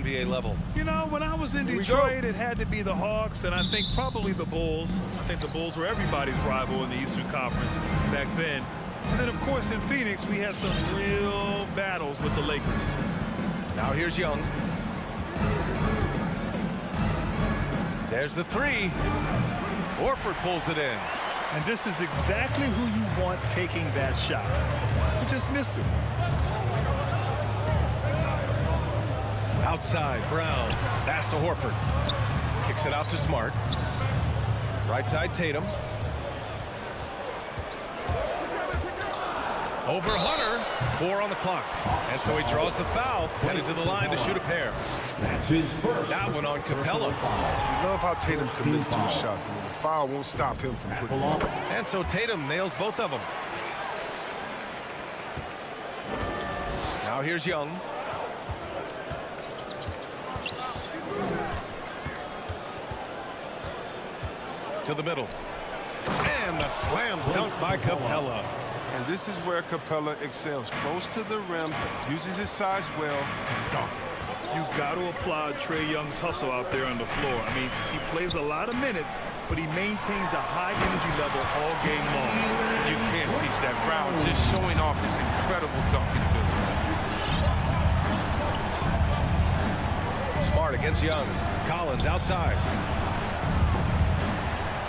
NBA level? You know, when I was in Detroit, it had to be the Hawks, and I think probably the Bulls. I think the Bulls were everybody's rival in the Eastern Conference back then. And then, of course, in Phoenix, we had some real battles with the Lakers. Now here's Young. There's the three. Horford pulls it in. And this is exactly who you want taking that shot. He just missed it. Outside, Brown. Pass to Horford. Kicks it out to Smart. Right side, Tatum. Over Hunter. 4 on the clock. And so he draws the foul. Headed to the line to shoot a pair. That's his first. That one on Capella. You love how Tatum commits to his shots. I mean, the foul won't stop him from putting it. And so Tatum nails both of them. Now here's Young. To the middle. And the slam dunk by Capella. And this is where Capella excels. Close to the rim, uses his size well to dunk. You got to applaud Trae Young's hustle out there on the floor. I mean, he plays a lot of minutes, but he maintains a high energy level all game long. You can't teach that. Brown just showing off his incredible dunking ability. Smart against Young. Collins outside.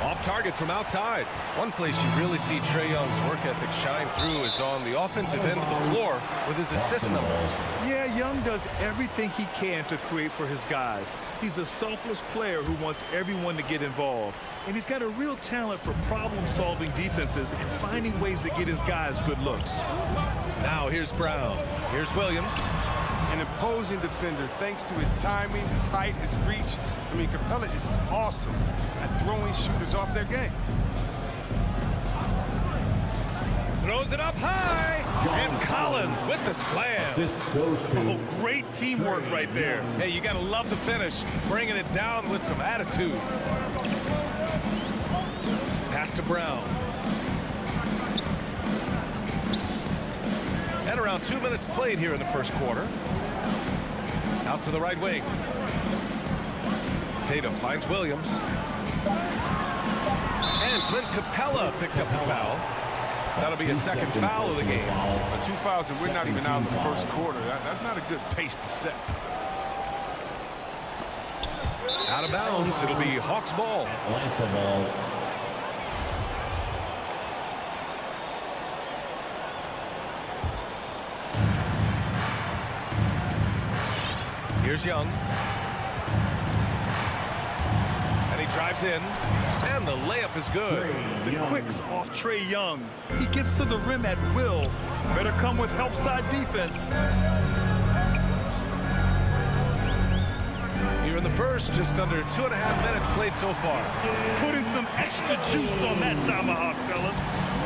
Off target from outside. One place you really see Trae Young's work ethic shine through is on the offensive end of the floor with his assist numbers. Yeah, Young does everything he can to create for his guys. He's a selfless player who wants everyone to get involved. And he's got a real talent for problem-solving defenses and finding ways to get his guys good looks. Now here's Brown. Here's Williams. An imposing defender thanks to his timing, his height, his reach. I mean, Capella is awesome at throwing shooters off their game. Throws it up high. And Collins with the slam. This goes to Oh, great teamwork right there. Hey, you got to love the finish. Bringing it down with some attitude. Pass to Brown. And around 2 minutes played here in the first quarter. Out to the right wing. Tatum finds Williams. And Clint Capella picks up the foul. That'll be a second foul of the game. The 2 fouls, and we're not even out in the first quarter. That's not a good pace to set. Out of bounds. It'll be Hawks ball. Atlanta ball. Here's Young. And he drives in. And the layup is good. The quicks off Trae Young. He gets to the rim at will. Better come with help side defense. Here in the first, just under 2.5 minutes played so far. Putting some extra juice on that tomahawk, fellas.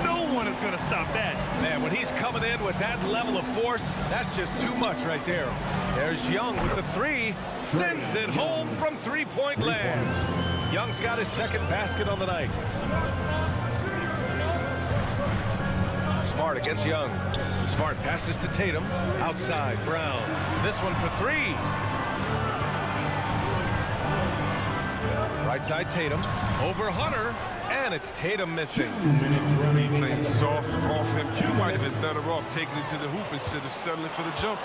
No one is going to stop that. Man, when he's coming in with that level of force, that's just too much right there. There's Young with the three. Sends it home from three-point land. Young's got his second basket on the night. Smart against Young. Smart passes to Tatum. Outside, Brown. This one for three. Right side, Tatum. Over Hunter. And it's Tatum missing. Playing soft off him. You might have been better off taking it to the hoop instead of settling for the jump.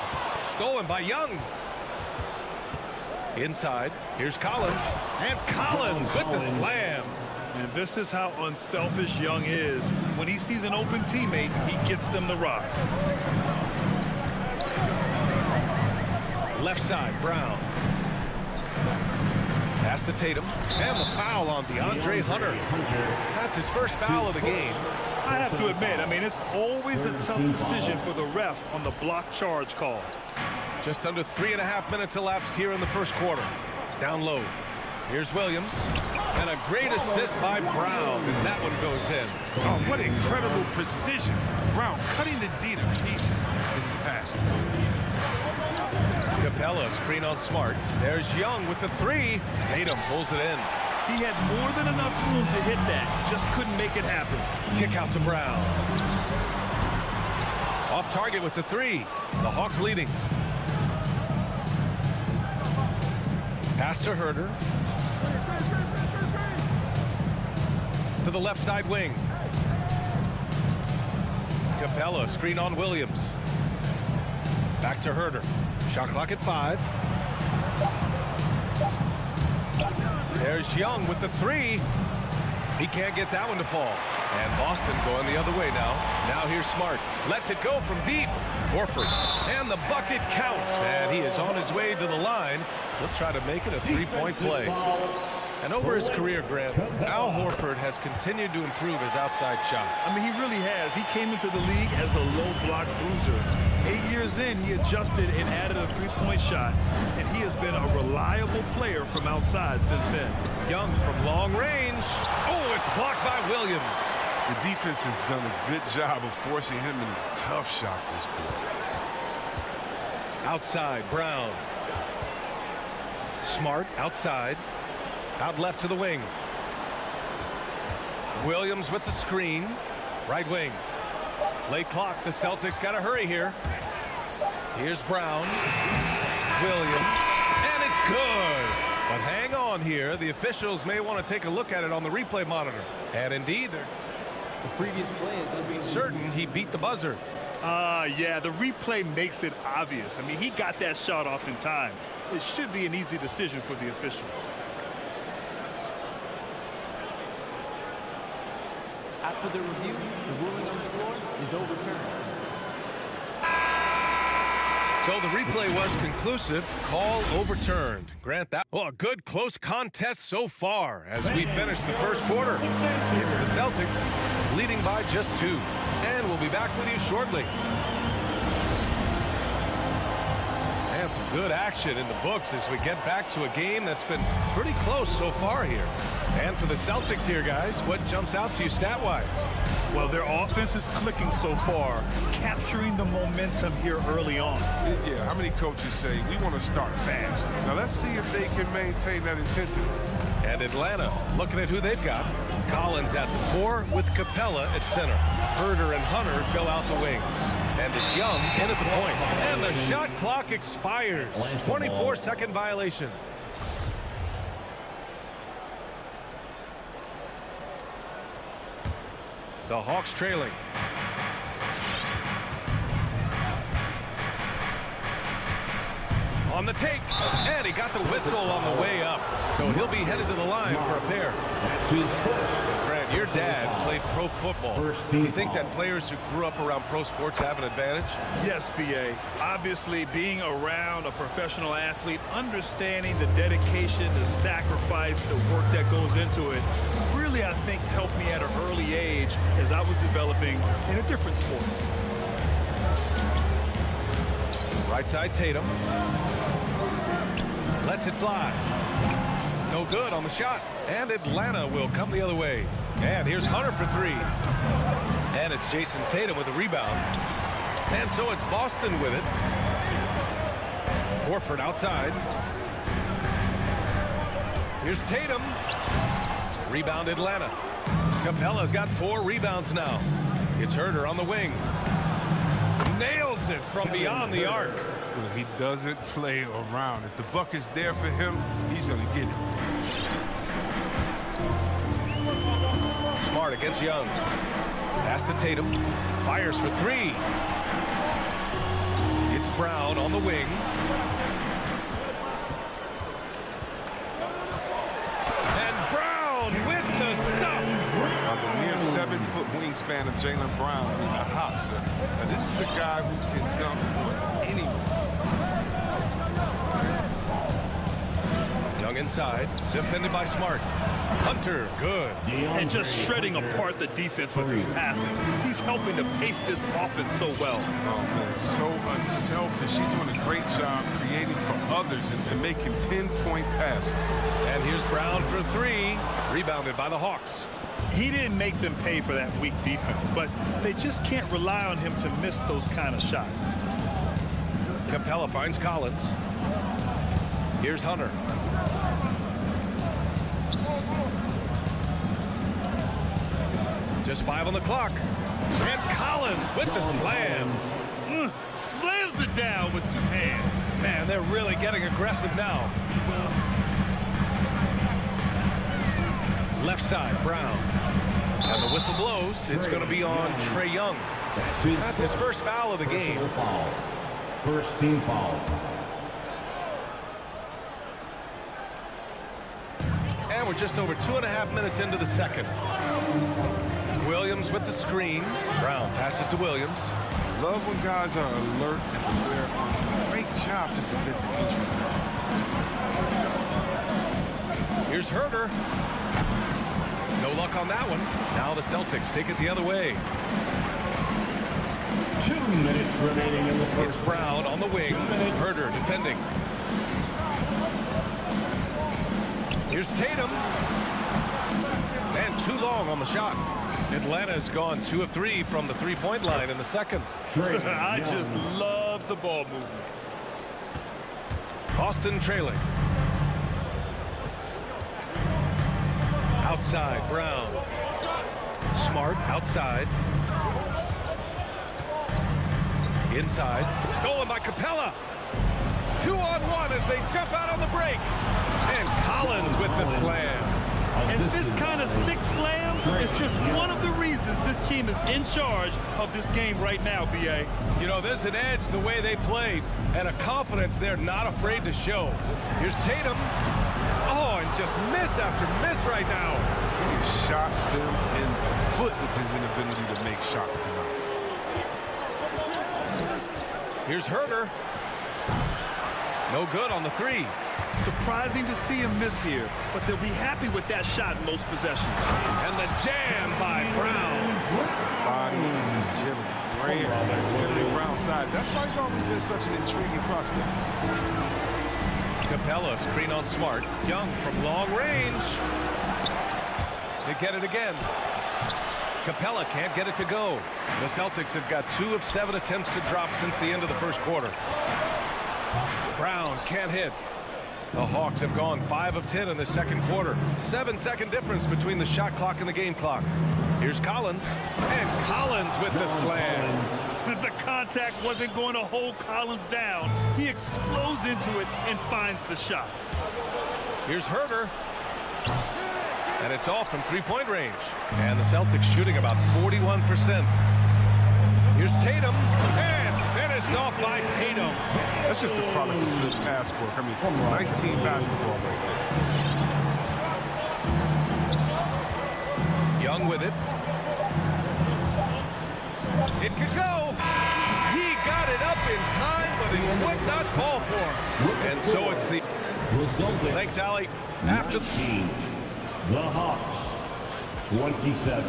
Stolen by Young. Inside, here's Collins. And Collins with the slam. And this is how unselfish Young is. When he sees an open teammate, he gets them to rock. Left side, Brown. Pass to Tatum. And the foul on DeAndre Hunter. That's his first foul of the game. I have to admit, I mean, it's always a tough decision for the ref on the block charge call. Just under 3.5 minutes elapsed here in the first quarter. Down low. Here's Williams. And a great assist by Brown as that one goes in. Oh, what incredible precision. Brown cutting the D to pieces in his pass. Capella screen on Smart. There's Young with the three. Tatum pulls it in. He had more than enough room to hit that. Just couldn't make it happen. Kick out to Brown. Off target with the three. The Hawks leading. Pass to Herder. To the left side wing. Capella, screen on Williams. Back to Herder. Shot clock at 5. There's Young with the 3. He can't get that one to fall. And Boston going the other way now. Now here's Smart. Lets it go from deep. Horford. And the bucket counts. And he is on his way to the line. He'll try to make it a 3-point play. And over his career, Grant, Al Horford has continued to improve his outside shot. I mean, he really has. He came into the league as a low block bruiser. 8 years in, he adjusted and added a 3-point shot, and he has been a reliable player from outside since then. Young from long range. Oh, it's blocked by Williams. The defense has done a good job of forcing him into tough shots this quarter. Outside, Brown. Smart, outside. Out left to the wing. Williams with the screen. Right wing. Late clock. The Celtics got to hurry here. Here's Brown. Williams. And it's good. But hang on here. The officials may want to take a look at it on the replay monitor. And indeed, they're Previous play is certain he beat the buzzer. Yeah, the replay makes it obvious. I mean, he got that shot off in time. It should be an easy decision for the officials. After the review, the ruling on the floor is overturned. So the replay was conclusive. Call overturned. Grant, that a good close contest so far as we finish the first quarter. It's the Celtics leading by just 2. And we'll be back with you shortly. And some good action in the books as we get back to a game that's been pretty close so far here. And for the Celtics here, guys, what jumps out to you stat-wise? Well, their offense is clicking so far, capturing the momentum here early on. Yeah, how many coaches say, we want to start fast? Now, let's see if they can maintain that intensity. And Atlanta, looking at who they've got. Collins at the 4 with Capella at center. Herder and Hunter fill out the wings. And it's Young in at the point. And the shot clock expires. 24-second violation. The Hawks trailing. On the take, and he got the whistle on the way up. So he'll be headed to the line for a pair. Grant, your dad played pro football. Do you think that players who grew up around pro sports have an advantage? Yes, B.A. Obviously, being around a professional athlete, understanding the dedication, the sacrifice, the work that goes into it, really, I think, helped me at an early age as I was developing in a different sport. Right side, Tatum. Lets it fly. No good on the shot. And Atlanta will come the other way. And here's Hunter for 3. And it's Jason Tatum with a rebound. And so it's Boston with it. Horford outside. Here's Tatum. Rebound Atlanta. Capella's got 4 rebounds now. It's Herder on the wing. Nails it from beyond the arc. Well, he doesn't play around. If the bucket's there for him, he's going to get it. Smart against Young. Pass to Tatum. Fires for 3. It's Brown on the wing. And Brown with the stuff. The mere 7-foot wingspan of Jaylen Brown, I mean, the hops. Now, this is a guy who can dunk on anyone. Young inside, defended by Smart. Hunter, good. And just shredding apart the defense with his passing. He's helping to pace this offense so well. Oh, man, so unselfish. He's doing a great job creating for others and making pinpoint passes. And here's Brown for 3. Rebounded by the Hawks. He didn't make them pay for that weak defense, but they just can't rely on him to miss those kind of shots. Capella finds Collins. Here's Hunter. Just 5 on the clock. And Collins with the slam. Slams it down with 2 hands. Man, they're really getting aggressive now. Left side, Brown. And the whistle blows. It's going to be on Trae Young. That's his first foul of the game. First team foul. And we're just over 2.5 minutes into the second. Williams with the screen. Brown passes to Williams. Love when guys are alert and aware. Great job to prevent the injury. Here's Herder. No luck on that one. Now the Celtics take it the other way. 2 minutes remaining in the first. It's Brown on the wing. Herder defending. Here's Tatum. And too long on the shot. Atlanta's gone 2 of 3 from the three-point line in the second. I just love the ball movement. Austin trailing. Outside, Brown. Smart outside. Inside. Stolen by Capella. 2-on-1 as they jump out on the break. And Collins with the slam. And this kind of sick slam is just one of the reasons this team is in charge of this game right now, B.A. You know, there's an edge the way they played and a confidence they're not afraid to show. Here's Tatum. Oh, and just miss after miss right now. He shot them in the foot with his inability to make shots tonight. Here's Herder. No good on the three. Surprising to see him miss here, but they'll be happy with that shot in most possessions. And the jam by Brown. Body, agility, brand, considering Brown's size. That's why he's always been such an intriguing prospect. Capella screen on Smart. Young from long range. They get it again. Capella can't get it to go. The Celtics have got 2 of 7 attempts to drop since the end of the first quarter. Brown can't hit. The Hawks have gone 5 of 10 in the second quarter. 7-second difference between the shot clock and the game clock. Here's Collins. And Collins with the slam. The contact wasn't going to hold Collins down. He explodes into it and finds the shot. Here's Herder. And it's off from three-point range. And the Celtics shooting about 41%. Here's Tatum. And finished off by Tatum. That's just the product of good pass work. I mean, nice team basketball right there. Young with it. It could go. He got it up in time, but it would not fall for him. And so it's the... Thanks, Allie. After the Hawks, 27.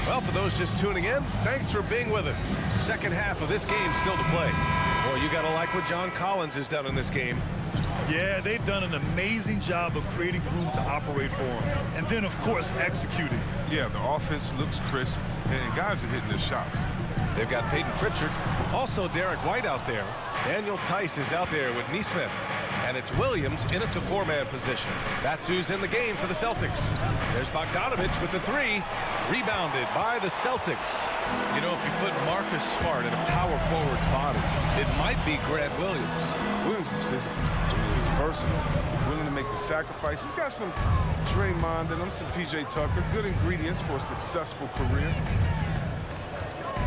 Well, for those just tuning in, thanks for being with us. Second half of this game still to play. Boy, you got to like what John Collins has done in this game. Yeah, they've done an amazing job of creating room to operate for him. And then, of course, executing. Yeah, the offense looks crisp, and guys are hitting their shots. They've got Peyton Pritchard. Also Derek White out there. Daniel Tice is out there with Neesmith. And it's Williams in at the 4-man position. That's who's in the game for the Celtics. There's Bogdanovich with the 3. Rebounded by the Celtics. You know, if you put Marcus Smart in a power forward's body, it might be Grant Williams. Williams is physical. He's versatile. Willing to make the sacrifice. He's got some Draymond in him, some P.J. Tucker. Good ingredients for a successful career.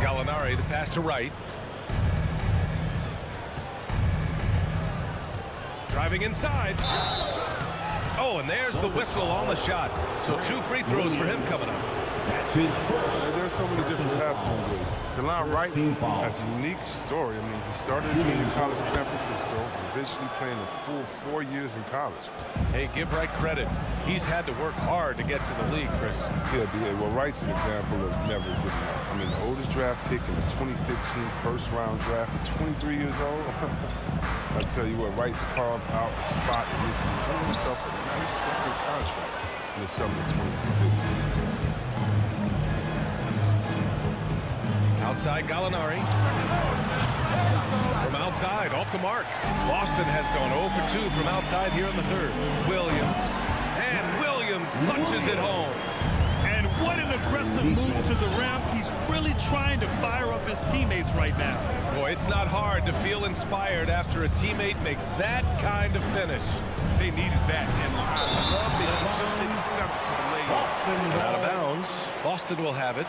Gallinari, the pass to Wright. Driving inside. Oh, and there's the whistle on the shot. So 2 free throws for him coming up. That's his first. There's so many different paths to him. DeLon Wright has a unique story. I mean, he started at junior college in San Francisco, eventually playing a full 4 years in college. Hey, give Wright credit. He's had to work hard to get to the league, Chris. Yeah, well, Wright's an example of never giving up. I mean, the oldest draft pick in the 2015 first-round draft at 23 years old. I tell you what, Wright's carved out a spot in this league. Earned himself a nice second contract in the summer of 2022. Outside Gallinari. From outside, off the mark. Boston has gone 0 for 2 from outside here in the third. Williams. And Williams punches it home. And what an aggressive move to the rim. He's really trying to fire up his teammates right now. Boy, it's not hard to feel inspired after a teammate makes that kind of finish. They needed that, and I love that he just didn't settle for the layup. Out of bounds. Boston will have it.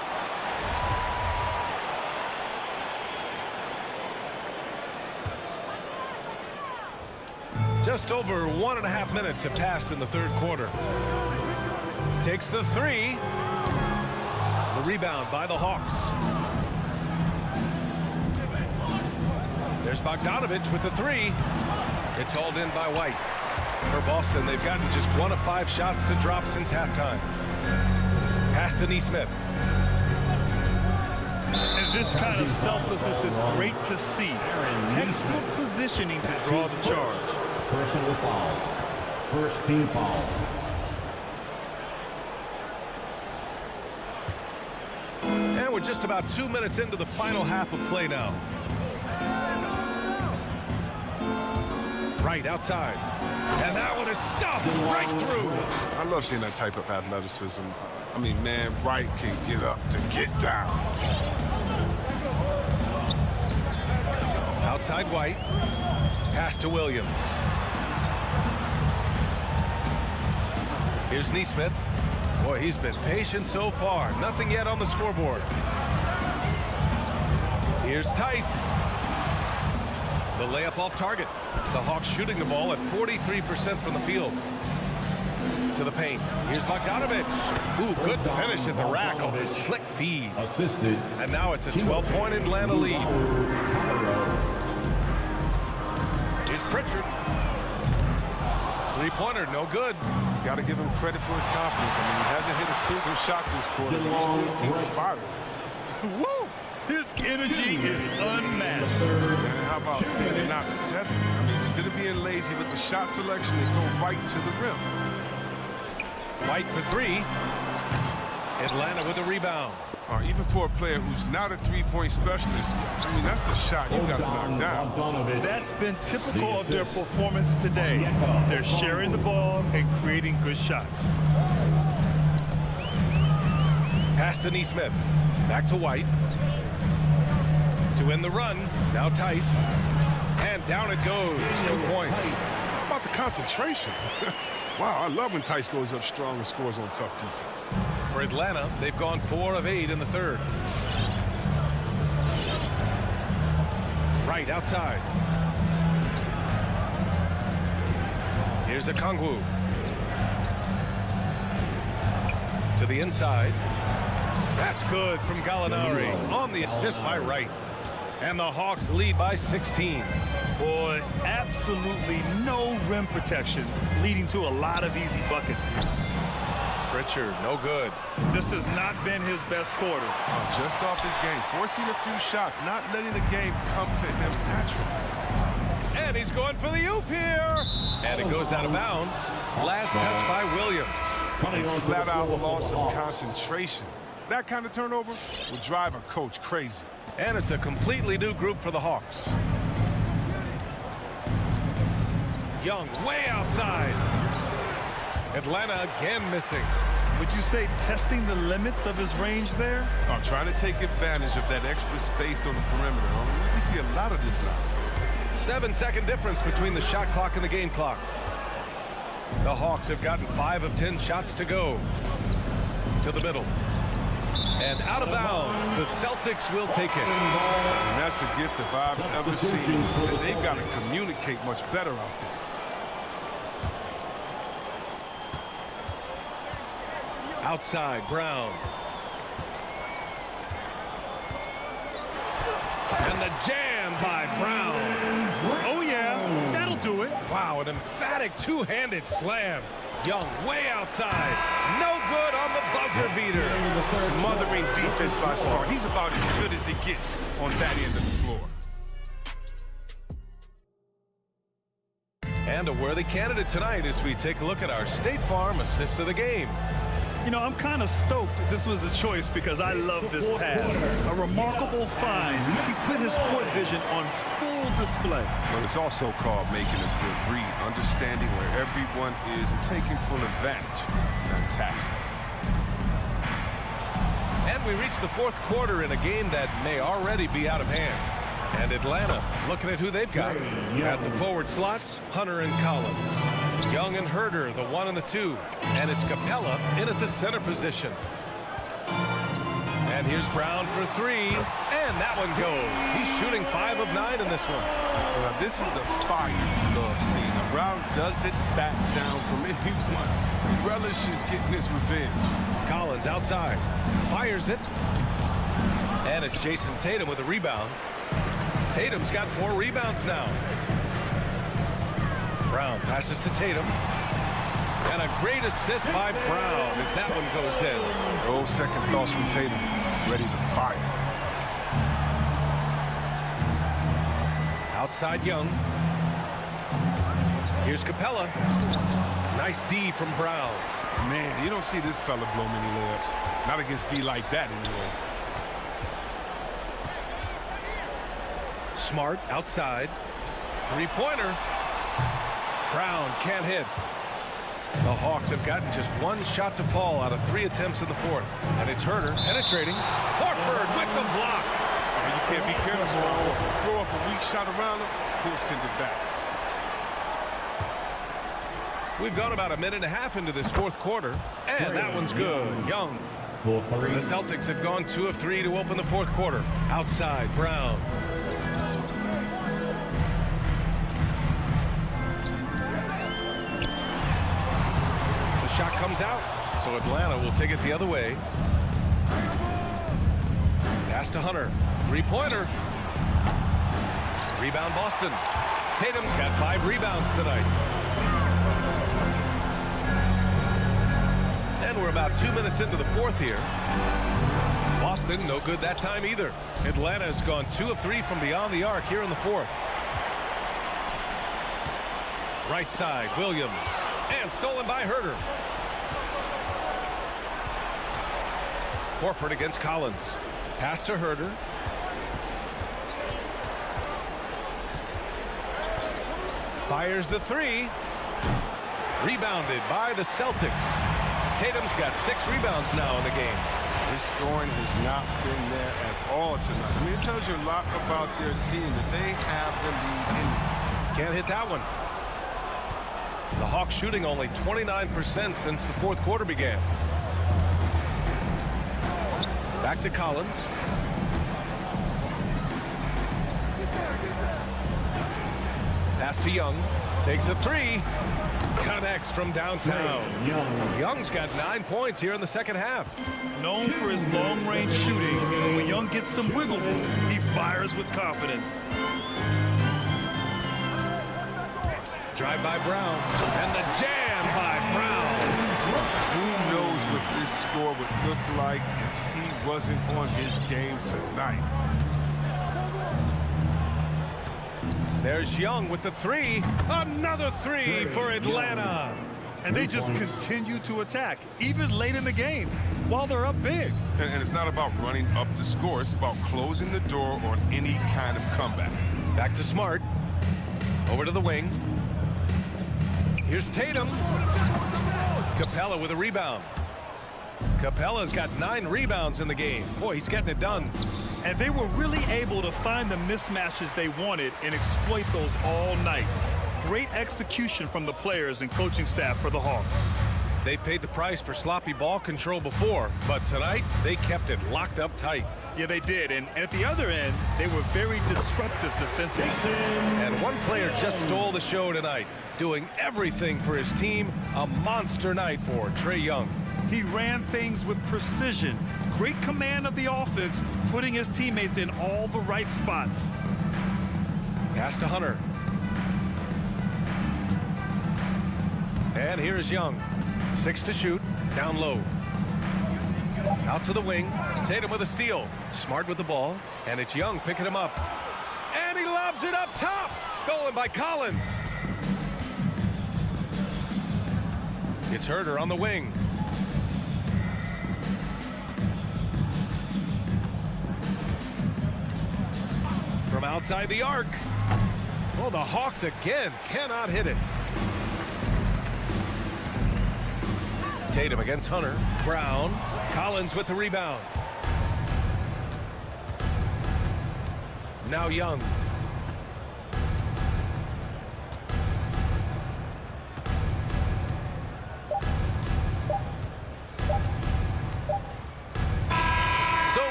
Just over 1.5 minutes have passed in the third quarter. Takes the three. The rebound by the Hawks. There's Bogdanovich with the three. It's hauled in by White. For Boston, they've gotten just 1 of 5 shots to drop since halftime. Pass to Nesmith. And this kind of selflessness is great to see. Textbook positioning to draw the charge. Personal foul. First team foul. And we're just about 2 minutes into the final half of play now. Right outside. And that one is stuffed right through. I love seeing that type of athleticism. I mean, man, Wright can get up to get down. Outside White. Pass to Williams. Here's Nesmith. Boy, he's been patient so far. Nothing yet on the scoreboard. Here's Tice. The layup off target. The Hawks shooting the ball at 43% from the field. To the paint. Here's Bogdanovich. Ooh, good finish at the rack off his slick feed. Assisted. And now it's a 12-point Atlanta lead. Here's Pritchard. Three-pointer, no good. Got to give him credit for his confidence. I mean, he hasn't hit a single shot this quarter. He still keeps firing. Woo! His energy is unmatched. And how about not settling? I mean, instead of being lazy with the shot selection, they go right to the rim. White for three. Atlanta with a rebound. Even for a player who's not a three-point specialist, I mean, that's a shot you got to knock down. That's been typical of their performance today. They're sharing the ball and creating good shots. Pass to Nesmith. Back to White. To end the run. Now Tice. And down it goes. 2 points. How about the concentration? Wow, I love when Tice goes up strong and scores on tough defense. For Atlanta, they've gone 4 of 8 in the third. Right outside. Here's Okongwu. To the inside. That's good from Gallinari on the assist by Wright. And the Hawks lead by 16. Boy, absolutely no rim protection, leading to a lot of easy buckets here. Pritchard, no good. This has not been his best quarter. Just off his game, forcing a few shots, not letting the game come to him naturally. And he's going for the oop here. And it goes out of bounds. Last touch by Williams. Flat out loss of concentration. That kind of turnover will drive a coach crazy. And it's a completely new group for the Hawks. Young way outside. Atlanta again missing. Would you say testing the limits of his range there? I'm trying to take advantage of that extra space on the perimeter. We see a lot of this now. 7-second difference between the shot clock and the game clock. The Hawks have gotten 5 of 10 shots to go. To the middle. And out of bounds. The Celtics will take it. And that's a gift if I've ever seen. And they've got to communicate much better out there. Outside, Brown. And the jam by Brown. Oh, yeah, that'll do it. Wow, an emphatic two-handed slam. Young way outside. No good on the buzzer beater. Smothering defense by Smart. He's about as good as he gets on that end of the floor. And a worthy candidate tonight as we take a look at our State Farm assist of the game. You know, I'm kind of stoked that this was a choice because I love this pass. A remarkable find. He put his court vision on full display. But it's also called making a good read, understanding where everyone is and taking full advantage. Fantastic. we reach the fourth quarter in a game that may already be out of hand. And Atlanta looking at who they've got. At the forward slots, Hunter and Collins. Young and Herder, the 1 and the 2. And it's Capella in at the center position. And here's Brown for 3. And that one goes. He's shooting 5 of 9 in this one. This is the fire you love seeing. Brown doesn't back down from anyone. He relishes getting his revenge. Collins outside. Fires it. And it's Jason Tatum with a rebound. Tatum's got 4 rebounds now. Brown passes to Tatum. And a great assist by Brown as that one goes in. No second thoughts from Tatum. Ready to fire. Outside Young. Here's Capella. Nice D from Brown. Man, you don't see this fella blow many layups. Not against D like that anyway. Smart outside. Three-pointer. Brown can't hit. The Hawks have gotten just 1 shot to fall out of 3 attempts in the fourth. And it's Herder penetrating. Horford with the block. And you can't be careless around Horford. Throw up a weak shot around him, he'll send it back. We've gone about a minute and a half into this fourth quarter. And that one's good. Young. The Celtics have gone 2 of 3 to open the fourth quarter. Outside, Brown. Shot comes out, so Atlanta will take it the other way. Pass to Hunter. Three-pointer. Rebound Boston. Tatum's got 5 rebounds tonight. And we're about 2 minutes into the fourth here. Boston, no good that time either. Atlanta has gone 2 of 3 from beyond the arc here in the fourth. Right side, Williams. And stolen by Herder. Horford against Collins. Pass to Herder. Fires the 3. Rebounded by the Celtics. Tatum's got 6 rebounds now in the game. His scoring has not been there at all tonight. I mean, it tells you a lot about their team that they have the lead in. Can't hit that one. The Hawks shooting only 29% since the fourth quarter began. Back to Collins. Pass to Young. Takes a 3. Connects from downtown. Young's got 9 points here in the second half. Known for his long-range shooting, when Young gets some wiggle room, he fires with confidence. Drive by Brown. And the jam by Brown. Who knows what this score would look like if he wasn't on his game tonight. There's Young with the 3. Another 3 for Atlanta. And they just continue to attack, even late in the game, while they're up big. And it's not about running up the score. It's about closing the door on any kind of comeback. Back to Smart. Over to the wing. Here's Tatum. Capella with a rebound. Capella's got 9 rebounds in the game. Boy, he's getting it done. And they were really able to find the mismatches they wanted and exploit those all night. Great execution from the players and coaching staff for the Hawks. They paid the price for sloppy ball control before, but tonight they kept it locked up tight. Yeah, they did. And at the other end, they were very disruptive defensively. And one player just stole the show tonight, doing everything for his team. A monster night for Trae Young. He ran things with precision. Great command of the offense, putting his teammates in all the right spots. Pass to Hunter. And here's Young. 6 to shoot. Down low. Out to the wing. Tatum with a steal. Smart with the ball. And it's Young picking him up. And he lobs it up top. Stolen by Collins. It's Herder on the wing. From outside the arc. Oh, the Hawks again cannot hit it. Tatum against Hunter. Brown. Collins with the rebound. Now Young. So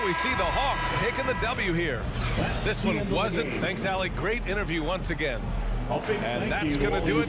we see the Hawks taking the W here. This one wasn't. Thanks, Allie. Great interview once again. And that's going to do it.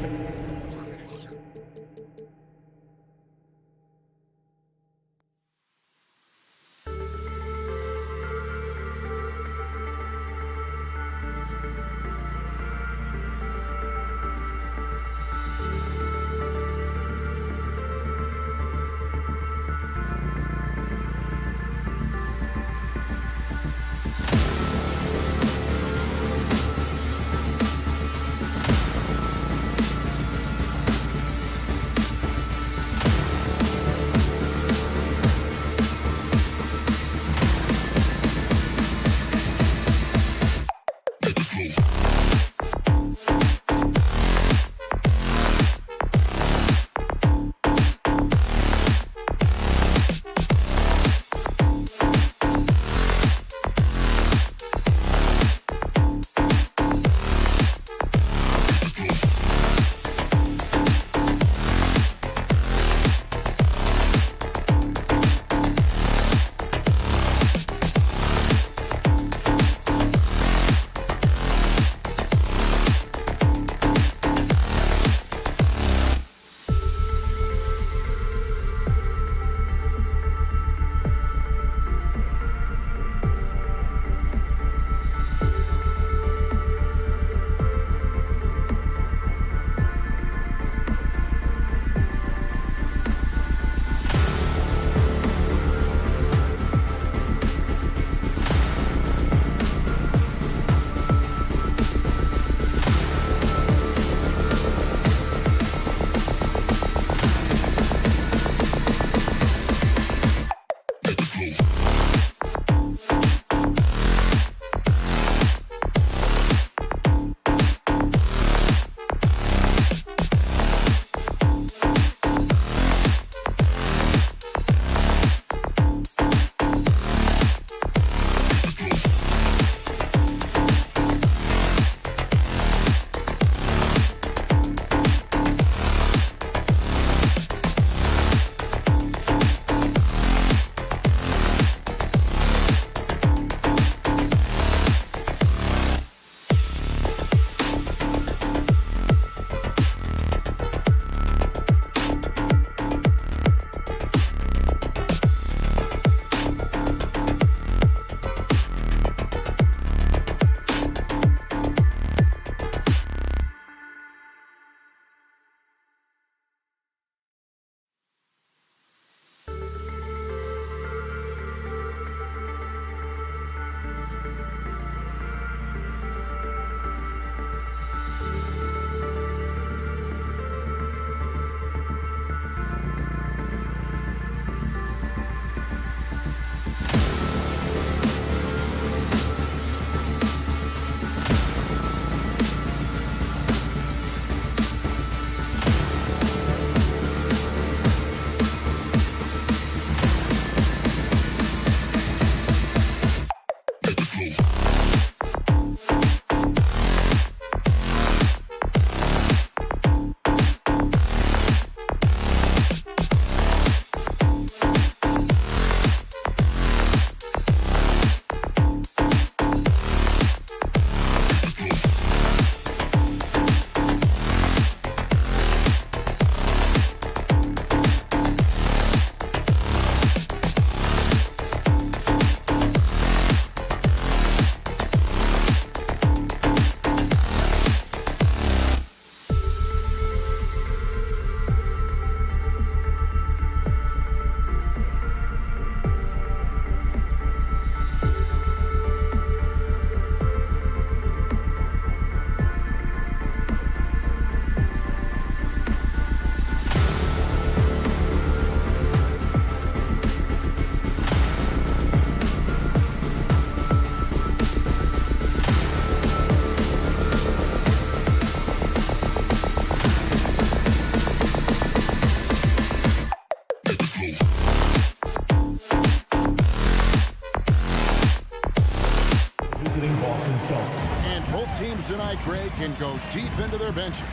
And both teams tonight, Greg, can go deep into their benches.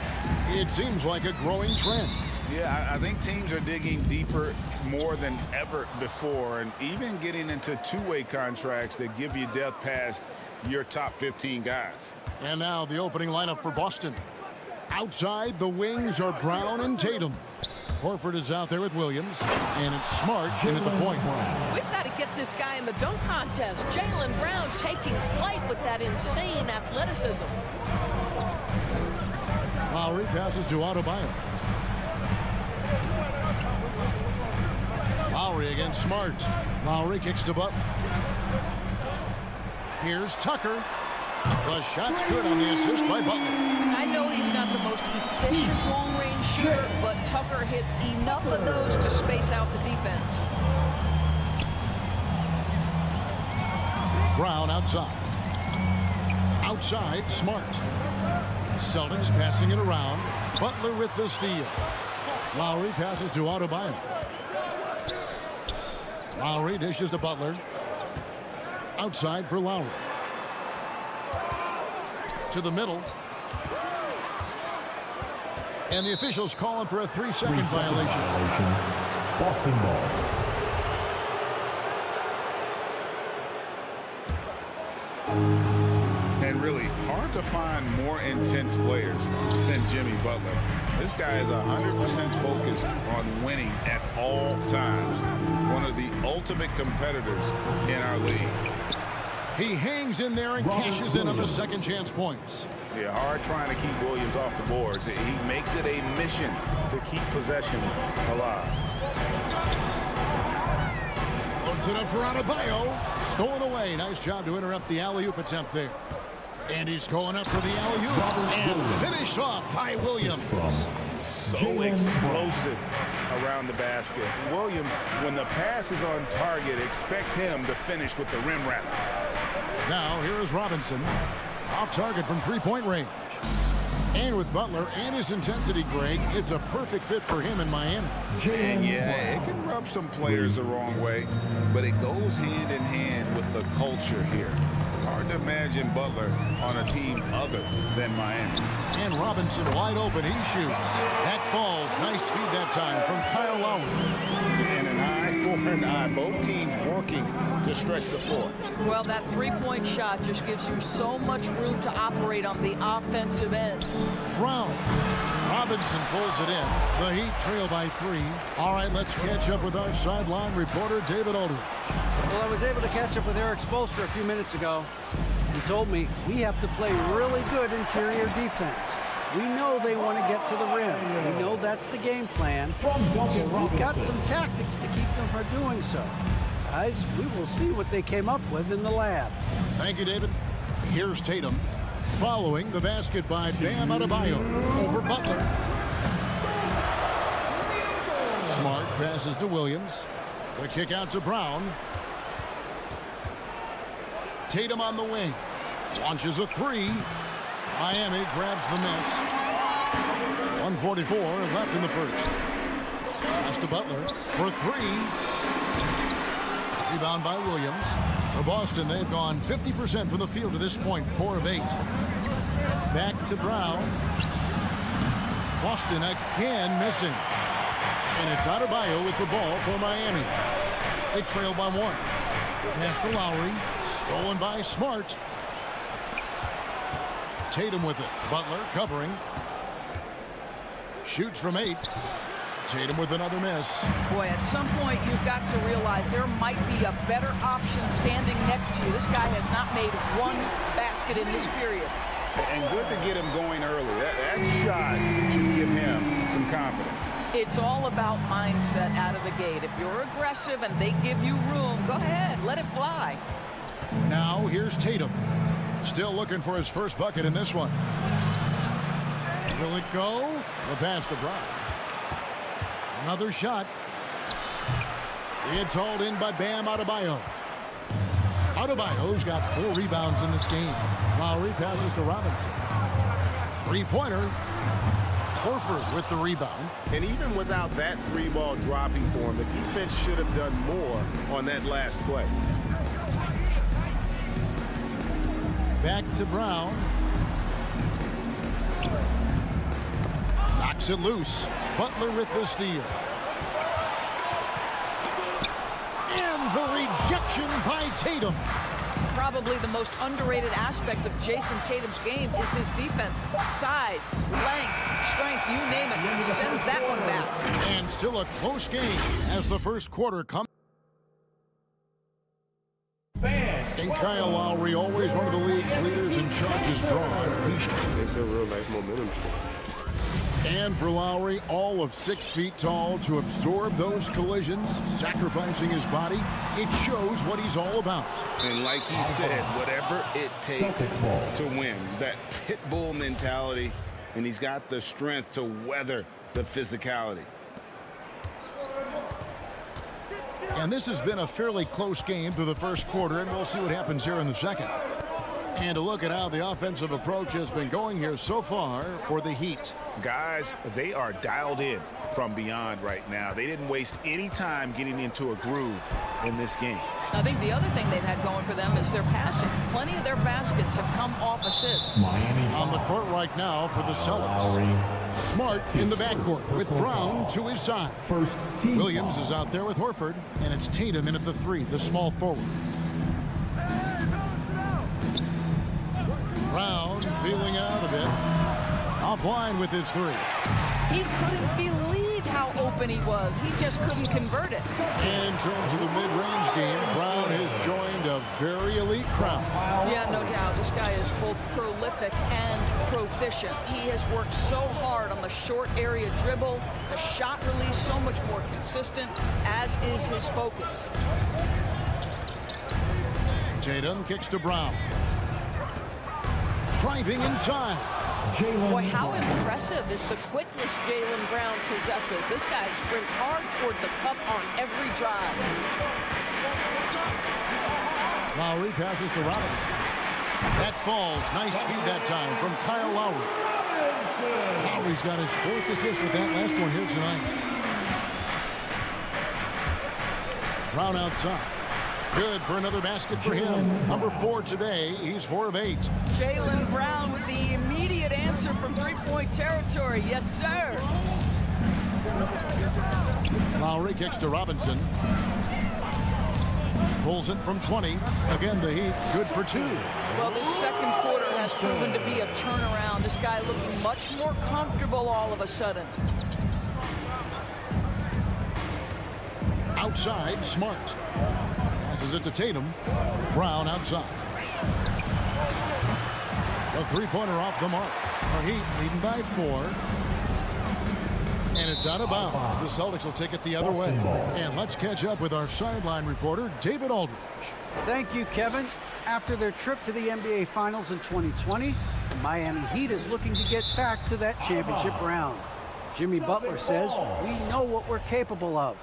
It seems like a growing trend. Yeah, I think teams are digging deeper more than ever before, and even getting into two-way contracts that give you depth past your top 15 guys. And now the opening lineup for Boston. Outside, the wings are Brown and Tatum. Horford is out there with Williams, and it's Smart in at the point. We've got to get this guy in the dunk contest. Jaylen Brown taking flight with that insane athleticism. Lowry passes to Adebayo. Lowry against Smart. Lowry kicks to Butler. Here's Tucker. The shot's good on the assist by Butler. I know he's not the most efficient long-range shooter, but Tucker hits enough of those to space out the defense. Brown outside. Outside, Smart. Celtics passing it around. Butler with the steal. Lowry passes to Adebayo. Lowry dishes to Butler. Outside for Lowry. To the middle. And the officials calling for a 3-second violation. Boston ball. And really hard to find more intense players than Jimmy Butler. This guy is 100% focused on winning at all times. One of the ultimate competitors in our league. He hangs in there and cashes in on the second chance points. Yeah, hard trying to keep Williams off the boards. He makes it a mission to keep possessions alive. Puts it up for Adebayo. Stolen away. Nice job to interrupt the alley-oop attempt there. And he's going up for the alley-oop. And finished off by Williams. So explosive around the basket. Williams, when the pass is on target, expect him to finish with the rim wrap. Now, here is Robinson. Off target from three-point range. And with Butler and his intensity, Greg, it's a perfect fit for him in Miami. And yeah, it can rub some players the wrong way, but it goes hand in hand with the culture here. Hard to imagine Butler on a team other than Miami. And Robinson wide open. He shoots. That falls. Nice feed that time from Kyle Lowry. And an eye for an eye. Both teams working to stretch the floor. Well, that three-point shot just gives you so much room to operate on the offensive end. Brown. Robinson pulls it in. The Heat trail by 3. All right, let's catch up with our sideline reporter, David Aldridge. Well, I was able to catch up with Eric Spoelstra a few minutes ago. He told me we have to play really good interior defense. We know they want to get to the rim. We know that's the game plan. So we've got some tactics to keep them from doing so. Guys, we will see what they came up with in the lab. Thank you, David. Here's Tatum. Following the basket by Bam Adebayo over Butler. Smart passes to Williams. The kick out to Brown. Tatum on the wing. Launches a 3. Miami grabs the miss. 1:44 left in the first. Pass to Butler for 3. Rebound by Williams. For Boston, they've gone 50% from the field to this point, 4 of 8. Back to Brown. Boston again missing. And it's Adebayo with the ball for Miami. They trail by 1. Pass to Lowry. Stolen by Smart. Tatum with it. Butler covering. Shoots from 8. Tatum with another miss. Boy, at some point you've got to realize there might be a better option standing next to you. This guy has not made one basket in this period. And good to get him going early. That shot should give him some confidence. It's all about mindset out of the gate. If you're aggressive and they give you room, go ahead, let it fly. Now here's Tatum. Still looking for his first bucket in this one. Will it go? The pass to Brown. Another shot. It's hauled in by Bam Adebayo. Adebayo's got 4 rebounds in this game. Lowry passes to Robinson. 3-pointer. Horford with the rebound. And even without that 3-ball dropping for him, the defense should have done more on that last play. Back to Brown. Knocks it loose. Butler with the steal. And the rejection by Tatum. Probably the most underrated aspect of Jason Tatum's game is his defense. Size, length, strength, you name it. He sends that one back. And still a close game as the first quarter comes. And Kyle Lowry, always one of the league leaders in charges drawn. It's a real life momentum. And for Lowry, all of 6 feet tall, to absorb those collisions, sacrificing his body, it shows what he's all about. And like he said, whatever it takes to win, that pit bull mentality, and he's got the strength to weather the physicality. And this has been a fairly close game through the first quarter, and we'll see what happens here in the second. And a look at how the offensive approach has been going here so far for the Heat. Guys, they are dialed in from beyond right now. They didn't waste any time getting into a groove in this game. I think the other thing they've had going for them is their passing. Plenty of their baskets have come off assists. On the court right now for the Celtics. Smart in the backcourt with Brown to his side. Williams is out there with Horford, and it's Tatum in at the 3, the small forward. Brown feeling out a bit. Offline with his 3. He couldn't believe how open he was. He just couldn't convert it. And in terms of the mid-range game, Brown has joined a very elite crowd. Yeah, no doubt. This guy is both prolific and proficient. He has worked so hard on the short area dribble, the shot release so much more consistent, as is his focus. Tatum kicks to Brown. Driving inside. Boy, how impressive is the quickness Jaylen Brown possesses. This guy sprints hard toward the cup on every drive. Lowry passes to Robinson. That falls. Nice feed that time from Kyle Lowry. Lowry's got his 4th assist with that last one here tonight. Brown outside. Good for another basket for him. Number 4 today. He's 4 of 8. Jaylen Brown with the immediate answer from three-point territory. Yes, sir. Lowry kicks to Robinson. Pulls it from 20. Again, the Heat good for 2. Well, this second quarter has proven to be a turnaround. This guy looking much more comfortable all of a sudden. Outside, Smart. Passes it to Tatum. Brown outside. A 3-pointer off the mark. The Heat leading by 4. And it's out of bounds. The Celtics will take it the other way. And let's catch up with our sideline reporter, David Aldridge. Thank you, Kevin. After their trip to the NBA Finals in 2020, the Miami Heat is looking to get back to that championship round. Jimmy Butler says, "We know what we're capable of.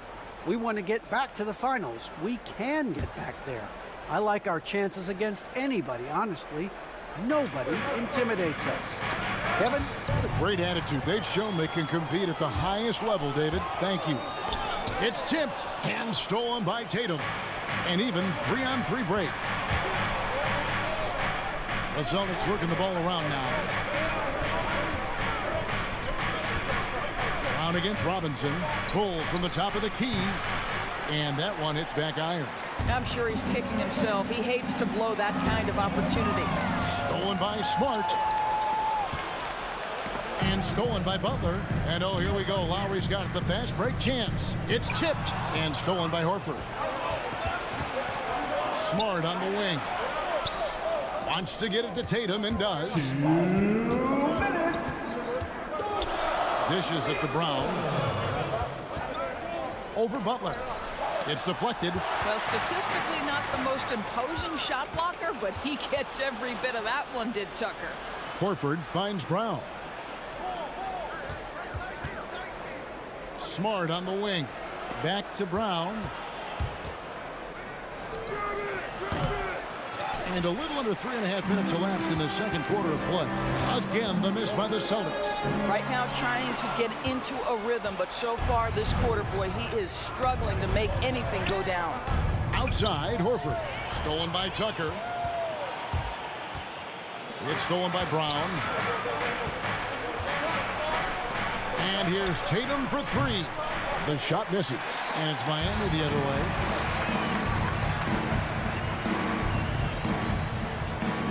We want to get back to the finals. We can get back there. I like our chances against anybody, honestly. Nobody intimidates us." Kevin? What a great attitude. They've shown they can compete at the highest level, David. Thank you. It's tipped and stolen by Tatum. And even 3-on-3 break. The Celtics working the ball around now. Brown against Robinson. Pulls from the top of the key. And that one hits back iron. I'm sure he's kicking himself. He hates to blow that kind of opportunity. Stolen by Smart. And stolen by Butler. And oh, here we go. Lowry's got the fast break chance. It's tipped and stolen by Horford. Smart on the wing. Wants to get it to Tatum and does. 2 minutes. Dishes it to Brown. Over Butler. It's deflected. Well, statistically not the most imposing shot blocker, but he gets every bit of that one, did Tucker. Horford finds Brown. Smart on the wing. Back to Brown. And a little under 3.5 minutes elapsed in the second quarter of play. Again, the miss by the Celtics. Right now trying to get into a rhythm, but so far this quarter, boy, he is struggling to make anything go down. Outside, Horford. Stolen by Tucker. It's stolen by Brown. And here's Tatum for three. The shot misses. And it's Miami the other way.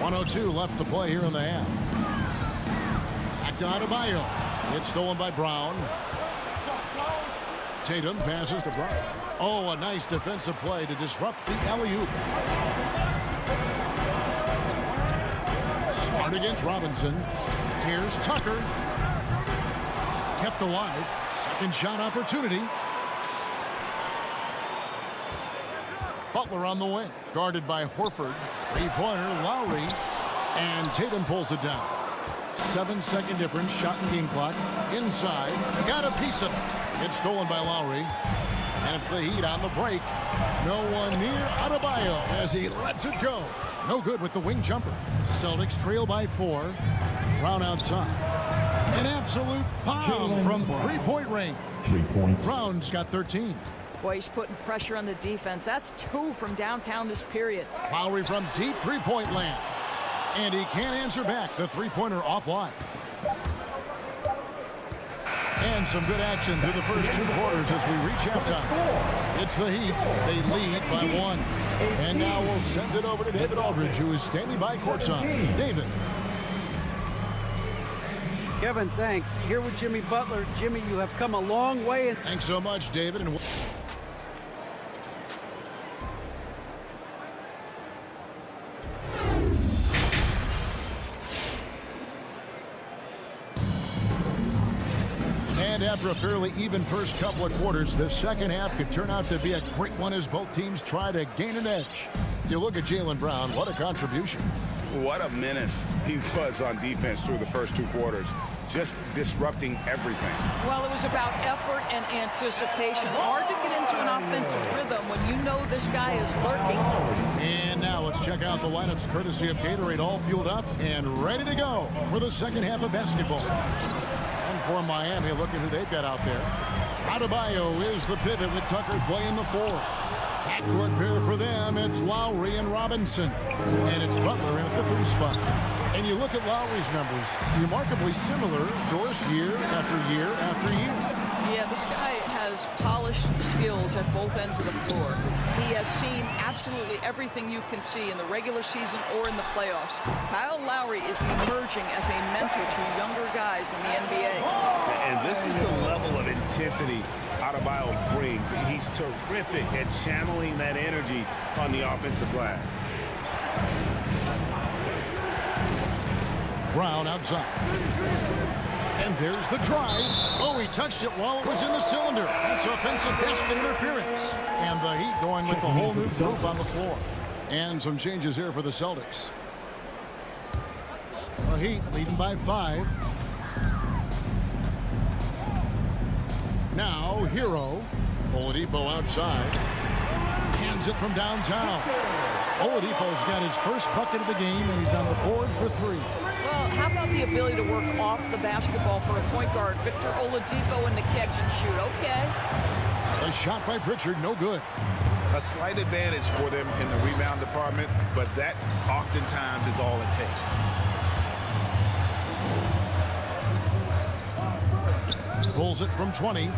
1:02 left to play here in the half. Back to Adebayo. It's stolen by Brown. Tatum passes to Brown. Oh, a nice defensive play to disrupt the alley-oop. Smart against Robinson. Here's Tucker. Kept alive. Second shot opportunity. Butler on the wing. Guarded by Horford. Three-pointer, Lowry. And Tatum pulls it down. 7-second difference. Shot and game clock. Inside. Got a piece of it. It's stolen by Lowry. And it's the Heat on the break. No one near Adebayo as he lets it go. No good with the wing jumper. Celtics trail by 4. Brown outside. An absolute bomb from three-point range. 3 points. Brown's got 13. Boy, he's putting pressure on the defense. That's 2 from downtown this period. Lowry from deep three-point land. And he can't answer back. The three-pointer offline. And some good action through the first 2 quarters as we reach halftime. It's the Heat. They lead by 1. And now we'll send it over to David Aldridge, who is standing by courtside. David. Kevin, thanks. Here with Jimmy Butler. Jimmy, you have come a long way. Thanks so much, David. And after a fairly even first couple of quarters, the second half could turn out to be a great one as both teams try to gain an edge. You look at Jaylen Brown, what a contribution. What a menace he was on defense through the first 2 quarters. Just disrupting everything. Well, it was about effort and anticipation. Hard to get into an offensive rhythm when you know this guy is lurking. And now let's check out the lineups courtesy of Gatorade, all fueled up and ready to go for the second half of basketball. And for Miami, look at who they've got out there. Adebayo is the pivot with Tucker playing the 4. Backcourt pair for them, it's Lowry and Robinson. And it's Butler in at the 3 spot. And you look at Lowry's numbers, remarkably similar, Doris, year after year after year. Yeah, this guy has polished skills at both ends of the floor. He has seen absolutely everything you can see in the regular season or in the playoffs. Kyle Lowry is emerging as a mentor to younger guys in the NBA. And this is the level of intensity Adebayo brings. He's terrific at channeling that energy on the offensive glass. Brown outside. And there's the drive. Oh, he touched it while it was in the cylinder. That's offensive basket interference. And the Heat going with the whole new group on the floor. And some changes here for the Celtics. The Heat leading by 5. Now, Hero. Oladipo outside. Hands it from downtown. Oladipo's got his first bucket of the game, and he's on the board for 3. Well, how about the ability to work off the basketball for a point guard? Victor Oladipo in the catch and shoot. Okay. A shot by Pritchard, no good. A slight advantage for them in the rebound department, but that oftentimes is all it takes. Pulls it from 20.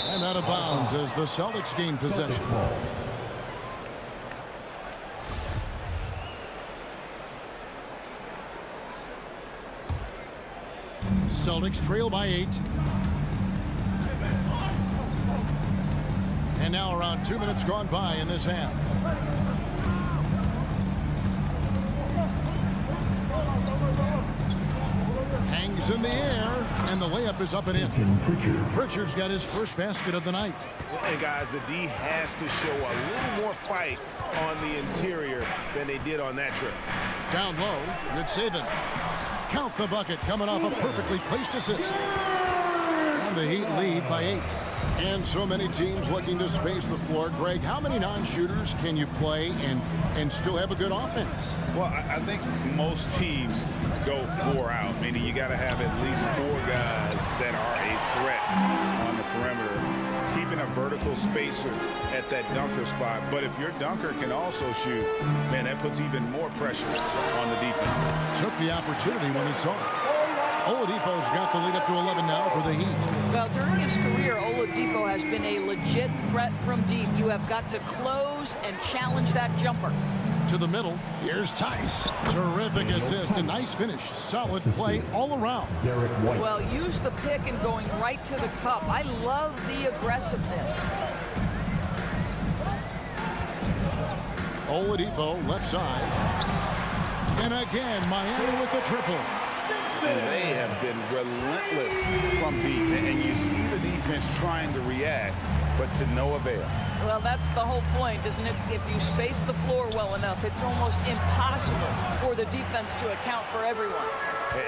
And out of bounds as the Celtics gain possession. Celtics trail by 8. And now around 2 minutes gone by in this half. Hangs in the air, and the layup is up and in. Pritchard's got his first basket of the night. And guys, the D has to show a little more fight on the interior than they did on that trip. Down low, good saving. Count the bucket coming off a perfectly placed assist. And the Heat lead by 8. And so many teams looking to space the floor. Greg, how many non-shooters can you play and still have a good offense? Well, I think most teams go 4 out, meaning you got to have at least 4 guys that are a threat on the perimeter. Keeping a of vertical spacer at that dunker spot. But if your dunker can also shoot, man, that puts even more pressure on the defense. Took the opportunity when he saw it. Oladipo's got the lead up to 11 now for the Heat. Well, during his career, Oladipo has been a legit threat from deep. You have got to close and challenge that jumper. To the middle, here's Tice. Terrific assist, a nice finish. Solid play all around. Well, use the pick and going right to the cup. I love the aggressiveness. Oladipo, left side. And again, Miami with the triple. And they have been relentless from deep. And you see the defense trying to react, but to no avail. Well, that's the whole point, isn't it? If you space the floor well enough, it's almost impossible for the defense to account for everyone.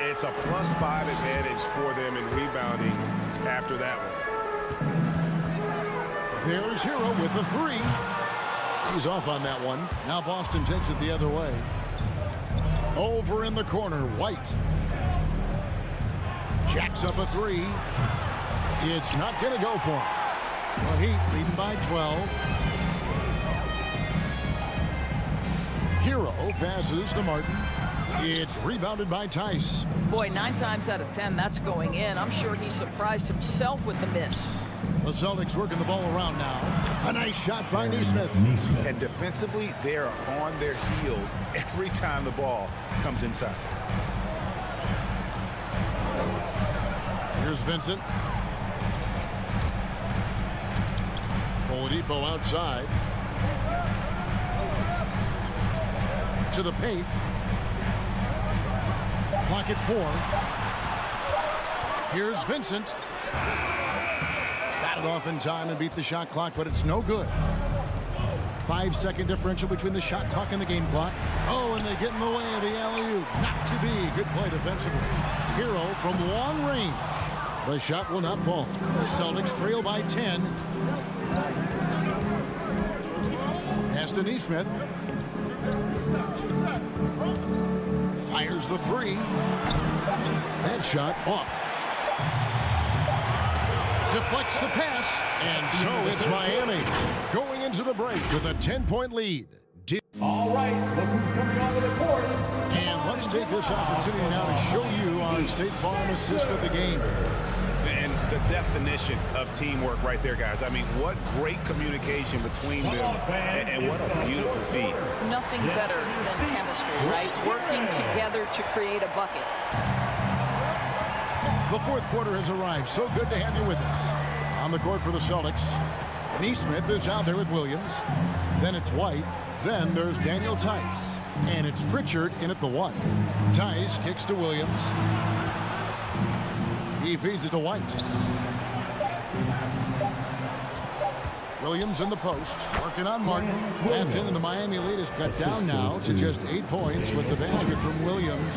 It's a +5 advantage for them in rebounding after that one. There's Hero with the three. He's off on that one. Now Boston takes it the other way. Over in the corner, White. Jacks up a three. It's not going to go for him. The Heat leading by 12. Hero passes to Martin. It's rebounded by Tice. Boy, 9 times out of 10, that's going in. I'm sure he surprised himself with the miss. The Celtics working the ball around now. A nice shot by Nesmith. And defensively, they are on their heels every time the ball comes inside. Here's Vincent. Oladipo outside. To the paint. Clock at 4. Here's Vincent. Got it off in time and beat the shot clock, but it's no good. 5-second differential between the shot clock and the game clock. Oh, and they get in the way of the alley-oop. Not to be. Good play defensively. Hero from long range. The shot will not fall. Celtics trail by 10. Pass to Nesmith. Fires the three. That shot off. Deflects the pass. And so it's Miami going into the break with a 10-point lead. All right, look who's coming onto the court. And let's take this opportunity now to show you our State Farm assist of the game. And the definition of teamwork right there, guys. I mean, what great communication between them, and what a beautiful feat. Nothing better than chemistry, right? Working together to create a bucket. The fourth quarter has arrived. So good to have you with us. On the court for the Celtics, Nesmith is out there with Williams. Then it's White. Then there's Daniel Tice. And it's Pritchard in at the 1. Tice kicks to Williams. He feeds it to White. Williams in the post, working on Martin. That's in, and the Miami lead is cut down now to just 8 points with the basket from Williams.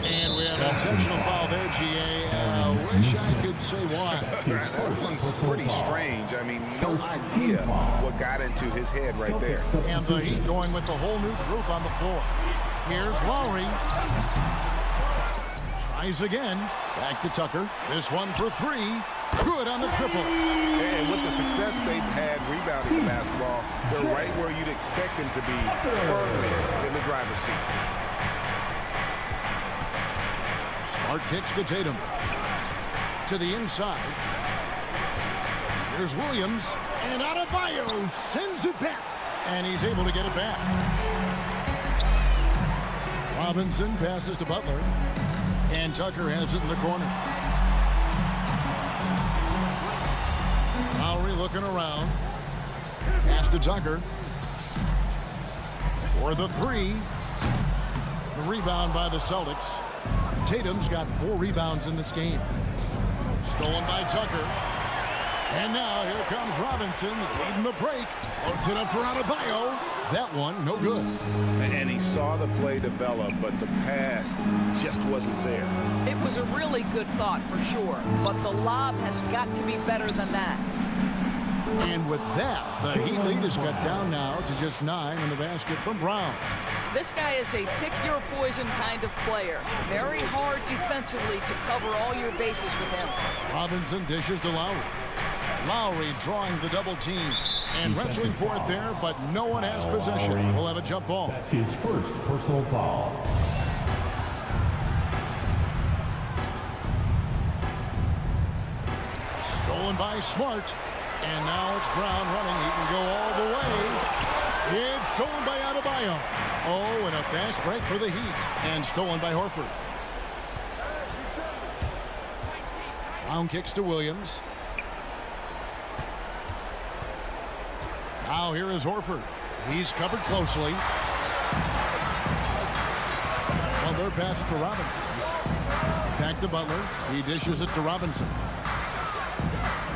And we have an intentional foul there, GA. Wish I could say why. That one's pretty strange. I mean, no idea what got into his head right there. And the Heat going with the whole new group on the floor. Here's Lowry. Tries again. Back to Tucker. This one for 3. Good on the triple. And with the success they've had rebounding the basketball, they're right where you'd expect them to be, firmly in the driver's seat. Smart kicks to Tatum. To the inside. Here's Williams. And Adebayo sends it back. And he's able to get it back. Robinson passes to Butler. And Tucker has it in the corner. Lowry looking around. Pass to Tucker. For the 3. The rebound by the Celtics. Tatum's got 4 rebounds in this game. Stolen by Tucker. And now here comes Robinson leading the break. Puts it up for Adebayo. That one, no good. And he saw the play develop, but the pass just wasn't there. It was a really good thought for sure, but the lob has got to be better than that. And with that, the Heat lead is cut down now to just 9 in the basket from Brown. This guy is a pick-your-poison kind of player. Very hard defensively to cover all your bases with him. Robinson dishes to Lowry. Lowry drawing the double team and wrestling for it there, but no one has possession. We'll have a jump ball. That's his first personal foul. Stolen by Smart. And now it's Brown running. He can go all the way. It's stolen by Adebayo. Oh, and a fast break for the Heat. And stolen by Horford. Brown kicks to Williams. Now here is Horford. He's covered closely. Butler passes to Robinson. Back to Butler. He dishes it to Robinson.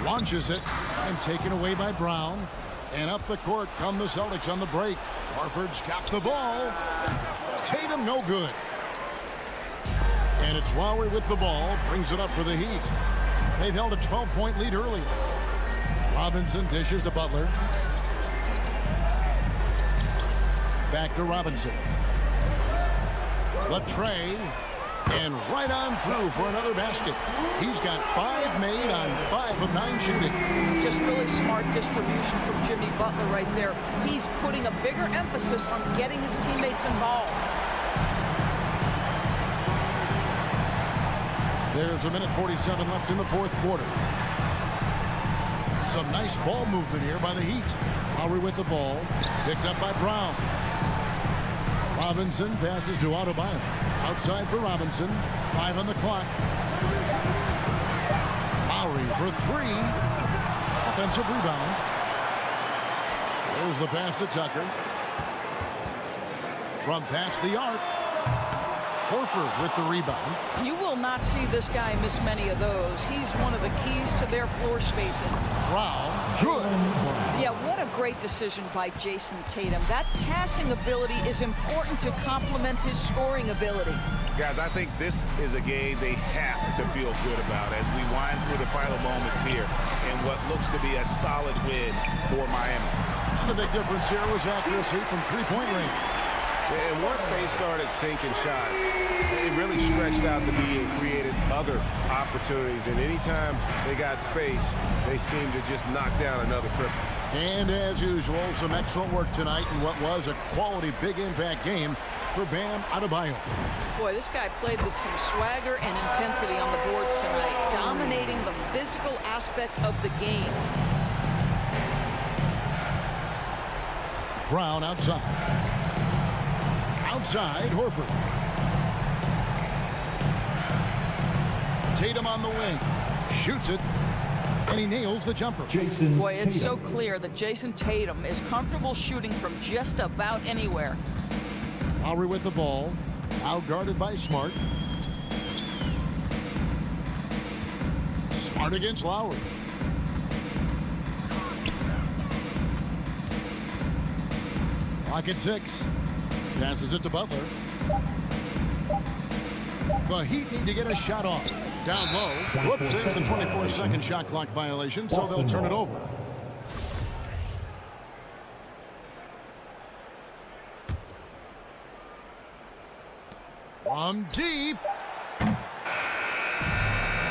Launches it and taken away by Brown. And up the court come the Celtics on the break. Horford's got the ball. Tatum no good. And it's Lowry with the ball. Brings it up for the Heat. They've held a 12-point lead early. Robinson dishes to Butler. Back to Robinson. Latrey. And right on through for another basket. He's got 5 made on 5 of 9 shooting. Just really smart distribution from Jimmy Butler right there. He's putting a bigger emphasis on getting his teammates involved. There's a minute 47 left in the fourth quarter. Some nice ball movement here by the Heat. Lowry with the ball. Picked up by Brown. Robinson passes to Adebayo. Outside for Robinson. 5 on the clock. Lowry for 3. Offensive rebound. There's the pass to Tucker. From past the arc. Horford with the rebound. You will not see this guy miss many of those. He's one of the keys to their floor spacing. Brown. Good. Yeah, what a great decision by Jason Tatum. That passing ability is important to complement his scoring ability. Guys, I think this is a game they have to feel good about as we wind through the final moments here in what looks to be a solid win for Miami. And the big difference here was accuracy from three-point range. And once they started sinking shots, it really stretched out to be and created other opportunities. And anytime they got space, they seemed to just knock down another triple. And as usual, some excellent work tonight in what was a quality big impact game for Bam Adebayo. Boy, this guy played with some swagger and intensity on the boards tonight, dominating the physical aspect of the game. Brown outside. Outside, Horford. Tatum on the wing. Shoots it. And he nails the jumper. Boy, it's so clear that Jason Tatum is comfortable shooting from just about anywhere. Lowry with the ball. Outguarded by Smart. Smart against Lowry. Clock at 6. Passes it to Butler. The Heat need to get a shot off. Down low. Whoops, there's the 24-second shot clock violation, so they'll turn it over. From deep.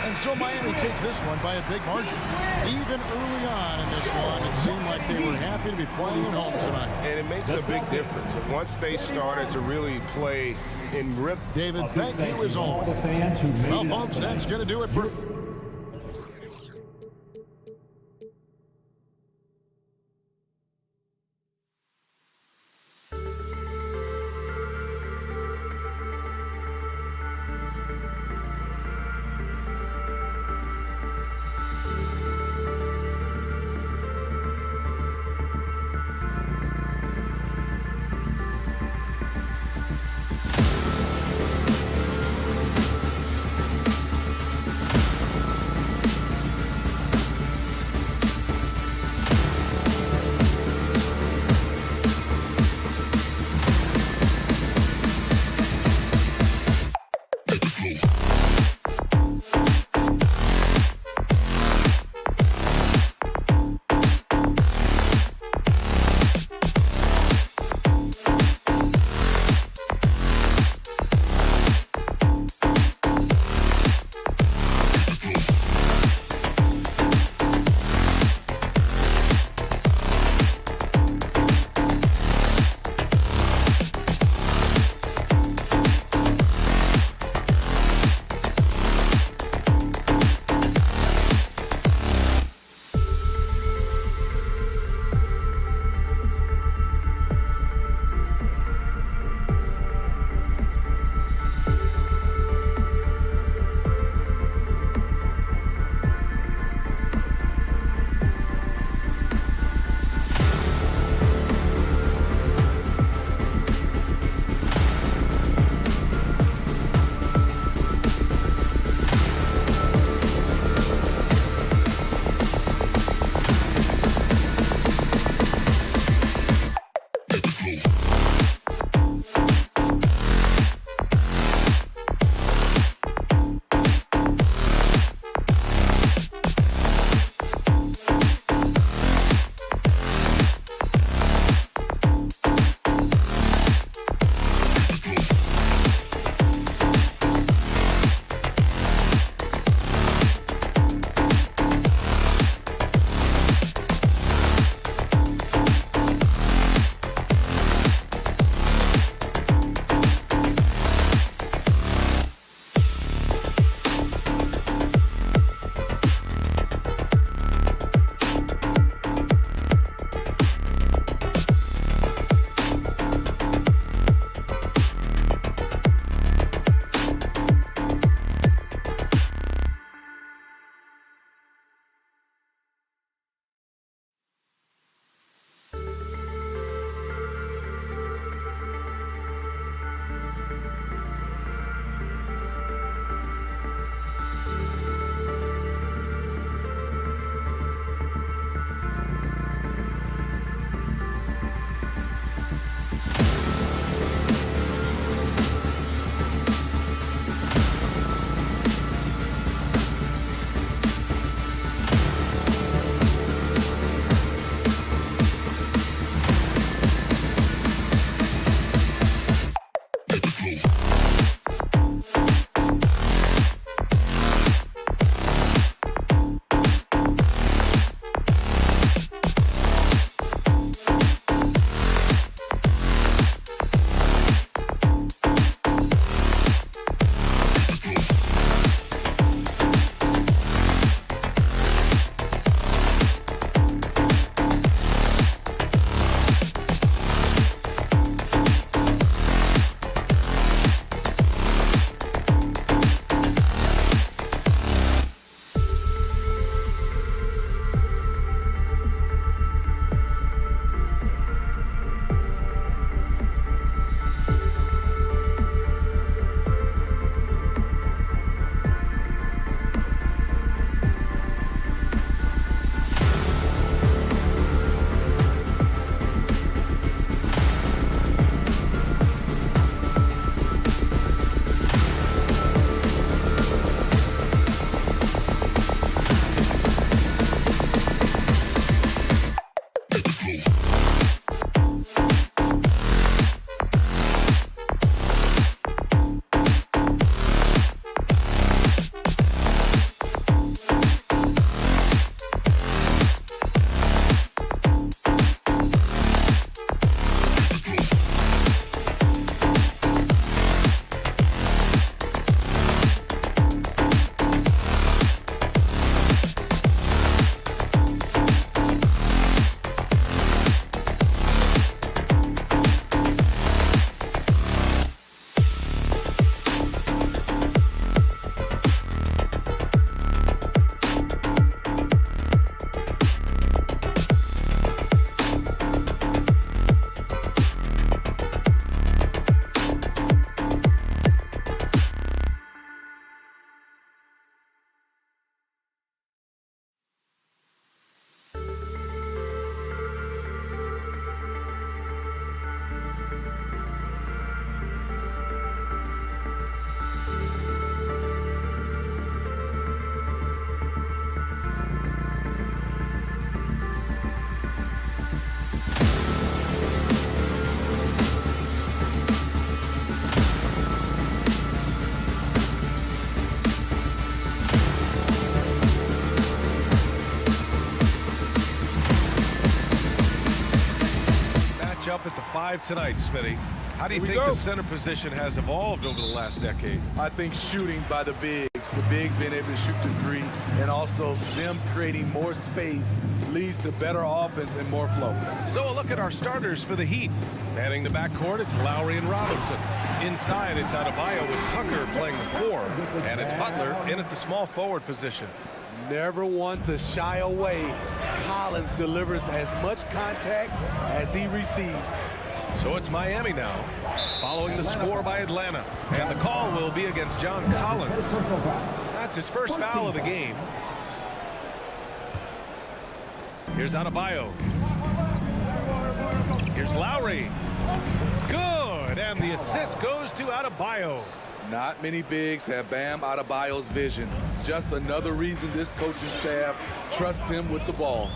And so Miami takes this one by a big margin. Even early on in this one, it seemed like they were happy to be playing at home tonight. And it makes a big difference. Once they started to really play in rhythm. David, thank you as always. Well, folks, that's going to do it for... up at the 5 tonight, Smitty. How do you think the center position has evolved over the last decade? I think shooting by the bigs. The bigs being able to shoot the 3, and also them creating more space leads to better offense and more flow. So a look at our starters for the Heat. Manning the backcourt, it's Lowry and Robinson. Inside, it's Adebayo with Tucker playing the 4. And it's Butler in at the small forward position. Never one to shy away. Collins delivers as much contact as he receives. So it's Miami now, following the score by Atlanta. And the call will be against John Collins. That's his first foul of the game. Here's Adebayo. Here's Lowry. Good, and the assist goes to Adebayo. Not many bigs have Bam Adebayo's vision. Just another reason this coaching staff trusts him with the ball.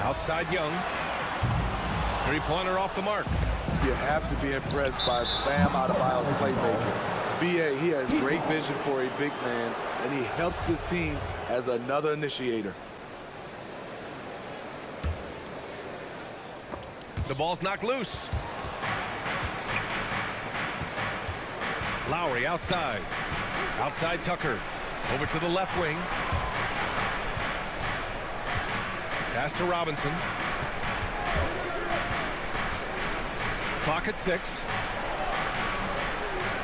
Outside Young. Three-pointer off the mark. You have to be impressed by Bam Adebayo's playmaking. B.A., he has great vision for a big man, and he helps this team as another initiator. The ball's knocked loose. Lowry outside. Outside Tucker. Over to the left wing. Pass to Robinson. Clock at 6.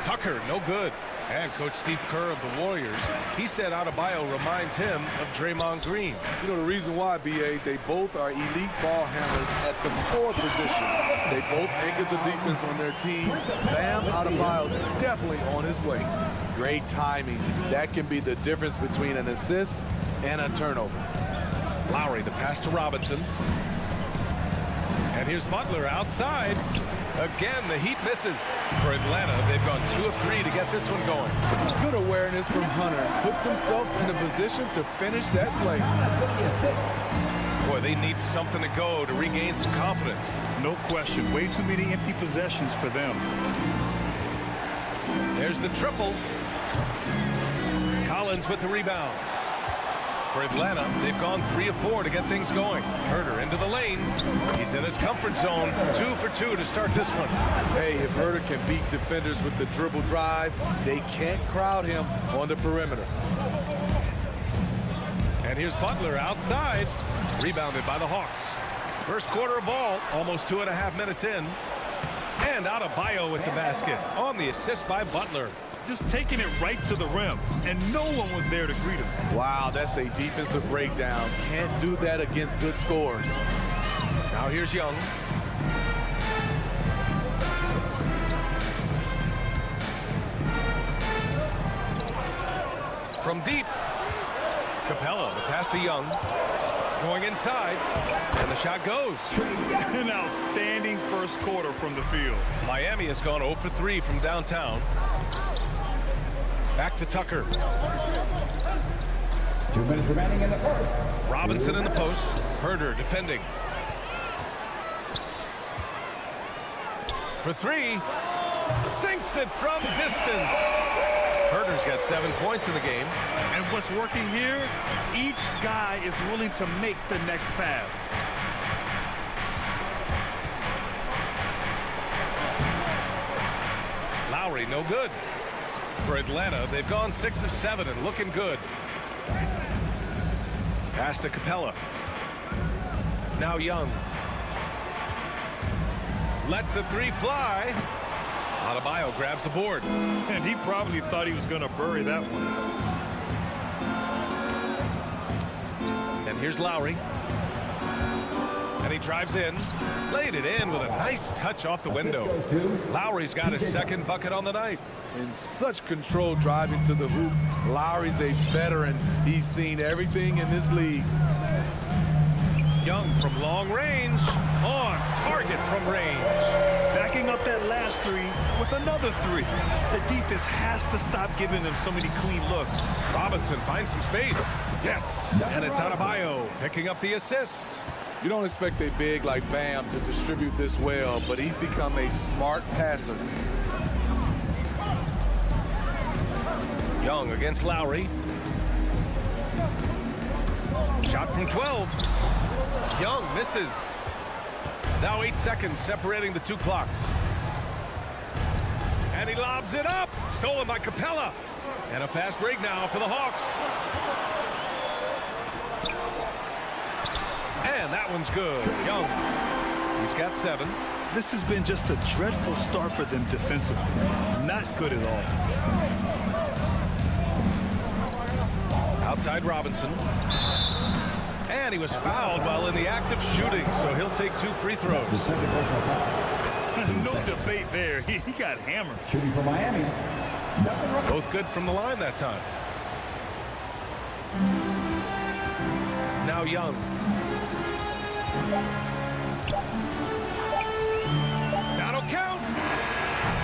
Tucker, no good. And Coach Steve Kerr of the Warriors, he said Adebayo reminds him of Draymond Green. You know the reason why, B.A., they both are elite ball handlers at the 4 position. They both anchor the defense on their team. Bam Adebayo is definitely on his way. Great timing. That can be the difference between an assist and a turnover. Lowry, the pass to Robinson. And here's Butler outside. Again, the Heat misses. For Atlanta, they've gone 2 of 3 to get this one going. Good awareness from Hunter. Puts himself in a position to finish that play. Boy, they need something to go to regain some confidence. No question. Way too many empty possessions for them. There's the triple. Collins with the rebound. For Atlanta, they've gone 3 of 4 to get things going. Herter into the lane. He's in his comfort zone. 2 for 2 to start this one. Hey, if Herter can beat defenders with the dribble drive, they can't crowd him on the perimeter. And here's Butler outside. Rebounded by the Hawks. First quarter of ball, almost 2.5 minutes in. And Adebayo with the basket on the assist by Butler. Just taking it right to the rim, and no one was there to greet him. Wow, that's a defensive breakdown. Can't do that against good scores. Now here's Young. From deep. Capella, the pass to Young. Going inside, and the shot goes. An outstanding first quarter from the field. Miami has gone 0 for 3 from downtown. Back to Tucker. 2 minutes remaining in the first. Robinson in the post. Herter defending. For 3. Sinks it from distance. Herter's got 7 points in the game. And what's working here, each guy is willing to make the next pass. Lowry, no good. For Atlanta, they've gone 6 of 7 and looking good. Pass to Capella. Now Young. Lets the 3 fly. Adebayo grabs the board. And he probably thought he was going to bury that one. And here's Lowry. And he drives in. Laid it in with a nice touch off the window. Lowry's got his 2nd bucket on the night. In such control driving to the hoop. Lowry's a veteran. He's seen everything in this league. Young from long range. On target from range. Backing up that last 3 with another 3. The defense has to stop giving them so many clean looks. Robinson finds some space. Yes. And it's Adebayo picking up the assist. You don't expect a big like Bam to distribute this well, but he's become a smart passer. Young against Lowry. Shot from 12. Young misses. Now 8 seconds separating the two clocks. And he lobs it up. Stolen by Capella. And a fast break now for the Hawks. And that one's good. Young. He's got 7. This has been just a dreadful start for them defensively. Not good at all. Outside Robinson. And he was fouled while in the act of shooting, so he'll take 2 free throws. No debate there. He got hammered. Shooting for Miami. Both good from the line that time. Now Young. That'll count.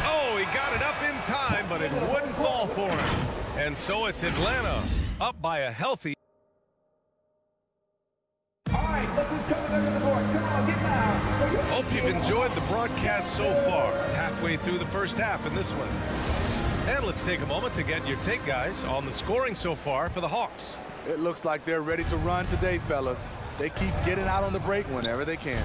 Oh, he got it up in time, but it wouldn't fall for him. And so it's Atlanta up by a healthy. Hope you've enjoyed the broadcast so far. Halfway through the first half in this one. And let's take a moment to get your take, guys, on the scoring so far for the Hawks. It looks like they're ready to run today, fellas. They keep getting out on the break whenever they can.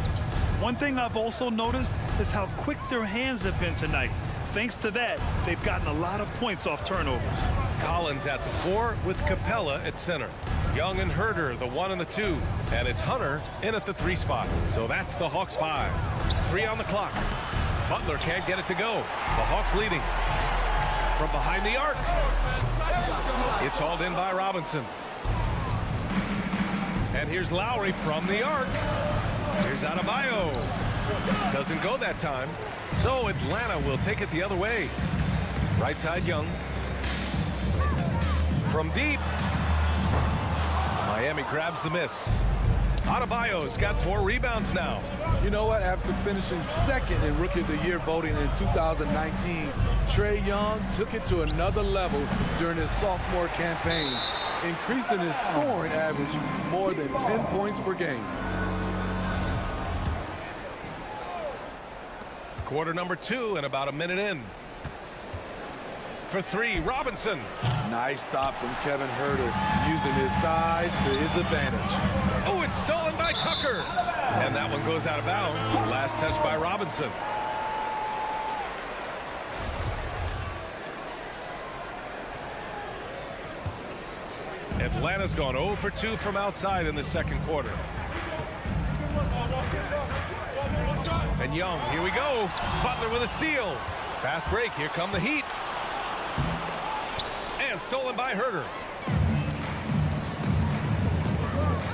One thing I've also noticed is how quick their hands have been tonight. Thanks to that, they've gotten a lot of points off turnovers. Collins at the 4 with Capella at center. Young and Herder, the 1 and the 2. And it's Hunter in at the 3 spot. So that's the Hawks 5. 3 on the clock. Butler can't get it to go. The Hawks leading. From behind the arc. It's hauled in by Robinson. And here's Lowry from the arc. Here's Adebayo. Doesn't go that time. So Atlanta will take it the other way. Right side Young. From deep. Miami grabs the miss. Adebayo's got 4 rebounds now. You know what? After finishing second in Rookie of the Year voting in 2019, Trae Young took it to another level during his sophomore campaign, increasing his scoring average more than 10 points per game. Quarter number 2 and about a minute in. For 3, Robinson. Nice stop from Kevin Herder, using his size to his advantage. Oh, it's stolen by Tucker. And that one goes out of bounds. Last touch by Robinson. Atlanta's gone 0 for 2 from outside in the second quarter. And Young, here we go. Butler with a steal. Fast break, here come the Heat. And stolen by Herder.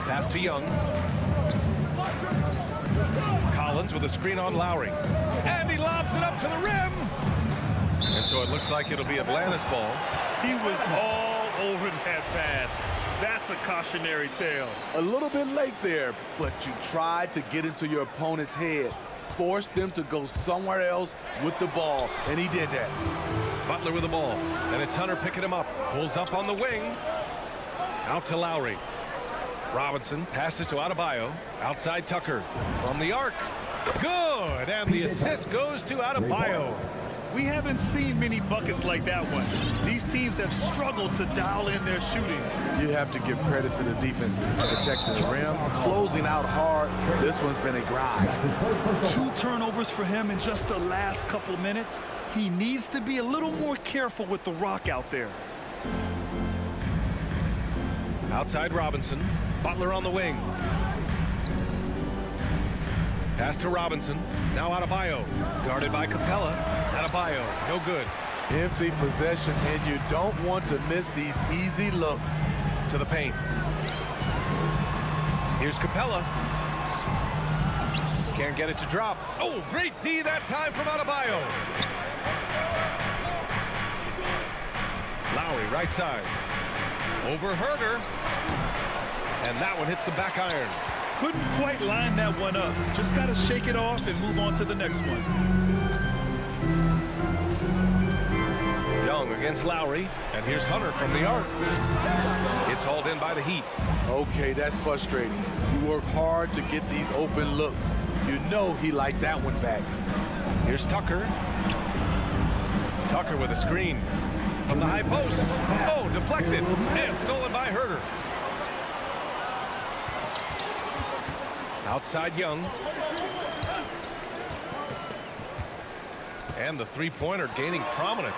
Pass to Young. Collins with a screen on Lowry. And he lobs it up to the rim. And so it looks like it'll be Atlanta's ball. He was all over that pass. That's a cautionary tale. A little bit late there, but you tried to get into your opponent's head. Forced them to go somewhere else with the ball, and he did that. Butler with the ball, and it's Hunter picking him up. Pulls up on the wing. Out to Lowry. Robinson passes to Adebayo. Outside Tucker. From the arc. Good, and the assist goes to Adebayo. We haven't seen many buckets like that one. These teams have struggled to dial in their shooting. You have to give credit to the defenses, protecting the rim, closing out hard. This one's been a grind. 2 turnovers for him in just the last couple minutes. He needs to be a little more careful with the rock out there. Outside Robinson. Butler on the wing. Pass to Robinson. Now Adebayo. Guarded by Capella. Adebayo, no good. Empty possession, and you don't want to miss these easy looks. To the paint. Here's Capella. Can't get it to drop. Oh, great D that time from Adebayo. Lowry, right side. Over Herder. And that one hits the back iron. Couldn't quite line that one up. Just got to shake it off and move on to the next one. Young against Lowry, and here's Hunter from the arc. It's hauled in by the Heat. Okay, that's frustrating. You work hard to get these open looks. You know he liked that one back. Here's Tucker. Tucker with a screen from the high post. Oh, deflected and stolen by Herder. Outside Young. And the three-pointer gaining prominence.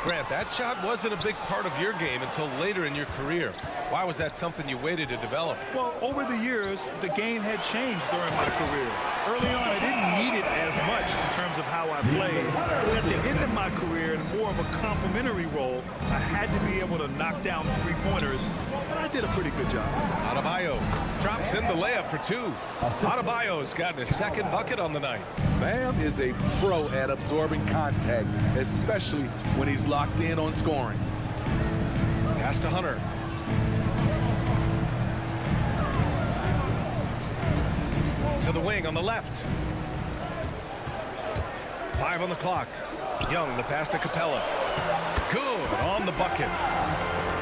Grant, that shot wasn't a big part of your game until later in your career. Why was that something you waited to develop? Well, over the years, the game had changed during my career. Early on, I didn't need it as much in terms of how I played. But at the end of my career, in more of a complementary role, I had to be able to knock down three-pointers, and I did a pretty good job. Adebayo drops in the layup for two. Adebayo's got his second bucket on the night. Bam is a pro at absorbing contact, especially when he's locked in on scoring. Pass to Hunter. To the wing on the left. 5 on the clock. Young, the pass to Capella. Good on the bucket.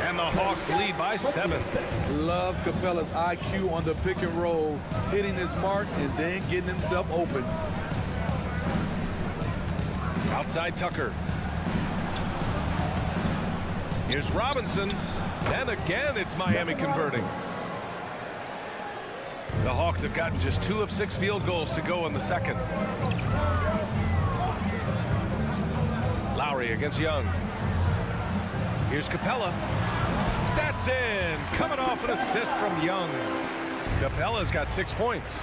And the Hawks lead by 7. Love Capella's IQ on the pick and roll, hitting his mark and then getting himself open. Outside Tucker. Here's Robinson. And again, it's Miami converting. The Hawks have gotten just 2 of 6 field goals to go in the second. Lowry against Young. Here's Capella. That's in. Coming off an assist from Young. Capella's got 6 points.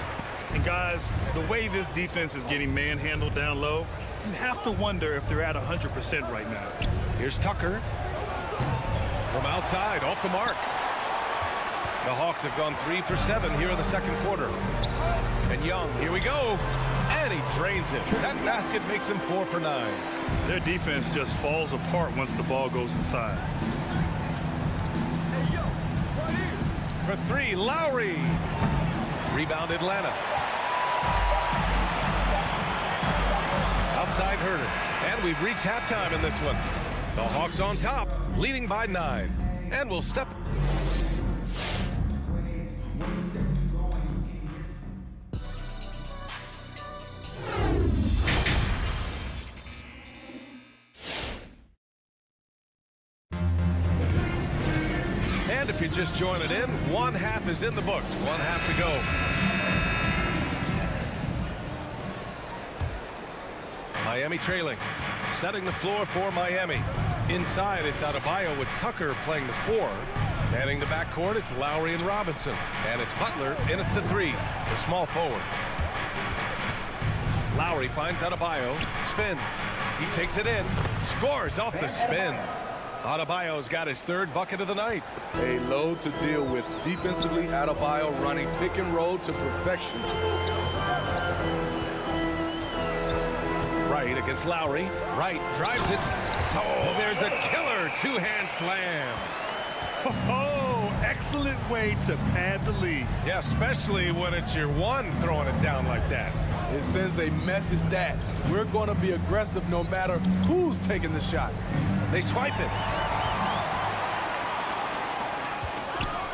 And guys, the way this defense is getting manhandled down low, you have to wonder if they're at 100% right now. Here's Tucker. From outside, off the mark. The Hawks have gone 3 for 7 here in the second quarter. And Young, here we go. And he drains it. That basket makes him 4 for 9. Their defense just falls apart once the ball goes inside. For 3, Lowry. Rebound Atlanta. Outside Herter. And we've reached halftime in this one. The Hawks on top, leading by 9. And we'll step. And if you're just joining in, 1 half is in the books. 1 half to go. Miami trailing. Setting the floor for Miami. Inside, it's Adebayo with Tucker playing the 4. Manning the backcourt, it's Lowry and Robinson. And it's Butler in at the 3, the small forward. Lowry finds Adebayo, spins. He takes it in, scores off the spin. Adebayo's got his 3rd bucket of the night. A load to deal with. Defensively, Adebayo running pick and roll to perfection. Wright against Lowry. Wright drives it. Oh, there's a killer 2-hand slam. Oh, excellent way to pad the lead. Yeah, especially when it's your 1 throwing it down like that. It sends a message that we're going to be aggressive no matter who's taking the shot. They swipe it.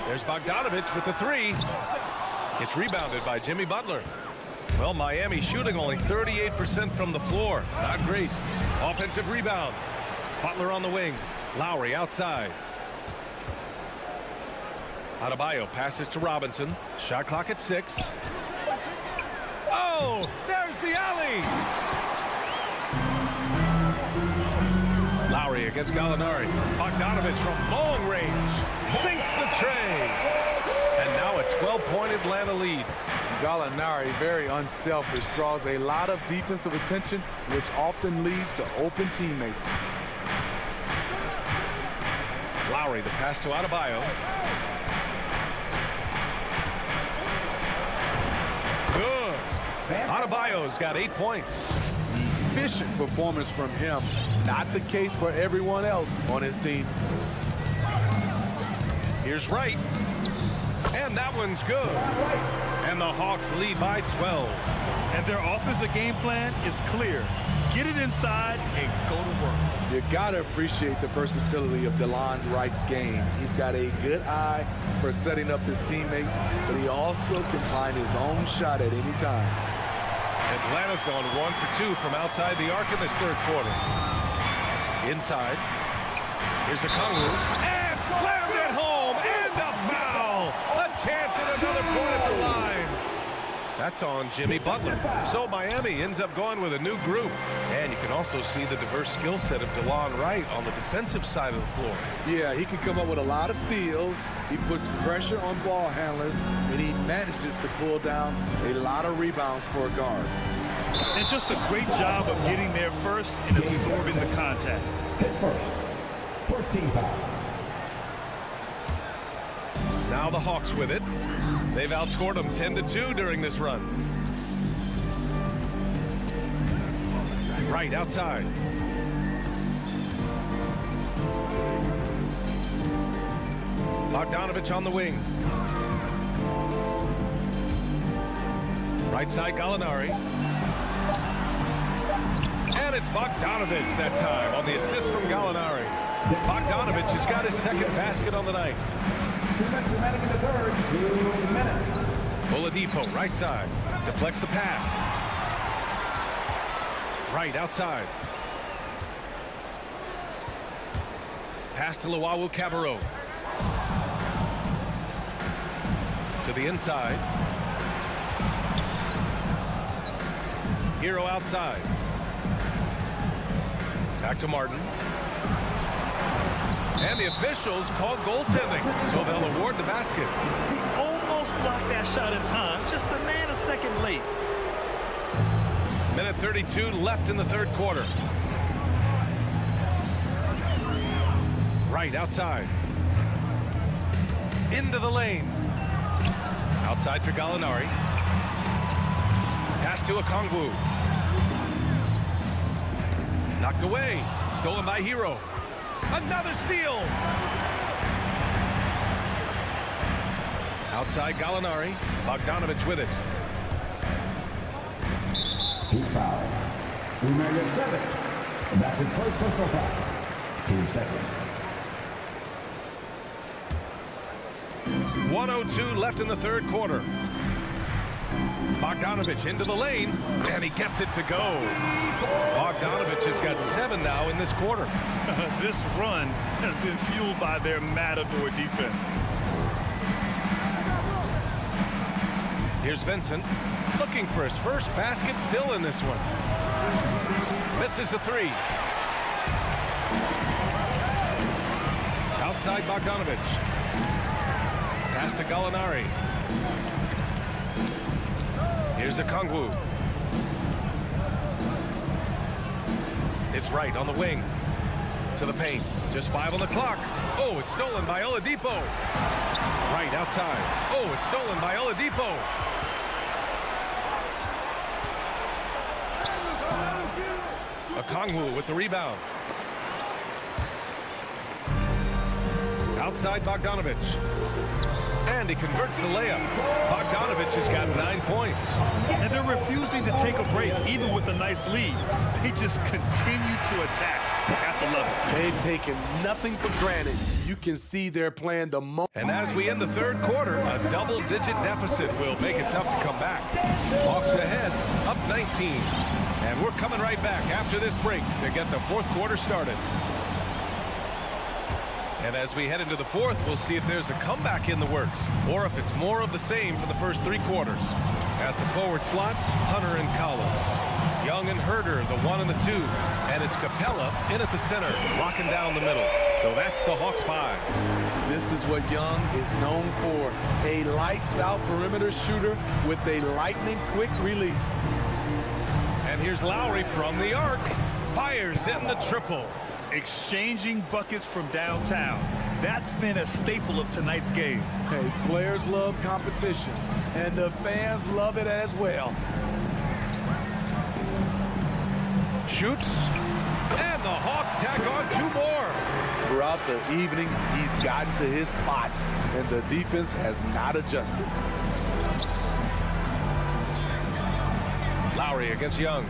There's Bogdanovich with the 3. It's rebounded by Jimmy Butler. Well, Miami shooting only 38% from the floor. Not great. Offensive rebound. Butler on the wing. Lowry outside. Adebayo passes to Robinson. Shot clock at 6. Oh, there's the alley. Lowry against Gallinari. Bogdanovich from long range. Sinks the tray. And now a 12-point Atlanta lead. Gallinari, very unselfish, draws a lot of defensive attention, which often leads to open teammates. Lowry, the pass to Adebayo. Good. Adebayo's got 8 points. Efficient performance from him. Not the case for everyone else on his team. Here's Wright. And that one's good. And the Hawks lead by 12. And their offensive game plan is clear. Get it inside and go to work. You gotta appreciate the versatility of DeLon Wright's game. He's got a good eye for setting up his teammates, but he also can find his own shot at any time. Atlanta's gone 1 for 2 from outside the arc in this 3rd quarter. Inside. Here's a Kongwu. And slammed it home. And a foul. A chance at another point at the line. That's on Jimmy Butler. So Miami ends up going with a new group. And you can also see the diverse skill set of DeLon Wright on the defensive side of the floor. Yeah, he can come up with a lot of steals. He puts pressure on ball handlers, and he manages to pull down a lot of rebounds for a guard. And just a great job of getting there first and absorbing the contact. His first team foul. Now the Hawks with it. They've outscored them 10-2 during this run. Right outside. Bogdanovich on the wing. Right side Gallinari. And it's Bogdanovich that time on the assist from Gallinari. Bogdanovich has got his second basket on the night. 2 minutes remaining in the third. 2 minutes. Oladipo, right side. Deflects the pass. Right outside. Pass to Luau Cabarrot. To the inside. Hero outside. Back to Martin. And the officials called goaltending, so they'll award the basket. He almost blocked that shot in time, just a nanosecond late. Minute 32 left in the third quarter. Right outside. Into the lane. Outside for Gallinari. Pass to Okongwu. Knocked away. Stolen by Hero. Another steal. Outside Gallinari. Bogdanovich with it. Team foul. Number 7. And that's his first personal foul. Team second. 1:02 left in the third quarter. Bogdanovich into the lane, and he gets it to go. Bogdanovich has got 7 now in this quarter. This run has been fueled by their matador defense. Here's Vincent looking for his first basket, still in this one. Misses the 3. Outside Bogdanovich. Pass to Gallinari. Here's Okongwu. It's right on the wing. To the paint. Just 5 on the clock. Oh, it's stolen by Oladipo. Right outside. Oh, it's stolen by Oladipo. Okongwu with the rebound. Outside Bogdanovich. And he converts the layup. Bogdanovich has got 9 points. And they're refusing to take a break, even with a nice lead. They just continue to attack at the level. They've taken nothing for granted. You can see they're playing the most. And as we end the third quarter, a double-digit deficit will make it tough to come back. Hawks ahead, up 19. And we're coming right back after this break to get the fourth quarter started. And as we head into the fourth, we'll see if there's a comeback in the works or if it's more of the same for the first 3 quarters. At the forward slots, Hunter and Collins. Young and Herder, the 1 and the 2. And it's Capella in at the center, locking down the middle. So that's the Hawks 5. This is what Young is known for. A lights-out perimeter shooter with a lightning-quick release. And here's Lowry from the arc. Fires in the triple. Exchanging buckets from downtown. That's been a staple of tonight's game. Hey, players love competition, and the fans love it as well. Shoots, and the Hawks tack on 2 more. Throughout the evening, he's gotten to his spots, and the defense has not adjusted. Lowry against Young.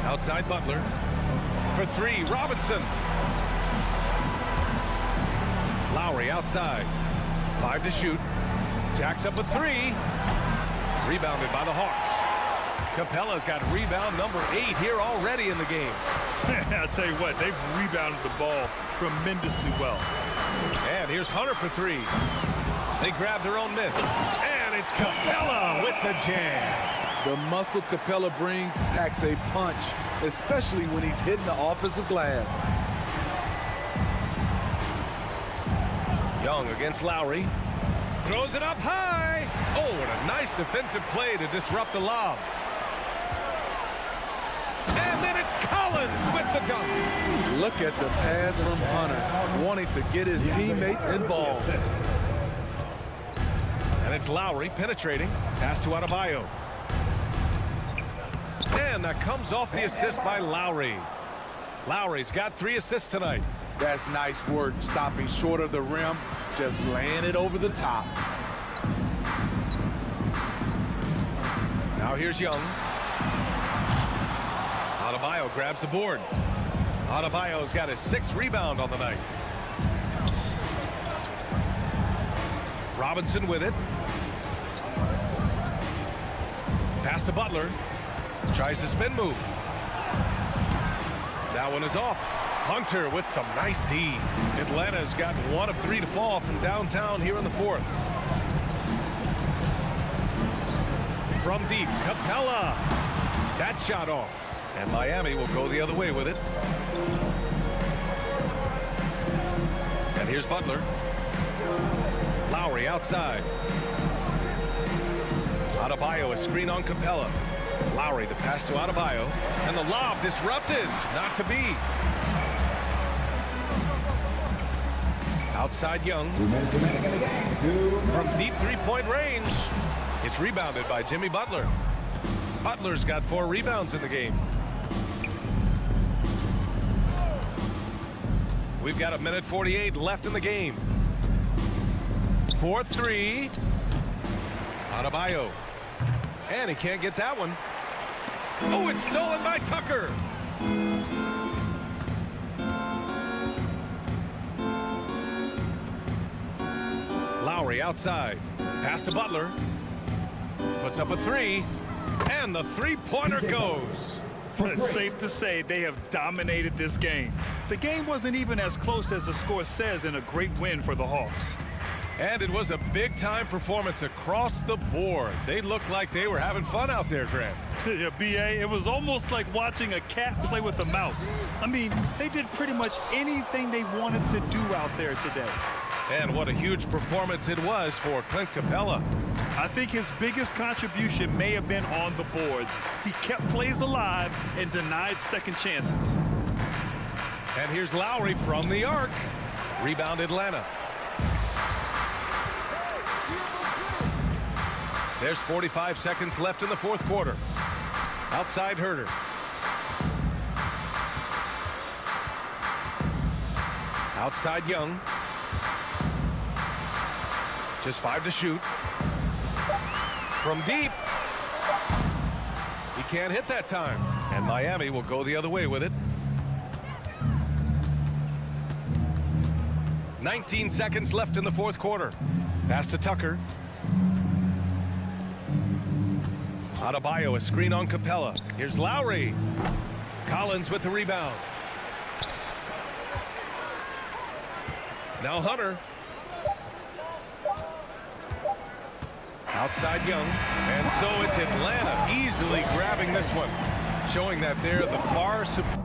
Outside Butler. For 3, Robinson. Lowry outside. 5 to shoot. Jacks up a 3. Rebounded by the Hawks. Capella's got rebound number 8 here already in the game. I'll tell you what, they've rebounded the ball tremendously well. And here's Hunter for 3. They grab their own miss. And it's Capella with the jam. The muscle Capella brings packs a punch, especially when he's hitting the offensive glass. Young against Lowry. Throws it up high. Oh, what a nice defensive play to disrupt the lob. And then it's Collins with the dunk. Look at the pass from Hunter, wanting to get his teammates involved. And it's Lowry penetrating. Pass to Adebayo. And that comes off the assist by Lowry. Lowry's got 3 assists tonight. That's nice work, stopping short of the rim, just laying it over the top. Now here's Young. Adebayo grabs the board. Adebayo's got his 6th rebound on the night. Robinson with it. Pass to Butler. Tries the spin move. That one is off. Hunter with some nice D. Atlanta's got 1 of 3 to fall from downtown here in the 4th. From deep, Capella. That shot off. And Miami will go the other way with it. And here's Butler. Lowry outside. Adebayo, a screen on Capella. Lowry, the pass to Adebayo. And the lob disrupted. Not to be. Outside Young. From deep 3-point range. It's rebounded by Jimmy Butler. Butler's got 4 rebounds in the game. We've got 1:48 left in the game. 4-3. Adebayo. And he can't get that one. Oh, it's stolen by Tucker. Lowry outside. Pass to Butler. Puts up a 3. And the 3-pointer goes. It's safe to say they have dominated this game. The game wasn't even as close as the score says in a great win for the Hawks. And it was a big-time performance across the board. They looked like they were having fun out there, Grant. Yeah, B.A., it was almost like watching a cat play with a mouse. I mean, they did pretty much anything they wanted to do out there today. And what a huge performance it was for Clint Capella. I think his biggest contribution may have been on the boards. He kept plays alive and denied second chances. And here's Lowry from the arc. Rebound Atlanta. There's 45 seconds left in the 4th quarter. Outside Herter. Outside Young. Just 5 to shoot. From deep. He can't hit that time. And Miami will go the other way with it. 19 seconds left in the 4th quarter. Pass to Tucker. Adebayo, a screen on Capella. Here's Lowry. Collins with the rebound. Now Hunter. Outside Young. And so it's Atlanta easily grabbing this one, showing that they're the far superior.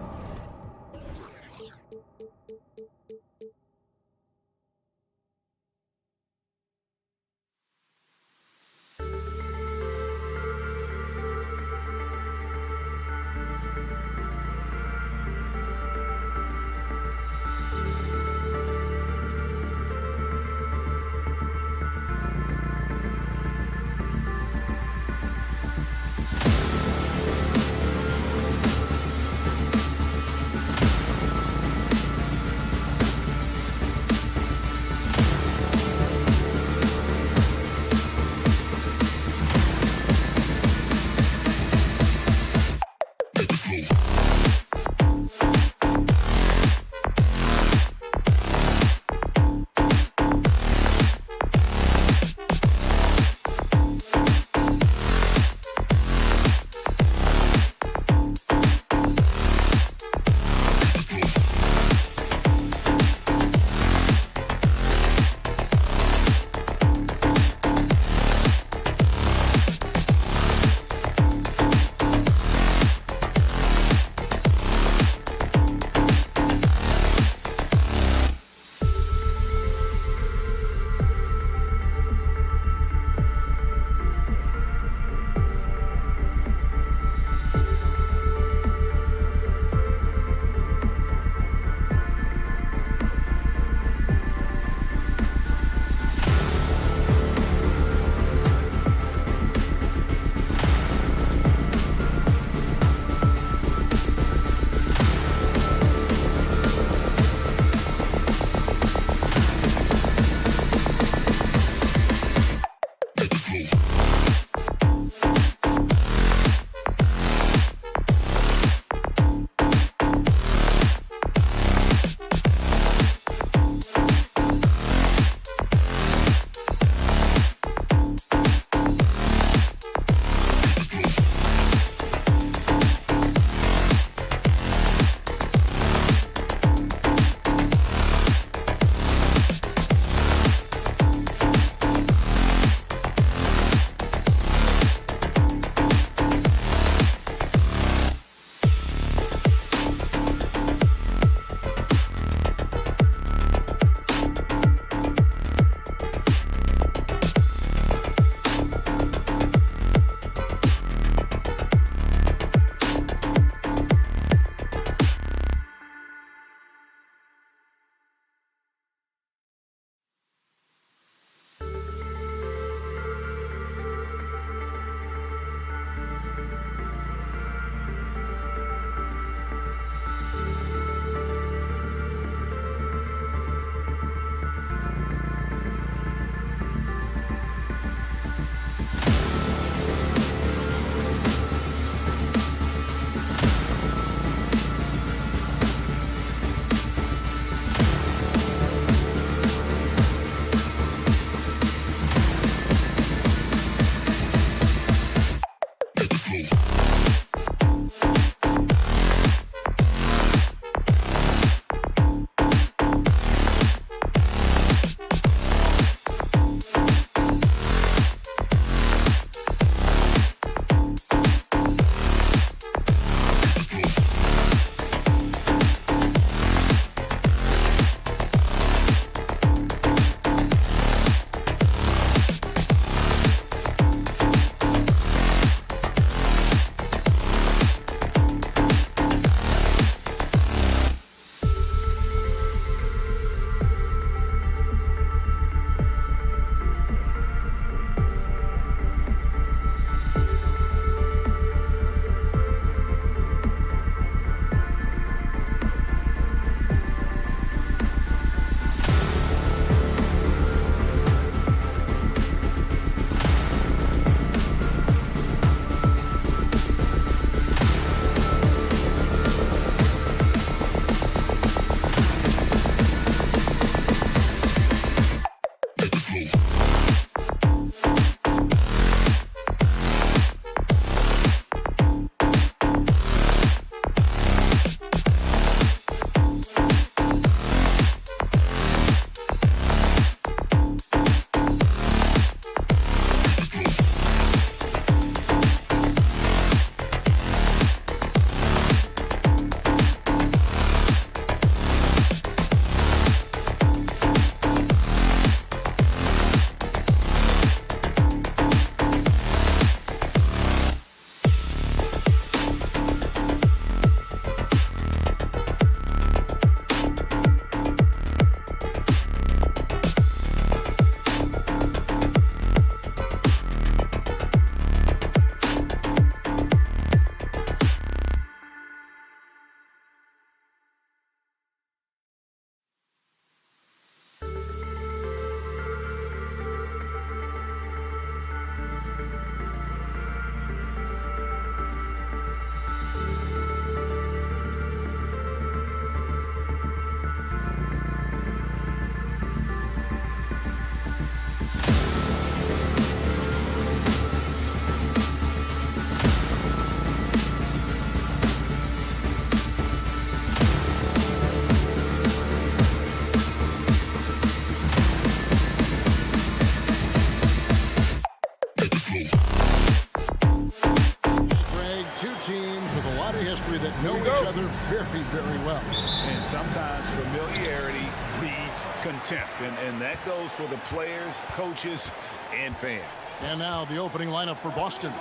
Two teams with a lot of history that know each other very, very well. And sometimes familiarity breeds contempt. And that goes for the players, coaches, and fans. And now the opening lineup for Boston.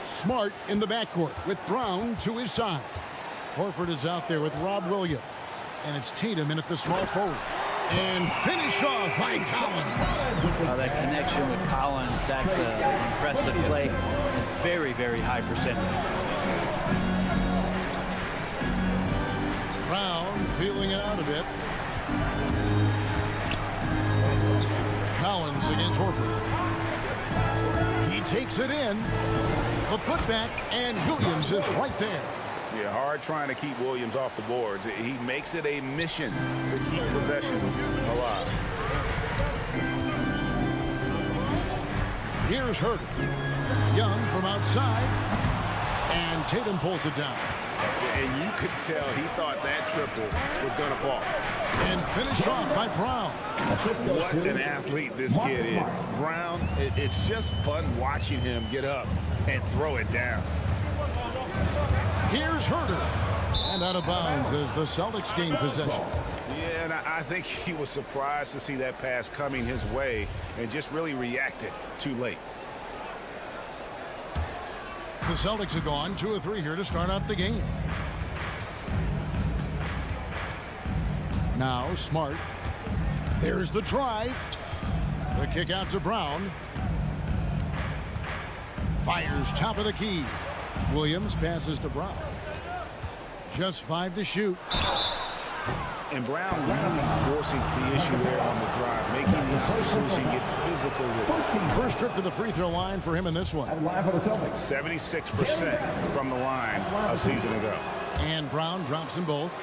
Smart in the backcourt with Brown to his side. Horford is out there with Rob Williams. And it's Tatum in at the small forward. And finished off by Collins. That connection with Collins, that's an impressive play. Very, very high percentage. Brown feeling it out a bit. Collins against Horford. He takes it in. The putback, and Williams is right there. Yeah, hard trying to keep Williams off the boards. He makes it a mission to keep possessions alive. Here's Herter. Young from outside. And Tatum pulls it down. And you could tell he thought that triple was going to fall. And finished off by Brown. What an athlete this kid is. Brown, it's just fun watching him get up and throw it down. Here's Herter. And out of bounds as the Celtics gain possession. Yeah, and I think he was surprised to see that pass coming his way and just really reacted too late. The Celtics have gone 2 of 3 here to start out the game. Now Smart. There's the drive. The kick out to Brown. Fires top of the key. Williams passes to Brown. Just 5 to shoot. And Brown really forcing the issue there on the drive, making the decision get physical with it. First trip to the free throw line for him in this one. 76% from the line a season ago. And Brown drops them both.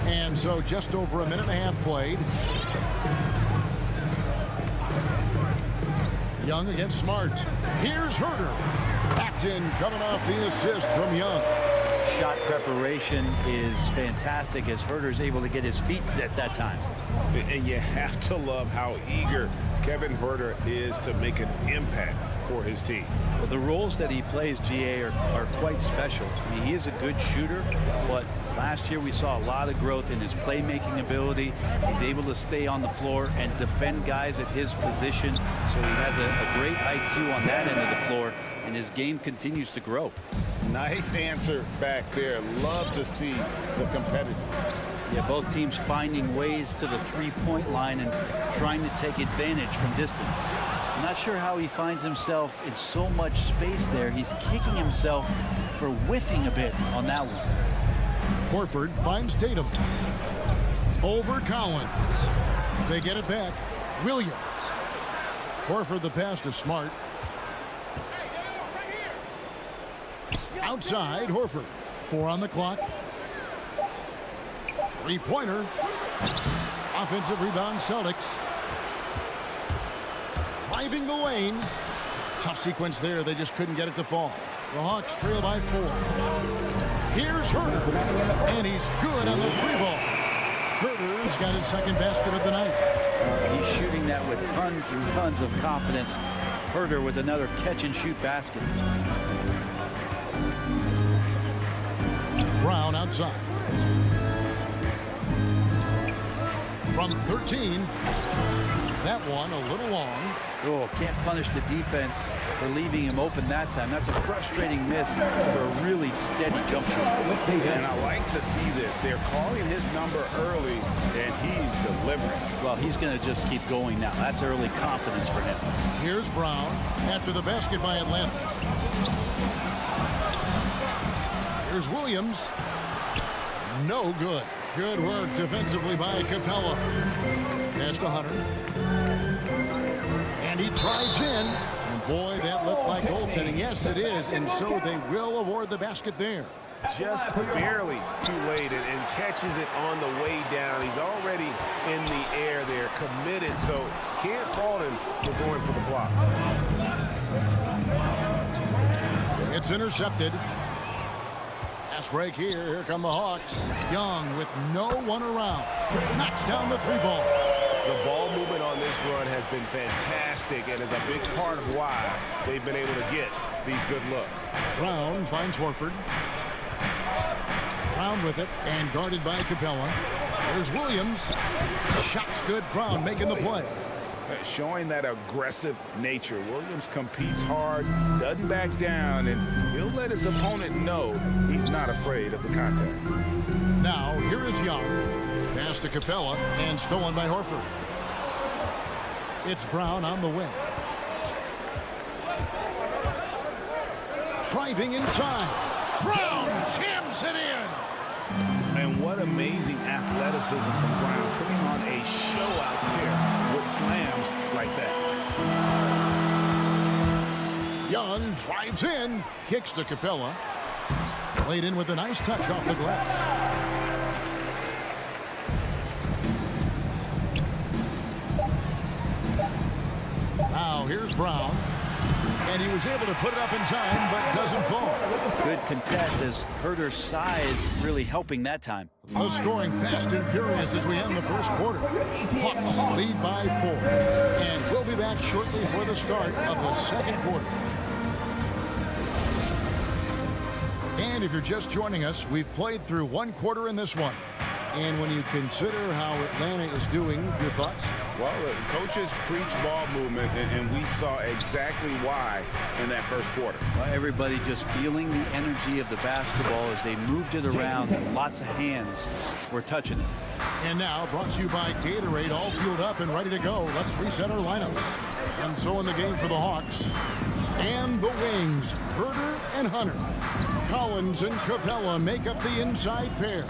And so just over a minute and a half played. Young against Smart. Here's Herter. Paxton coming off the assist from Young. Shot preparation is fantastic as Herter's able to get his feet set that time. And you have to love how eager Kevin Herter is to make an impact for his team. Well, the roles that he plays, GA, are quite special. I mean, he is a good shooter, but last year we saw a lot of growth in his playmaking ability. He's able to stay on the floor and defend guys at his position. So he has a great IQ on that end of the floor, and his game continues to grow. Nice answer back there. Love to see the competitors. Yeah, both teams finding ways to the three-point line and trying to take advantage from distance. I'm not sure how he finds himself in so much space there. He's kicking himself for whiffing a bit on that one. Horford finds Tatum. Over Collins. They get it back. Williams. Horford the pass to Smart. Outside, Horford. 4 on the clock. Three-pointer. Offensive rebound, Celtics. Driving the lane. Tough sequence there. They just couldn't get it to fall. The Hawks trail by 4. Here's Herter. And he's good on the 3-ball. Herter's got his second basket of the night. He's shooting that with tons and tons of confidence. Herter with another catch-and-shoot basket. Brown outside. From 13. That one a little long. Oh, can't punish the defense for leaving him open that time. That's a frustrating miss for a really steady jump shot. And I like to see this. They're calling his number early, and he's delivering. Well, he's going to just keep going now. That's early confidence for him. Here's Brown after the basket by Atlanta. Here's Williams. No good. Good work defensively by Capella. Pass to Hunter. And he drives in. And boy, that looked like goaltending. Yes, it is. And so they will award the basket there. Just barely too late and catches it on the way down. He's already in the air there, committed, so can't fault him for going for the block. It's intercepted. Fast break here. Here come the Hawks. Young with no one around. Knocks down the 3-ball. The ball movement on this run has been fantastic and is a big part of why they've been able to get these good looks. Brown finds Horford. Brown with it and guarded by Capella. There's Williams. Shot's good. Brown making the play. Showing that aggressive nature. Williams competes hard, doesn't back down, and he'll let his opponent know he's not afraid of the contact. Now, here is Young. Pass to Capella and stolen by Horford. It's Brown on the wing. Driving inside. Brown jams it in. And what amazing athleticism from Brown, putting on a show out there with slams like that. Young drives in, kicks to Capella. Laid in with a nice touch off the glass. Now here's Brown. And he was able to put it up in time, but doesn't fall. Good contest as Herter's size really helping that time. The scoring fast and furious as we end the first quarter. Hawks lead by 4. And we'll be back shortly for the start of the second quarter. And if you're just joining us, we've played through one quarter in this one. And when you consider how Atlanta is doing, your thoughts? Well, the coaches preach ball movement, and we saw exactly why in that first quarter. Well, everybody just feeling the energy of the basketball as they moved it around. Lots of hands were touching it. And now, brought to you by Gatorade, all fueled up and ready to go. Let's reset our lineups. And so in the game for the Hawks. And the wings, Herter and Hunter. Collins and Capella make up the inside pair.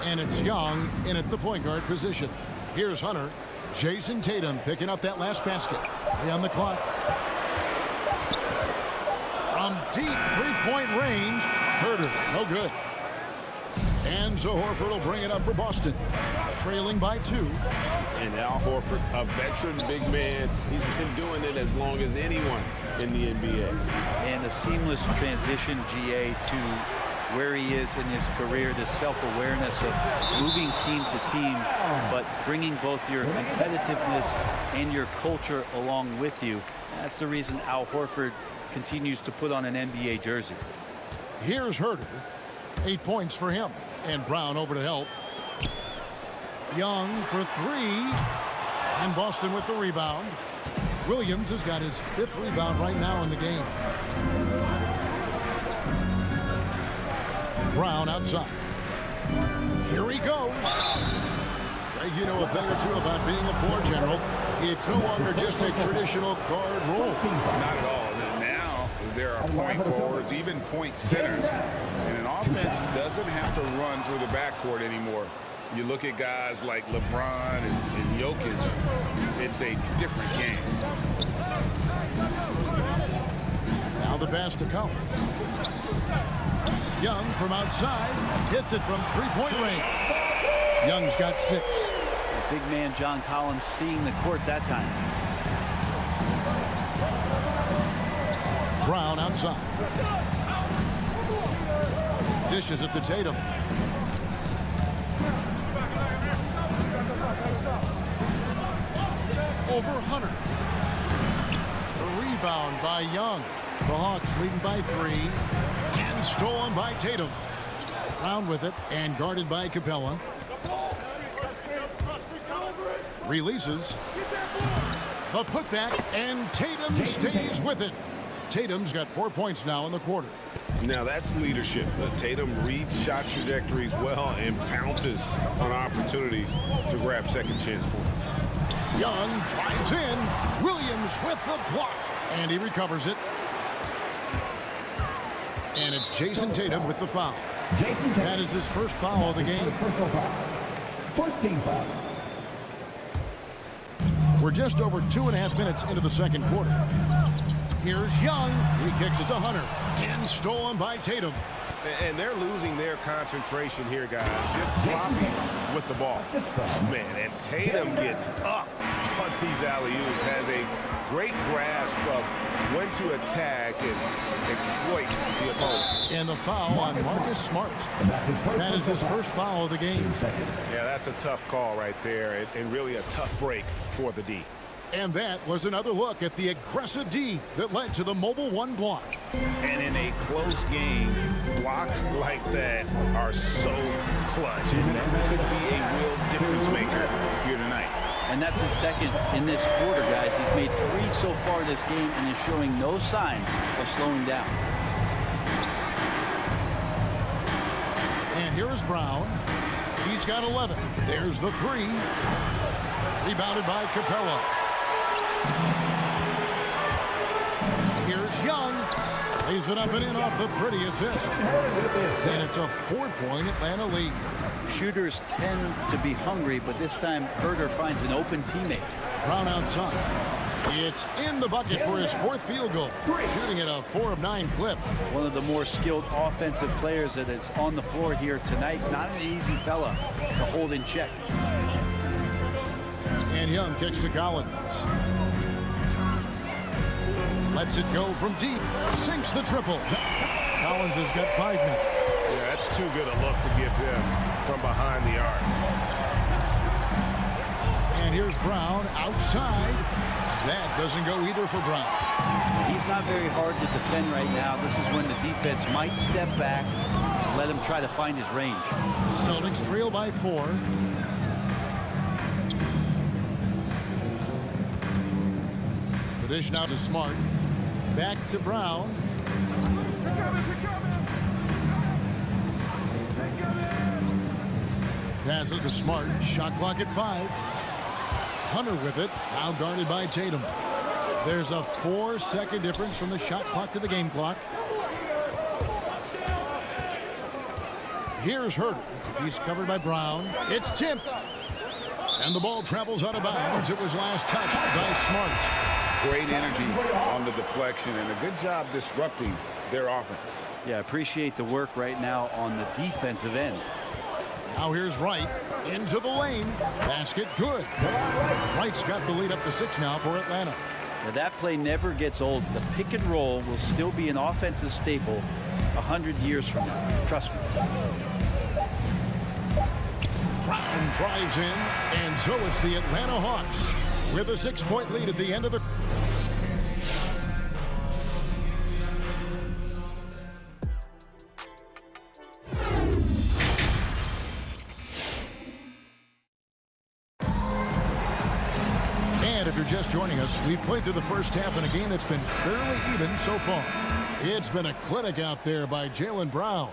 And it's Young in at the point guard position. Here's Hunter. Jason Tatum picking up that last basket. 3 on the clock. From deep three-point range, Herter, no good. And so Horford will bring it up for Boston. Trailing by 2. And Al Horford, a veteran big man. He's been doing it as long as anyone in the NBA. And a seamless transition, GA, to where he is in his career, this self-awareness of moving team to team, but bringing both your competitiveness and your culture along with you. That's the reason Al Horford continues to put on an NBA jersey. Here's Herter. 8 points for him. And Brown over to help. Young for 3. And Boston with the rebound. Williams has got his 5th rebound right now in the game. Brown outside. Here he goes. Greg, you know a thing or two about being a floor general. It's no longer just a traditional guard role. Not at all. Now there are point forwards, even point centers. And an offense doesn't have to run through the backcourt anymore. You look at guys like LeBron and Jokic, it's a different game. Now the pass to Collins. Young from outside hits it from three-point range. Young's got 6. Big man John Collins seeing the court that time. Brown outside. Dishes it to Tatum. Over Hunter. A rebound by Young. The Hawks leading by 3. And stolen by Tatum. Brown with it and guarded by Capella. Releases. The putback, and Tatum stays with it. Tatum's got 4 points now in the quarter. Now that's leadership. Tatum reads shot trajectories well and pounces on opportunities to grab second chance points. Young drives in. Williams with the block. And he recovers it. And it's Jason Tatum with the foul. That is his first foul of the game. First team foul. We're just over 2.5 minutes into the second quarter. Here's Young. He kicks it to Hunter. And stolen by Tatum. And they're losing their concentration here, guys. Just sloppy with the ball. Man, and Tatum gets up on these alley-oops. Has a great grasp of when to attack and exploit the opponent. And the foul on Marcus Smart. That is his first foul of the game. Yeah, that's a tough call right there, and really a tough break for the D. And that was another look at the aggressive D that led to the Mobile One block. And in a close game, blocks like that are so clutch. And that could be a real difference maker here tonight. And that's his second in this quarter, guys. He's made 3 so far this game and is showing no signs of slowing down. And here is Brown. He's got 11. There's the 3. Rebounded by Capella. Here's Young. Lays it up and in off the pretty assist. And it's a 4-point Atlanta lead. Shooters tend to be hungry, but this time Herter finds an open teammate. Brown outside. It's in the bucket for his 4th field goal. Shooting at a 4 of 9 clip. One of the more skilled offensive players that is on the floor here tonight. Not an easy fella to hold in check. And Young kicks to Collins. Lets it go from deep. Sinks the triple. Collins has got 5 now. Yeah, that's too good a look to give him from behind the arc. And here's Brown outside. That doesn't go either for Brown. He's not very hard to defend right now. This is when the defense might step back, let him try to find his range. Celtics trail by 4. The dish now to Smart. Back to Brown. Passes to Smart. Shot clock at 5. Hunter with it. Now guarded by Tatum. There's a 4-second difference from the shot clock to the game clock. Here's Herter. He's covered by Brown. It's tipped. And the ball travels out of bounds. It was last touched by Smart. Great energy on the deflection and a good job disrupting their offense. Yeah, appreciate the work right now on the defensive end. Now here's Wright into the lane. Basket good. Wright's got the lead up to 6 now for Atlanta. Now that play never gets old. The pick and roll will still be an offensive staple 100 years from now. Trust me. Brown drives in, and so it's the Atlanta Hawks with a 6-point lead at the end of the... And if you're just joining us, we've played through the first half in a game that's been fairly even so far. It's been a clinic out there by Jaylen Brown.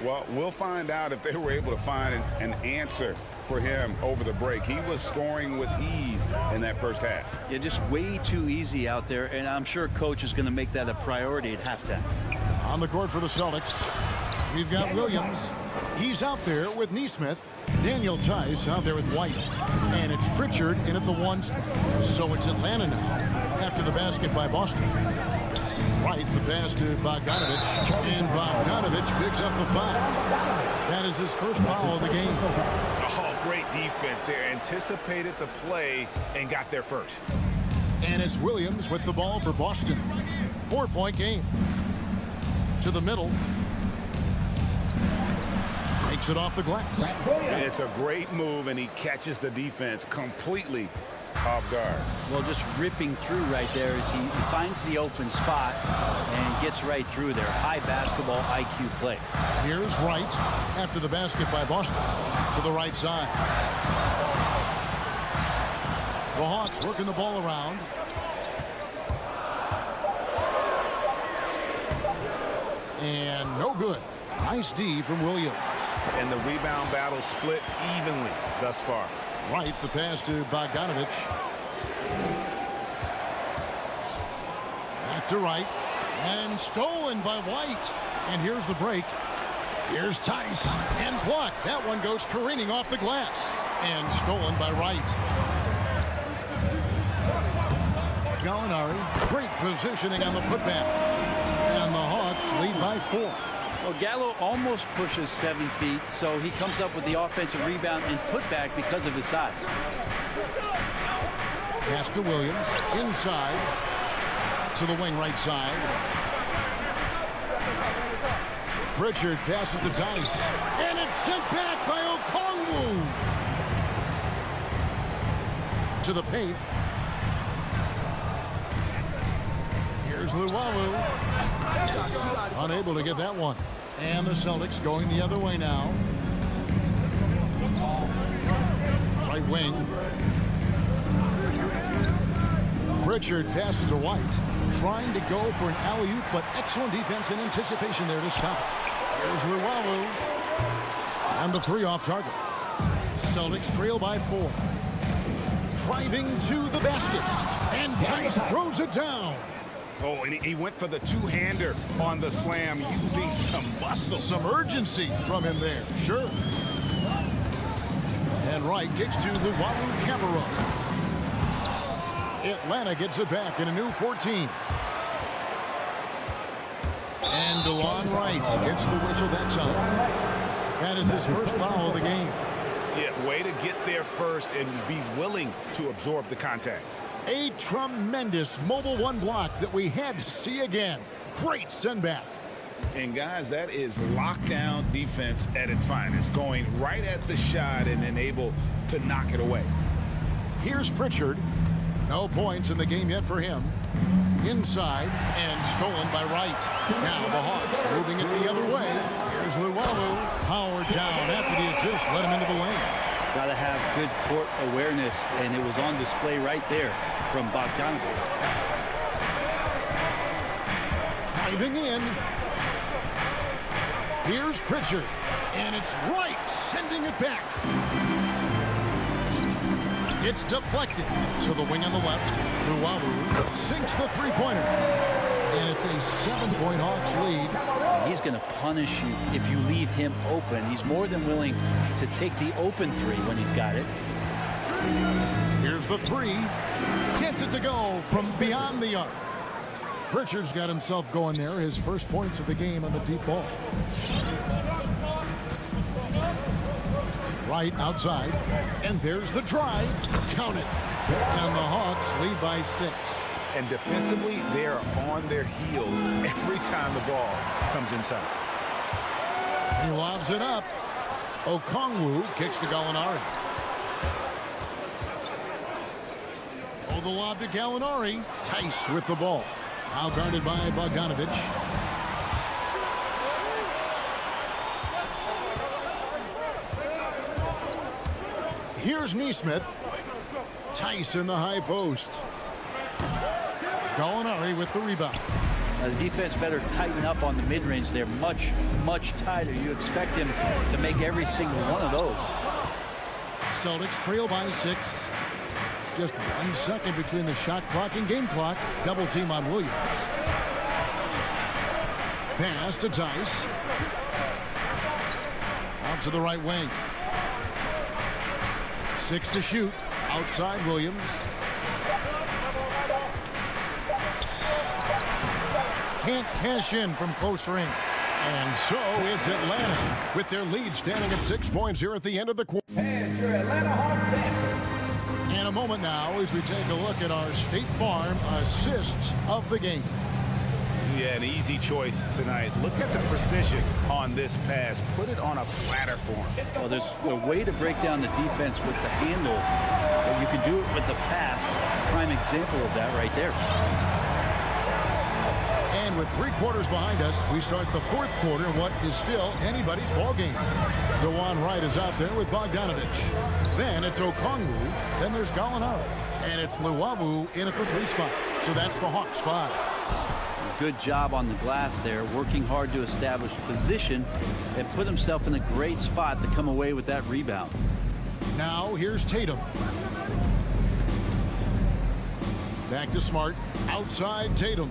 Well, we'll find out if they were able to find an answer for him over the break. He was scoring with ease in that first half. Yeah, just way too easy out there, and I'm sure coach is going to make that a priority at halftime. On the court for the Celtics, we've got Williams. He's out there with Nesmith. Daniel Tice out there with White. And it's Pritchard in at the 1 spot. So it's Atlanta now after the basket by Boston. Right, the pass to Bogdanovich, and Bogdanovich picks up the foul. That is his first foul of the game. Oh, great defense there. Anticipated the play and got there first. And it's Williams with the ball for Boston. 4-point game. To the middle. Takes it off the glass. And it's a great move, and he catches the defense completely off guard. Well, just ripping through right there as he finds the open spot and gets right through there. High basketball IQ play. Here's Wright after the basket by Boston to the right side. The Hawks working the ball around. And no good. Nice D from Williams. And the rebound battle split evenly thus far. Right, the pass to Bogdanovich. Back to Wright. And stolen by White. And here's the break. Here's Tice. And blocked. That one goes careening off the glass. And stolen by Wright. Gallinari. Great positioning on the putback. And the Hawks lead by 4. Well, Gallo almost pushes 7 feet, so he comes up with the offensive rebound and putback because of his size. Pass to Williams. Inside. To the wing right side. Pritchard passes to Tice. And it's sent back by Okongwu. To the paint. Here's Luwawu. Unable to get that one. And the Celtics going the other way now. Right wing. Pritchard passes to White. Trying to go for an alley-oop, but excellent defense and anticipation there to stop it. Here's Luwawu. And the three off target. Celtics trail by 4. Driving to the basket. And Tice throws it down. Oh, and he went for the two-hander on the slam, using some muscle. Some urgency from him there, sure. And Wright kicks to Luwawu Camera. Atlanta gets it back in a new 14. And DeLon Wright gets the whistle that time. That is his first foul of the game. Yeah, way to get there first and be willing to absorb the contact. A tremendous mobile one block that we had to see again. Great send back. And guys, that is lockdown defense at its finest, going right at the shot and then able to knock it away. Here's Pritchard. No points in the game yet for him. Inside and stolen by Wright. Now the Hawks moving it the other way. Here's Luwawu. Powered down after the assist. Let him into the lane. Got to have good court awareness, and it was on display right there from Bogdanovic. Driving in. Here's Pritchard. And it's Wright sending it back. It's deflected to the wing on the left. Luwawu sinks the three-pointer. And it's a 7-point Hawks lead. He's going to punish you if you leave him open. He's more than willing to take the open three when he's got it. Here's the three. Gets it to go from beyond the arc. Pritchard's got himself going there. His first points of the game on the deep ball. Right outside. And there's the drive. Count it. And the Hawks lead by 6. And defensively, they are on their heels every time the ball comes inside. He lobs it up. Okongwu kicks to Gallinari. Oh, the lob to Gallinari. Tice with the ball. Now guarded by Bogdanovic. Here's Nesmith. Tice in the high post. Gallinari with the rebound. The defense better tighten up on the mid-range. They're much, much tighter. You expect him to make every single one of those. Celtics trail by 6. Just 1 second between the shot clock and game clock. Double team on Williams. Pass to Tice. Out to the right wing. 6 to shoot. Outside Williams. Can't cash in from close range. And so it's Atlanta with their lead standing at 6 points here at the end of the quarter. And your Atlanta Hawks. In a moment now as we take a look at our State Farm assists of the game. Yeah, an easy choice tonight. Look at the precision on this pass. Put it on a platter for him. Well, there's a way to break down the defense with the handle, but you can do it with the pass. Prime example of that right there. And with 3 quarters behind us, we start the 4th quarter in what is still anybody's ball game. DeLon Wright is out there with Bogdanovic. Then it's Okongwu. Then there's Gallinari. And it's Luwawu in at the 3 spot. So that's the Hawks 5. Good job on the glass there, working hard to establish position and put himself in a great spot to come away with that rebound. Now here's Tatum. Back to Smart. Outside Tatum.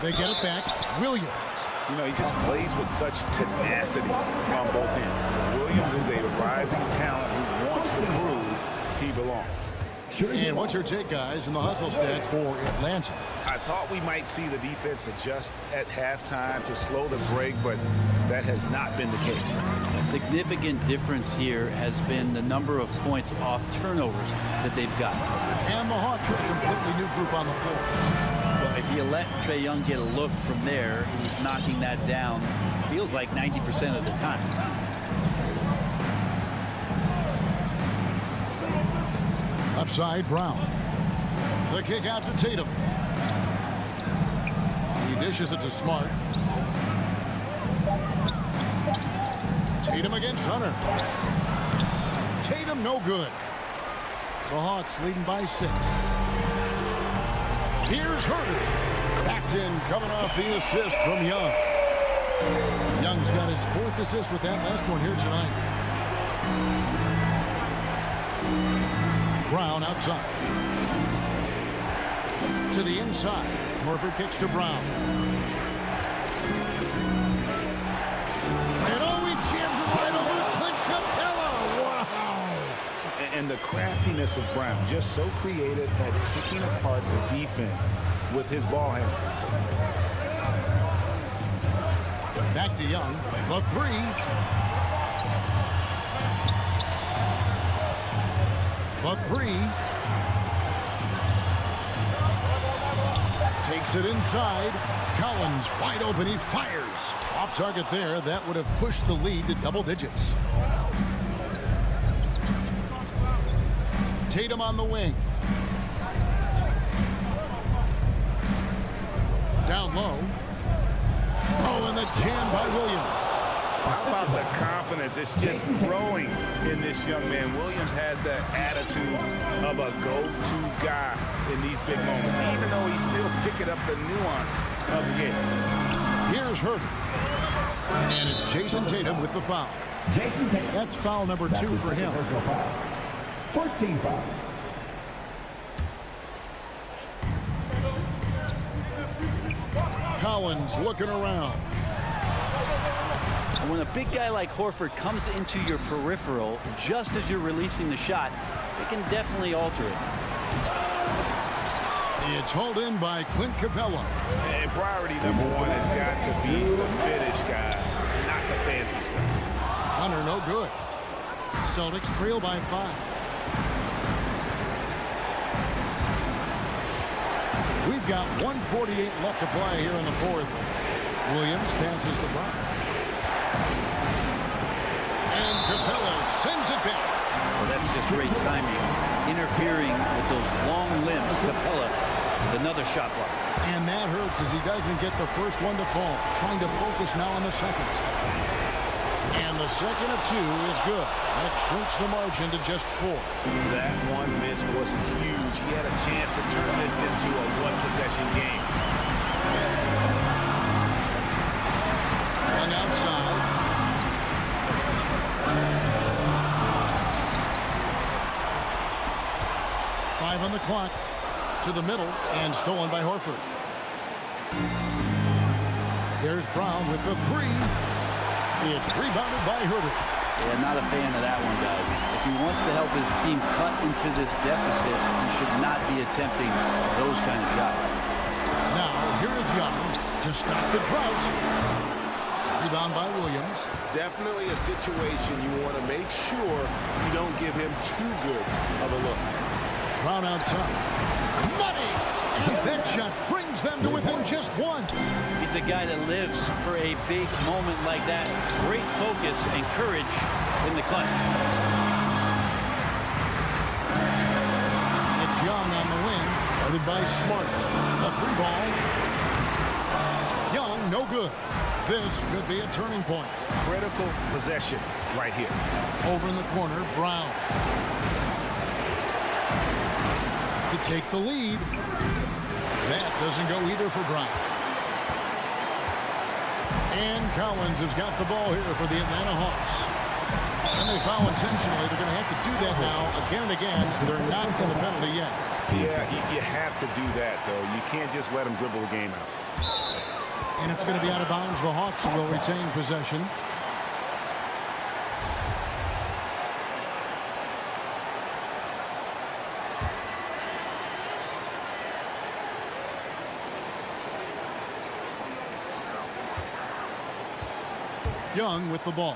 They get it back. Williams. You know, he just plays with such tenacity on both ends. Williams is a rising talent who wants to prove he belongs. And what's your take, guys, in the hustle stats for Atlanta? I thought we might see the defense adjust at halftime to slow the break, but that has not been the case. A significant difference here has been the number of points off turnovers that they've got. And the Hawks with a completely new group on the floor. Well, if you let Trae Young get a look from there, he's knocking that down, feels like 90% of the time. Upside Brown. The kick out to Tatum. He dishes it to Smart. Tatum against Hunter. Tatum no good. The Hawks leading by 6. Here's Herter. Backed in, coming off the assist from Young. Young's got his 4th assist with that last one here tonight. Brown outside. To the inside. Horford kicks to Brown. And oh, he jams it right over Clint Capella. Wow. And the craftiness of Brown, just so creative at picking apart the defense with his ball handle. Back to Young. The 3. The 3. Takes it inside. Collins wide open. He fires. Off target there. That would have pushed the lead to double digits. Tatum on the wing. Down low. Oh, and the jam by Williams. How about the confidence? It's just growing in this young man. Williams has that attitude of a go-to guy in these big moments, even though he's still picking up the nuance of the game. Here's Herter. And it's Jason Tatum with the foul. Jason Tatum. That's foul number 2 for him. First team foul. Collins looking around. When a big guy like Horford comes into your peripheral just as you're releasing the shot, it can definitely alter it. It's hauled in by Clint Capella. And priority number 1 has got to be the finish, guys, not the fancy stuff. Hunter no good. Celtics trail by 5. We've got 1:48 left to play here in the 4th. Williams passes to Brown. And Capella sends it back. Well, that's just great timing. Interfering with those long limbs. Capella with another shot block. And that hurts as he doesn't get the first one to fall. Trying to focus now on the second. And the second of 2 is good. That shrinks the margin to just 4. That one miss was huge. He had a chance to turn this into a one-possession game. And outside. Five on the clock. To the middle and stolen by Horford. There's Brown with the 3. It's rebounded by Herter. Yeah, not a fan of that one, guys. If he wants to help his team cut into this deficit, he should not be attempting those kind of shots. Now, here is Young to stop the drought. Rebound by Williams. Definitely a situation you want to make sure you don't give him too good of a look. Brown outside. Money! And that shot brings them to within just 1. He's a guy that lives for a big moment like that. Great focus and courage in the clutch. It's Young on the wing, guarded by Smart. A 3 ball. Young, no good. This could be a turning point. Critical possession right here. Over in the corner, Brown. To take the lead. That doesn't go either for Brown. And Collins has got the ball here for the Atlanta Hawks. And they foul intentionally. They're going to have to do that now again and again. They're not in the penalty yet. Yeah, you have to do that, though. You can't just let them dribble the game out. And it's going to be out of bounds. The Hawks will retain possession. Young with the ball.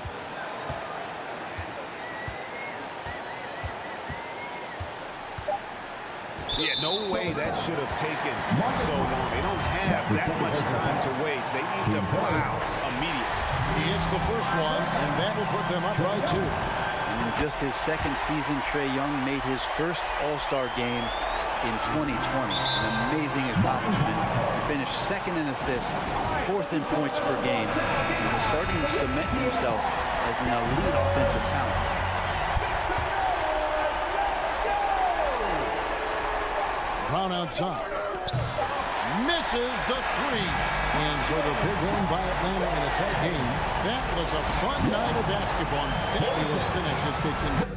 Yeah, no way that should have taken so long. They don't have that much time to waste. They need to foul immediately. He hits the first one, and that will put them up by 2. In just his second season, Trae Young made his first All-Star game in 2020. An amazing accomplishment. He finished second in assists, fourth in points per game, and is starting to cement himself as an elite offensive talent. Brown outside. Misses the three. And so the big win by Atlanta in a tight game. That was a fun night of basketball. Fabulous finish as they can.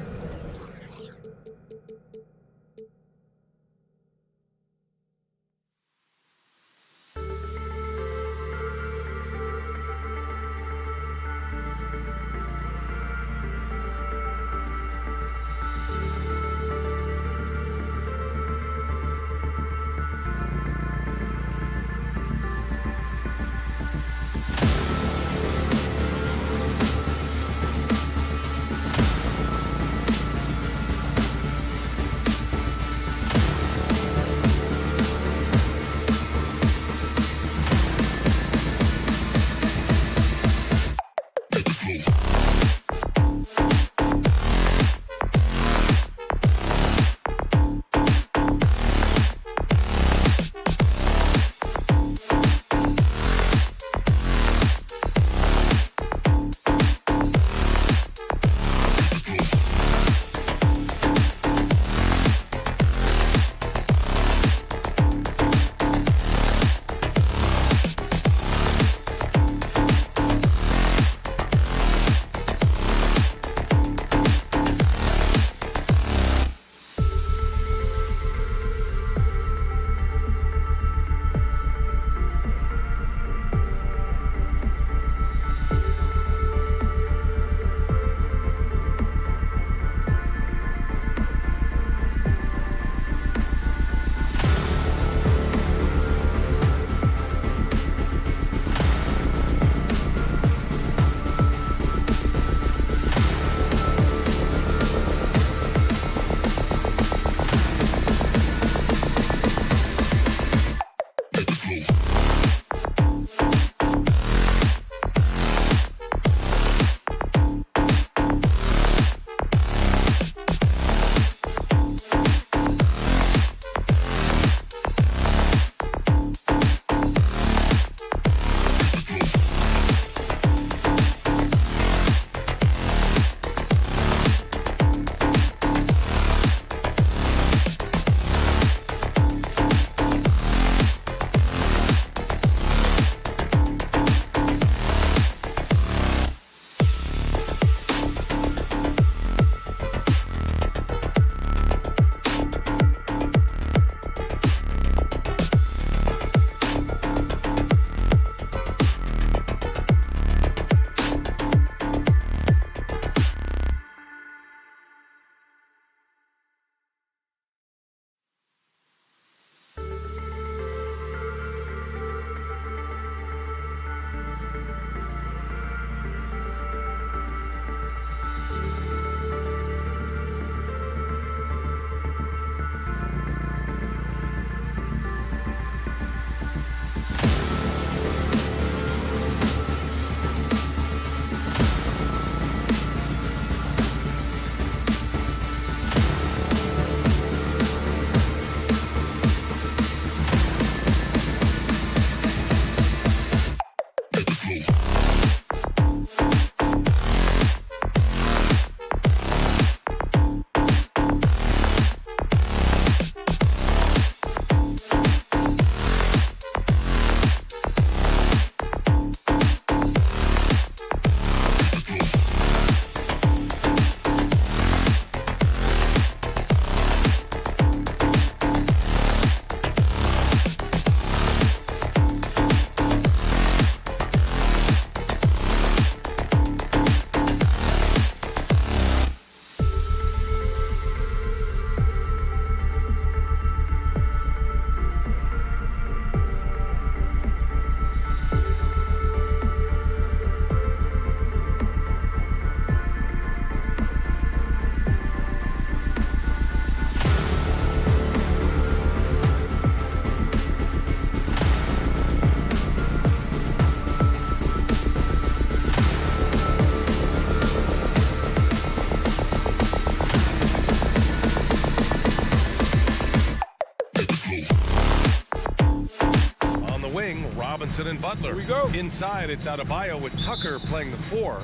On the wing, Robinson and Butler. Here we go. Inside, it's Adebayo with Tucker playing the 4.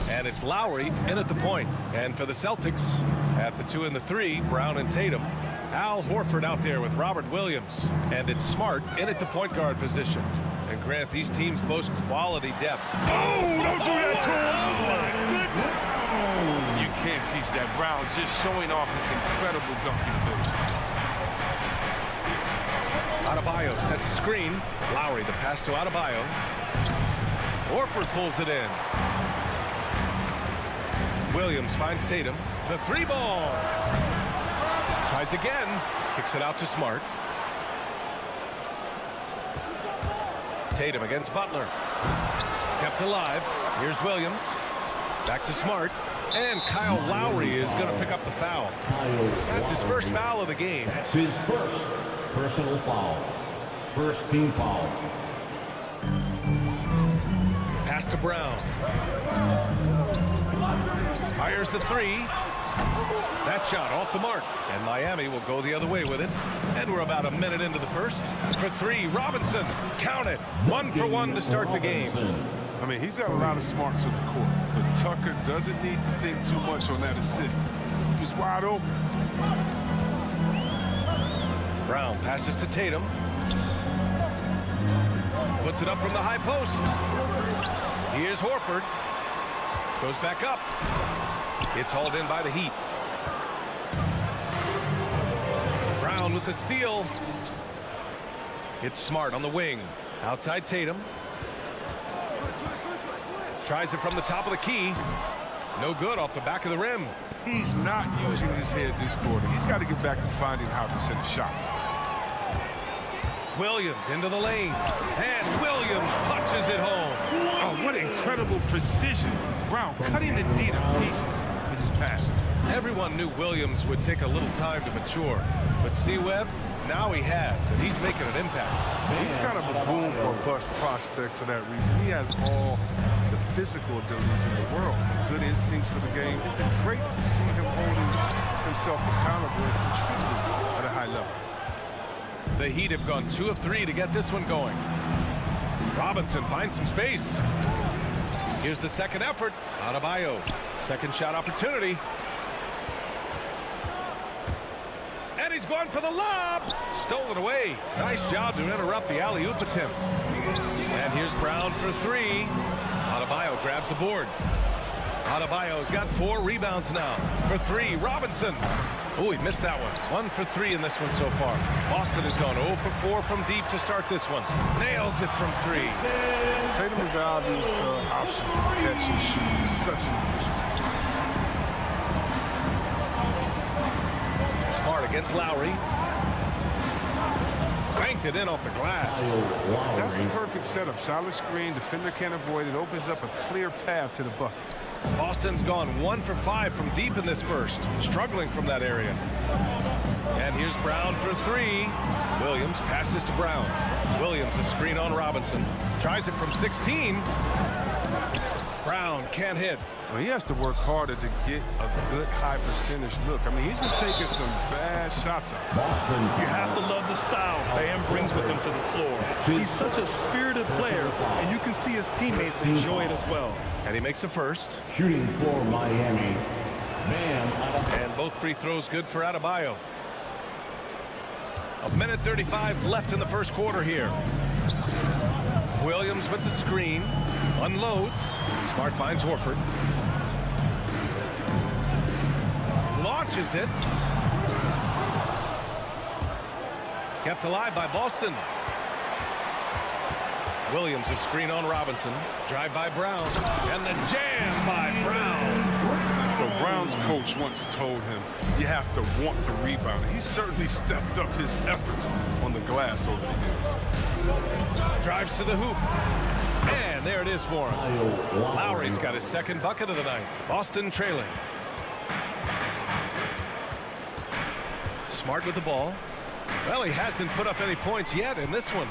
And it's Lowry in at the point. And for the Celtics, at the 2 and the 3, Brown and Tatum. Al Horford out there with Robert Williams. And it's Smart in at the point guard position. And Grant, these teams boast quality depth. Oh, don't do that to him. Oh, my goodness. You can't teach that. Brown just showing off his incredible dunking ability. Adebayo sets a screen. Lowry, the pass to Adebayo. Horford pulls it in. Williams finds Tatum. The 3-ball. Tries again. Kicks it out to Smart. Tatum against Butler. Kept alive. Here's Williams. Back to Smart. And Kyle Lowry is going to pick up the foul. That's his first foul of the game. That's his first personal foul. First team foul. Pass to Brown. Fires the 3. That shot off the mark. And Miami will go the other way with it. And we're about a minute into the first. For 3, Robinson. Count it. 1 for 1 to start the game. I mean, he's got a lot of smarts on the court, but Tucker doesn't need to think too much on that assist. He's wide open. Brown passes to Tatum. Puts it up from the high post. Here's Horford. Goes back up. It's hauled in by the Heat. Brown with the steal. It's Smart on the wing. Outside Tatum. Tries it from the top of the key. No good off the back of the rim. He's not using his head this quarter. He's got to get back to finding how to finish shots. Williams into the lane. And Williams punches it home. Oh, what incredible precision. Brown cutting the D to pieces with his passing. Everyone knew Williams would take a little time to mature. But C-Webb, now he has, and he's making an impact. He's kind of a boom or bust prospect for that reason. He has all the physical abilities in the world, good instincts for the game. It's great to see him holding himself accountable and contributing at a high level. The Heat have gone 2 of 3 to get this one going. Robinson finds some space. Here's the second effort. Adebayo. Second shot opportunity. And he's going for the lob. Stolen away. Nice job to interrupt the alley-oop attempt. And here's Brown for 3. Adebayo grabs the board. Adebayo's got 4 rebounds now. For 3, Robinson. Oh, he missed that one. 1 for 3 in this one so far. Boston has gone 0 for 4 from deep to start this one. Nails it from 3. Tatum is the obvious option for catch and shoot. He's such an efficient scorer. Smart against Lowry. Banked it in off the glass. That's a perfect setup. Solid screen. Defender can't avoid it. Opens up a clear path to the bucket. Boston's gone 1 for 5 from deep in this first. Struggling from that area. And here's Brown for 3. Williams passes to Brown. Williams a screen on Robinson. Tries it from 16. Brown can't hit. Well, he has to work harder to get a good high percentage look. I mean, he's been taking some bad shots out. Boston. You have to love the style Bam brings with him to the floor. He's such a spirited player, and you can see his teammates enjoy it as well. And he makes a first. Shooting for Miami. Bam. And both free throws good for Adebayo. 1:35 left in the first quarter here. Williams with the screen. Unloads. Smart finds Horford. Launches it. Kept alive by Boston. Williams a screen on Robinson. Drive by Brown. And the jam by Brown. So Brown's coach once told him, you have to want the rebound. He certainly stepped up his efforts on the glass over the years. Drives to the hoop. And there it is for him. Lowry's got his second bucket of the night. Boston trailing. Smart with the ball. Well, he hasn't put up any points yet in this one.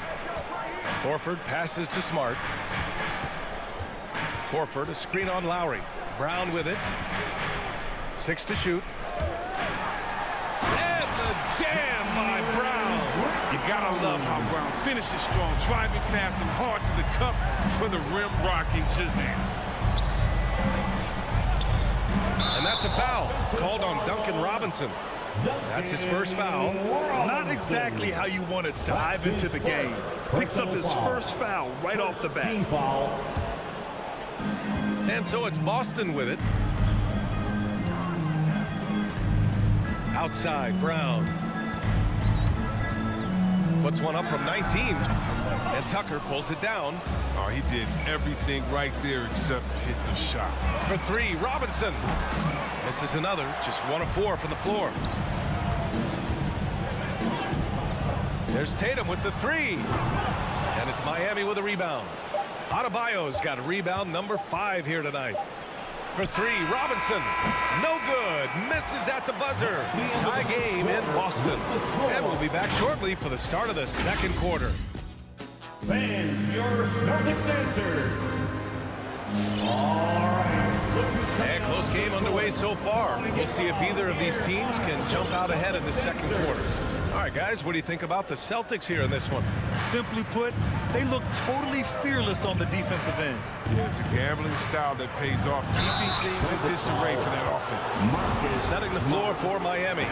Horford passes to Smart. Horford, a screen on Lowry. Brown with it. 6 to shoot. And the jam by Brown. You gotta love how Brown finishes strong, driving fast and hard to the cup for the rim-rocking Shazam. And that's a foul called on Duncan Robinson. That's his first foul. Not exactly how you want to dive into the game. Picks up his first foul right off the bat. And so it's Boston with it. Outside, Brown. Puts one up from 19. And Tucker pulls it down. Oh, he did everything right there except hit the shot. For three, Robinson. This is another, just 1 of 4 from the floor. There's Tatum with the 3. And it's Miami with a rebound. Adebayo's got a rebound number 5 here tonight. For 3, Robinson. No good. Misses at the buzzer. Tie game in Boston. And we'll be back shortly for the start of the second quarter. Fans, your Celtics answer. All right. And close game underway so far. We'll see if either of these teams can jump out ahead in the second quarter. All right, guys, what do you think about the Celtics here in this one? Simply put, they look totally fearless on the defensive end. Yeah, it's a gambling style that pays off, keeping things in disarray for that offense. Setting the floor for Miami.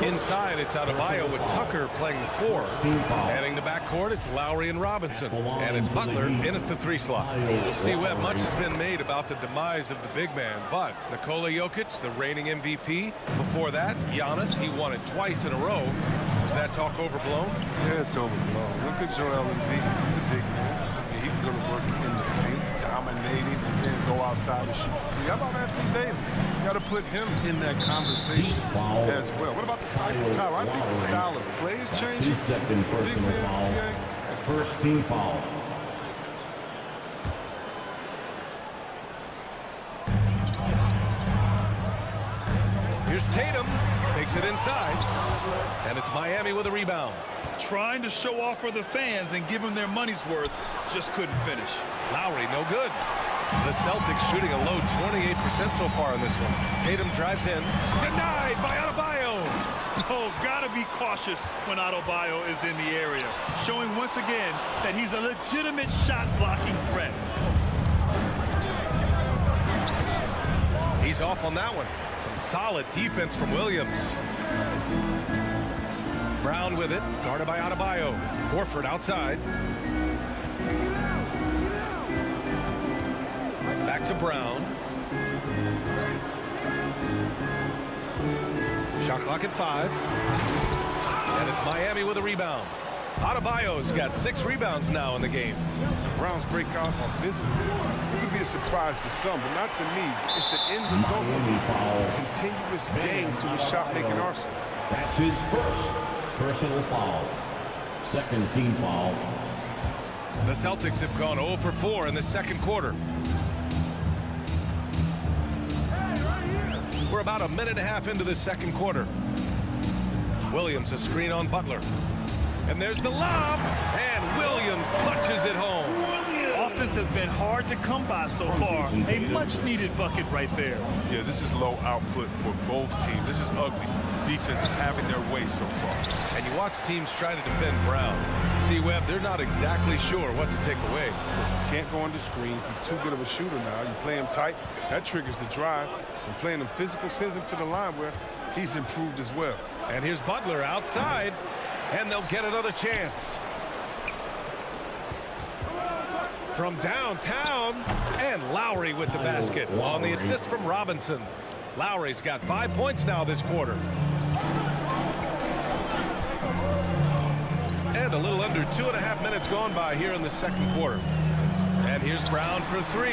Inside, it's Adebayo with Tucker playing the 4. Heading the backcourt, it's Lowry and Robinson. And it's Butler in at the 3 slot. We'll see, Webb, much has been made about the demise of the big man. But Nikola Jokic, the reigning MVP. Before that, Giannis, he won it twice in a row. Is that talk overblown? Yeah, it's overblown. Look at Joel Embiid. He's a big man. I mean, he can go to work in the paint, dominating, and then go outside and shoot. How about Anthony Davis? You got to put him in that conversation as well. What about the style of Tyler? I think the style of play is changing. Second personal foul. First team foul. Here's Tatum. Takes it inside. And it's Miami with a rebound. Trying to show off for the fans and give them their money's worth. Just couldn't finish. Lowry, no good. The Celtics shooting a low 28% so far in this one. Tatum drives in. Denied by Adebayo. Oh, gotta be cautious when Adebayo is in the area. Showing once again that he's a legitimate shot-blocking threat. He's off on that one. Some solid defense from Williams. Brown with it, guarded by Adebayo. Horford outside. Back to Brown. Shot clock at 5. And it's Miami with a rebound. Adebayo's got 6 rebounds now in the game. Brown's breakout offensively. It could be a surprise to some, but not to me. It's the end result of continuous gains to his shot-making arsenal. That's his first personal foul. Second team foul. The Celtics have gone 0 for 4 in the second quarter. We're about a minute and a half into the second quarter. Williams, a screen on Butler. And there's the lob, and Williams punches it home. Offense has been hard to come by so far. A much-needed bucket right there. Yeah, this is low output for both teams. This is ugly. Defense is having their way so far. And you watch teams try to defend Brown. See, Webb, they're not exactly sure what to take away. Can't go under screens. He's too good of a shooter now. You play him tight, that triggers the drive. And playing him physical sends him to the line where he's improved as well. And here's Butler outside, and they'll get another chance. From downtown, and Lowry with the basket on the assist from Robinson. Lowry's got 5 points now this quarter. And a little under 2.5 minutes gone by here in the second quarter. And here's Brown for 3.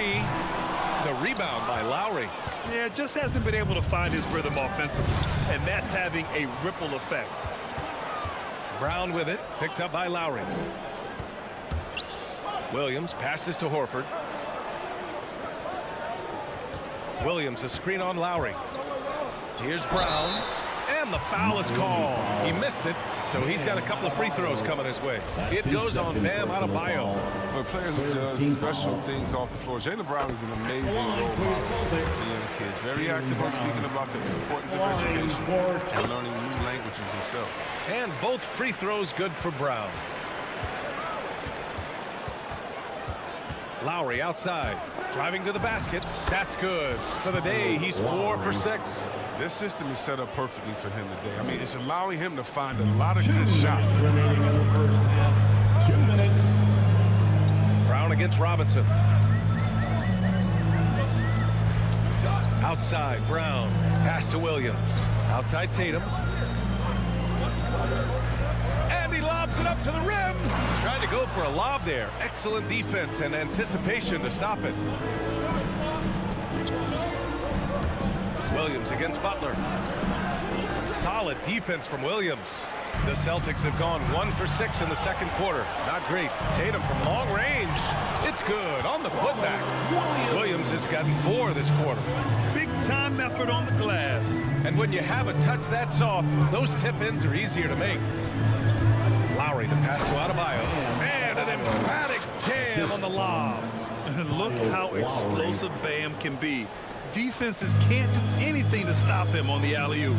The rebound by Lowry. Yeah, just hasn't been able to find his rhythm offensively, and that's having a ripple effect. Brown with it, picked up by Lowry. Williams passes to Horford. Williams, a screen on Lowry. Here's Brown, and the foul is called. He missed it, So he's got a couple of free throws coming his way. It goes on Bam Adebayo. Well, players who does special things off the floor. Jaylen Brown is an amazing role model for young kids. Very active on speaking about the importance of education and learning new languages himself. And both free throws good for Brown. Lowry outside, driving to the basket. That's good. For the day, he's 4 for 6. This system is set up perfectly for him today. I mean, it's allowing him to find a lot of good shots. Brown against Robinson. Outside, Brown. Pass to Williams. Outside, Tatum. And he lobs it up to the rim. He's trying to go for a lob there. Excellent defense and anticipation to stop it. Williams against Butler. Solid defense from Williams. The Celtics have gone 1 for 6 in the second quarter. Not great. Tatum from long range. It's good on the putback. Williams has gotten 4 this quarter. Big time effort on the glass. And when you have a touch that soft, those tip-ins are easier to make. Lowry, the pass to Adebayo. And an emphatic jam on the lob. Look how explosive Bam can be. Defenses can't do anything to stop him on the alley-oop.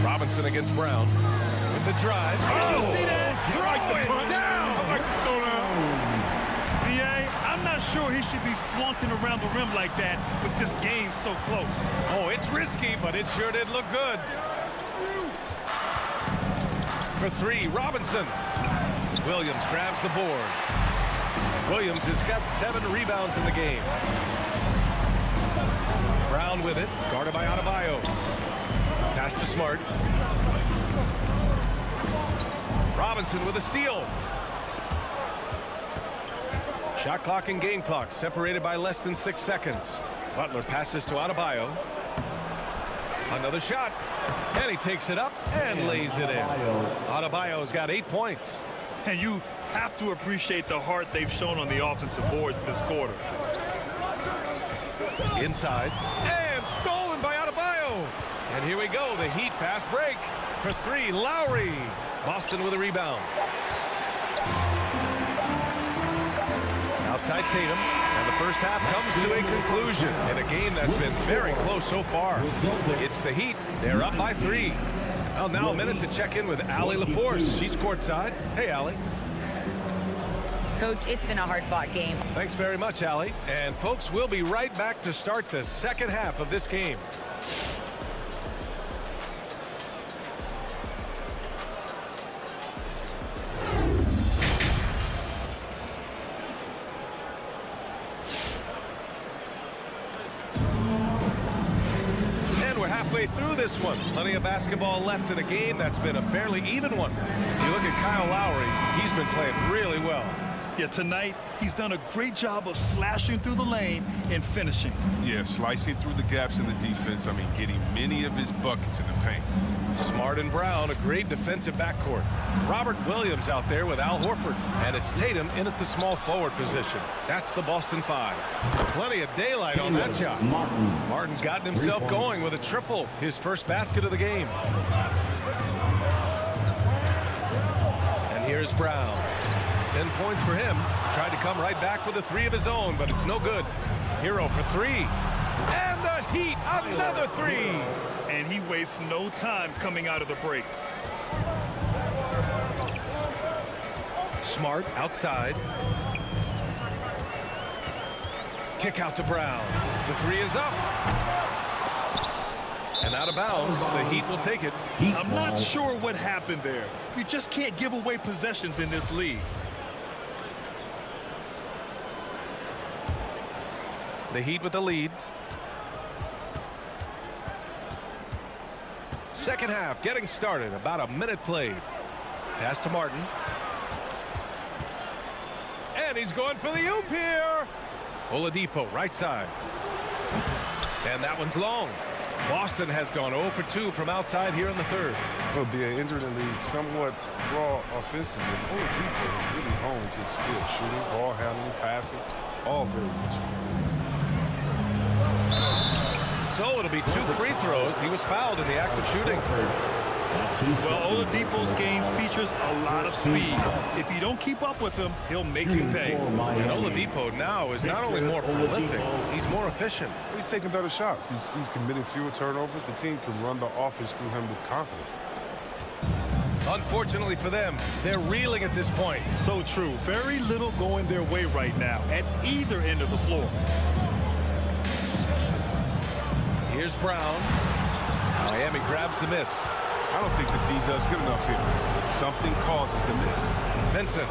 Robinson against Brown with the drive. Oh, see that? Throw it down. I like to throw down. I'm not sure he should be flaunting around the rim like that with this game so close. Oh, it's risky, but it sure did look good. For 3, Robinson. Williams grabs the board. Williams has got 7 rebounds in the game. Brown with it, guarded by Adebayo. Pass to Smart. Robinson with a steal. Shot clock and game clock separated by less than 6 seconds. Butler passes to Adebayo. Another shot. And he takes it up and lays it in. Adebayo's got 8 points. And you have to appreciate the heart they've shown on the offensive boards this quarter. Inside. And stolen by Adebayo. And here we go. The Heat fast break. For 3, Lowry. Boston with a rebound. Outside Tatum. And the first half comes to a conclusion in a game that's been very close so far. It's the Heat. They're up by 3. Well, now a minute to check in with Allie LaForce. She's courtside. Hey, Allie. Coach, it's been a hard-fought game. Thanks very much, Allie. And, folks, we'll be right back to start the second half of this game. Through this one. Plenty of basketball left in a game that's been a fairly even one. You look at Kyle Lowry, he's been playing really well. Yeah, tonight he's done a great job of slashing through the lane and finishing. Yeah, slicing through the gaps in the defense. I mean, getting many of his buckets in the paint. Smart and Brown, a great defensive backcourt. Robert Williams out there with Al Horford. And it's Tatum in at the small forward position. That's the Boston 5. Plenty of daylight on that shot. Martin's gotten himself going with a triple. His first basket of the game. And here's Brown. 10 points for him. Tried to come right back with a 3 of his own, but it's no good. Hero for 3. And the Heat, another 3. And he wastes no time coming out of the break. Smart outside. Kick out to Brown. The 3 is up. And out of bounds, the Heat will take it. I'm not sure what happened there. You just can't give away possessions in this league. The Heat with the lead. Second half getting started. About a minute played. Pass to Martin. And he's going for the oop here. Oladipo right side. And that one's long. Boston has gone 0 for 2 from outside here in the third. Will be an injured in the league, somewhat raw offensively. Oladipo really honed his skill, shooting, ball handling, passing, all very much. So it'll be 2 free throws. He was fouled in the act of shooting. Well, Oladipo's game features a lot of speed. If you don't keep up with him, he'll make you pay. And Oladipo now is not only more prolific, he's more efficient. He's taking better shots. He's committing fewer turnovers. The team can run the offense through him with confidence. Unfortunately for them, they're reeling at this point. So true. Very little going their way right now at either end of the floor. Here's Brown. Miami grabs the miss. I don't think the D does good enough here. But something causes the miss. Vincent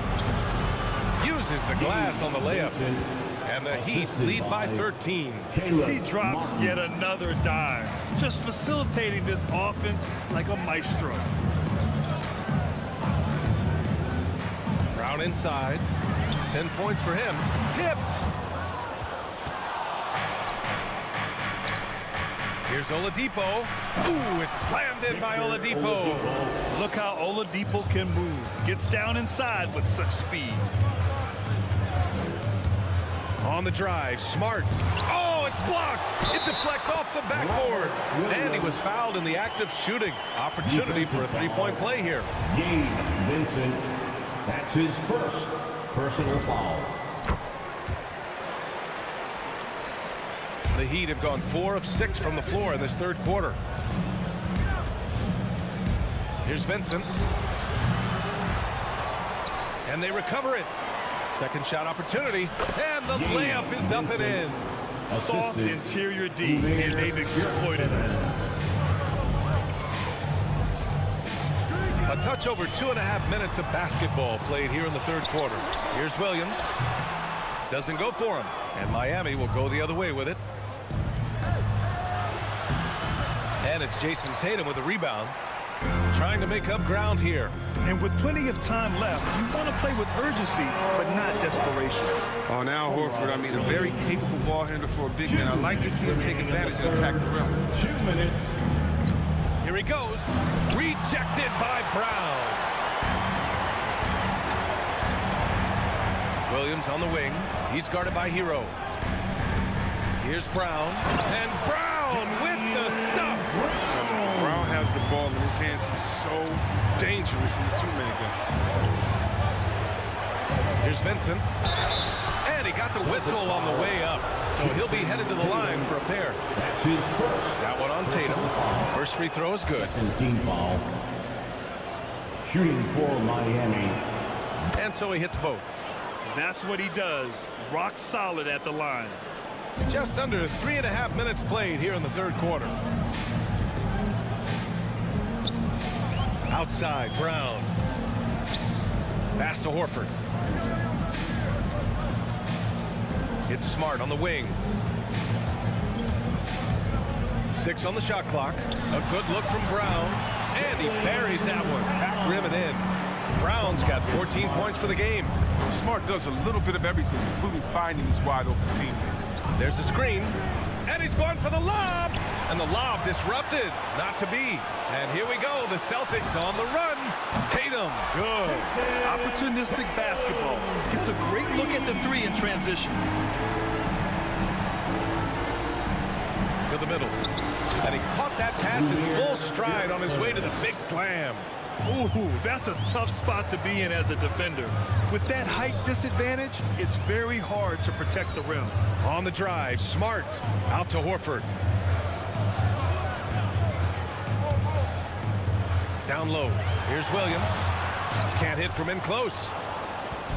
uses the glass on the layup. And the Heat lead by 13. He drops yet another dime. Just facilitating this offense like a maestro. Brown inside. 10 points for him. Tipped. Here's Oladipo. Ooh, it's slammed in by Oladipo. Look how Oladipo can move. Gets down inside with such speed. On the drive, Smart. Oh, it's blocked. It deflects off the backboard. And he was fouled in the act of shooting. Opportunity for a three-point play here. Gabe Vincent. That's his first personal foul. The Heat have gone 4 of 6 from the floor in this third quarter. Here's Vincent. And they recover it. Second shot opportunity. And the layup is up and in. Soft interior D, and they've exploited it. A touch over 2.5 minutes of basketball played here in the third quarter. Here's Williams. Doesn't go for him. And Miami will go the other way with it. And it's Jason Tatum with a rebound. Trying to make up ground here. And with plenty of time left, you want to play with urgency, but not desperation. Oh, now Horford, I mean, a very capable ball handler for a big man. I like to see him take advantage and attack the rim. 2 minutes. Here he goes. Rejected by Brown. Williams on the wing. He's guarded by Hero. Here's Brown. And Brown with the stuff. Brown has the ball in his hands. He's so dangerous in the two-man game. Here's Vincent. And he got the whistle on the way up. So he'll be headed to the line for a pair. That's his first. That one on Tatum. First free throw is good. And team foul. Shooting for Miami. And so he hits both. That's what he does. Rock solid at the line. Just under 3.5 minutes played here in the third quarter. Outside, Brown. Pass to Horford. It's Smart on the wing. 6 on the shot clock. A good look from Brown. And he buries that one. Back rim and in. Brown's got 14 points for the game. Smart does a little bit of everything, including finding his wide open teammates. There's a screen. And he's going for the lob. And the lob disrupted. Not to be. And here we go. The Celtics on the run. Tatum. Good. Opportunistic basketball. Gets a great look at the three in transition. To the middle. And he caught that pass in full stride on his way to the big slam. Ooh, that's a tough spot to be in as a defender. With that height disadvantage, it's very hard to protect the rim. On the drive, Smart. Out to Horford. Down low. Here's Williams. Can't hit from in close.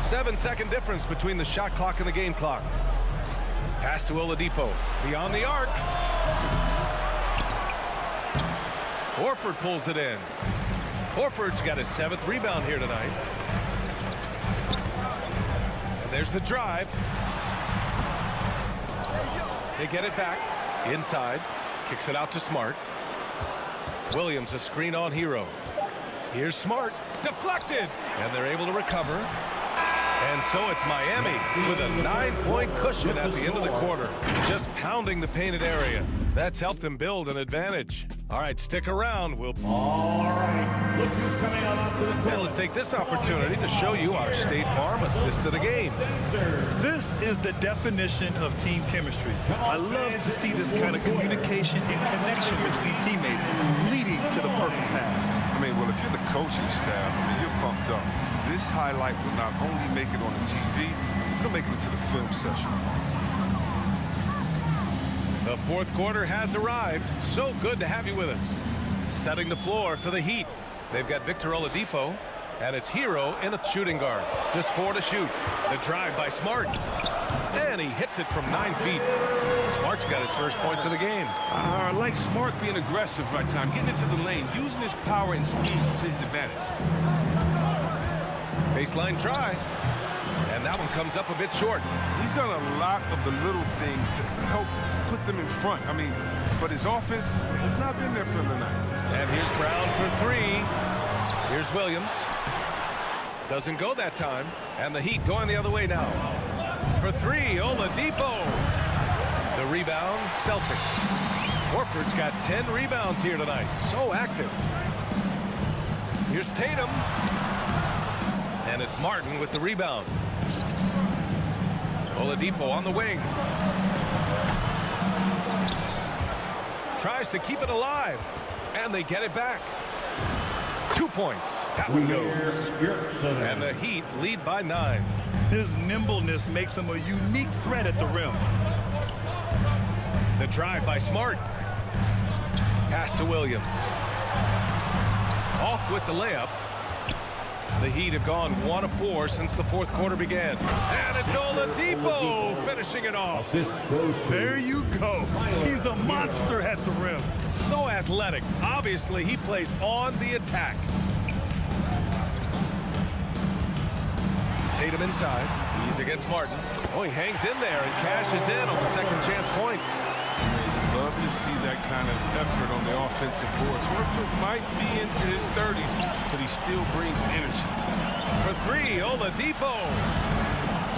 7-second difference between the shot clock and the game clock. Pass to Oladipo. Beyond the arc. Horford pulls it in. Horford's got his 7th rebound here tonight. And there's the drive. They get it back. Inside. Kicks it out to Smart. Williams a screen on Hero. Here's Smart. Deflected. And they're able to recover. And so it's Miami with a 9-point cushion at the end of the quarter. Just pounding the painted area. That's helped them build an advantage. All right, stick around. All right, look who's coming out on And let's take this opportunity to show you our State Farm assist of the game. This is the definition of team chemistry. I love to see this kind of communication and connection between teammates leading to the perfect pass. I mean, well, if you're the coaching staff, I mean, you're pumped up. This highlight will not only make it on the TV, it'll make it into the film session. The fourth quarter has arrived. So good to have you with us. Setting the floor for the Heat. They've got Victor Oladipo, and it's Hero in a shooting guard. Just 4 to shoot. The drive by Smart. And he hits it from 9 feet. Smart's got his first points of the game. I like Smart being aggressive right time, getting into the lane, using his power and speed to his advantage. Baseline try. And that one comes up a bit short. He's done a lot of the little things to help put them in front. I mean, but his offense has not been there for him tonight. And here's Brown for 3. Here's Williams. Doesn't go that time. And the Heat going the other way now. For 3, Oladipo. The rebound, Celtics. Horford's got 10 rebounds here tonight. So active. Here's Tatum. And it's Martin with the rebound. Oladipo on the wing. Tries to keep it alive. And they get it back. 2 points. That one goes. And the Heat lead by 9. His nimbleness makes him a unique threat at the rim. The drive by Smart. Pass to Williams. Off with the layup. The Heat have gone 1 of 4 since the fourth quarter began. And it's Oladipo finishing it off. There you go. He's a monster at the rim. So athletic. Obviously, he plays on the attack. Tatum inside. He's against Martin. Oh, he hangs in there and cashes in on the second chance points. Love to see that kind of effort on the offensive boards. Horford might be into his 30s, but he still brings energy. For 3, Oladipo.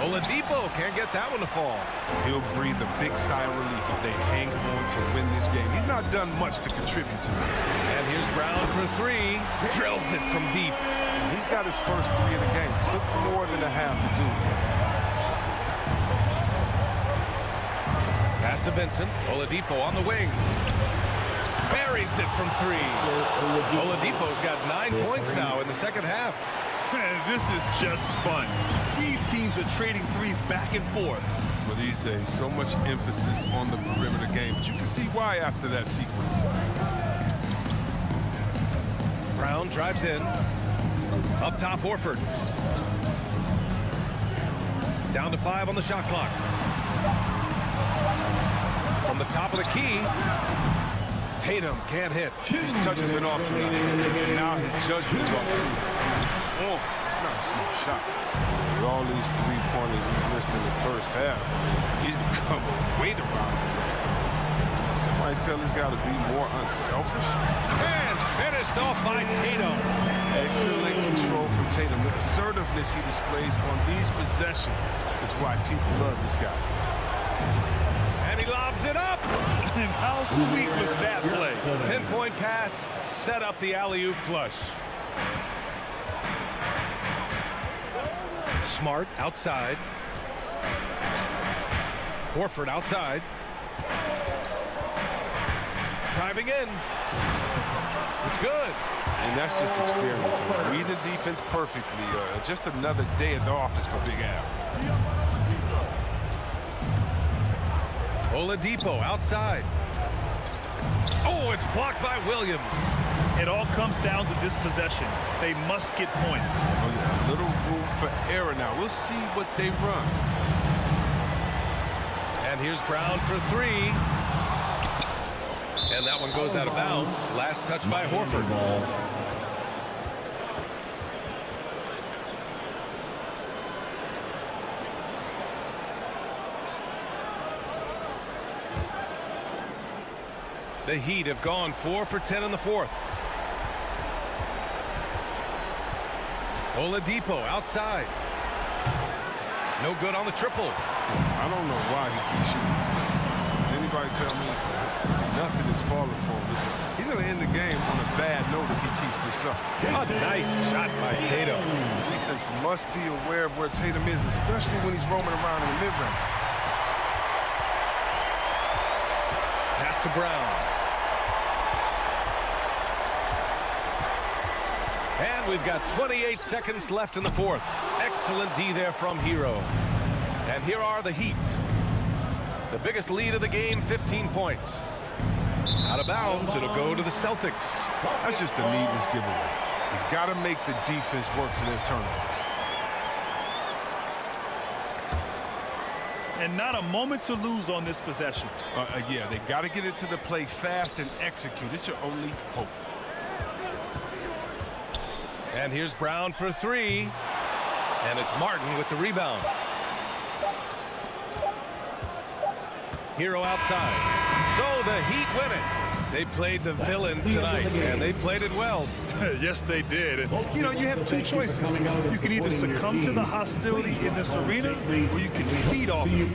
Oladipo can't get that one to fall. He'll breathe a big sigh of relief if they hang on to win this game. He's not done much to contribute to it. And here's Brown for 3. Drills it from deep. He's got his first 3 of the game. Took more than a half to do it. Pass to Vincent. Oladipo on the wing. Buries it from 3. Oladipo's got 9 points now in the second half. This is just fun. These teams are trading threes back and forth. Well, these days, so much emphasis on the perimeter game, but you can see why after that sequence. Brown drives in. Up top, Horford. Down to 5 on the shot clock. From the top of the key, Tatum can't hit. His touch has been off tonight, and now his judgment is off too. Oh, it's not a small shot. With all these three-pointers he's missed in the first half, he's become a weight around him. Somebody tell this guy to be more unselfish. And finished off by Tatum. Excellent control from Tatum. The assertiveness he displays on these possessions is why people love this guy. And he lobs it up. And how sweet was that play? Pinpoint pass, set up the alley-oop flush. Smart outside. Horford outside. Driving in. It's good. And that's just experience. Reading the defense perfectly. Just another day at the office for Big Al. Oladipo outside. Oh, it's blocked by Williams. It all comes down to this possession. They must get points. Oh, yeah. A little room for error now. We'll see what they run. And here's Brown for 3. And that one goes out of bounds. Last touch by Horford. The Heat have gone 4 for 10 in the fourth. Oladipo outside. No good on the triple. I don't know why he keeps shooting. Anybody tell me? nothing is falling for him. He's going to end the game on a bad note if he keeps this up. A nice shot by Tatum. Defense must be aware of where Tatum is, especially when he's roaming around in the mid-range. Pass to Brown. And we've got 28 seconds left in the fourth. Excellent D there from Hero. And here are the Heat. The biggest lead of the game, 15 points. Out of bounds, it'll go to the Celtics. That's just a needless giveaway. You've got to make the defense work for their turnover. And not a moment to lose on this possession. Yeah, they got to get into the play fast and execute. It's your only hope. And here's Brown for three. And it's Martin with the rebound. Hero outside. So the Heat win it. They played the villain tonight, and they played it well. Yes, they did. You know, you have two choices. You can either succumb to the hostility in this arena, or you can feed off it.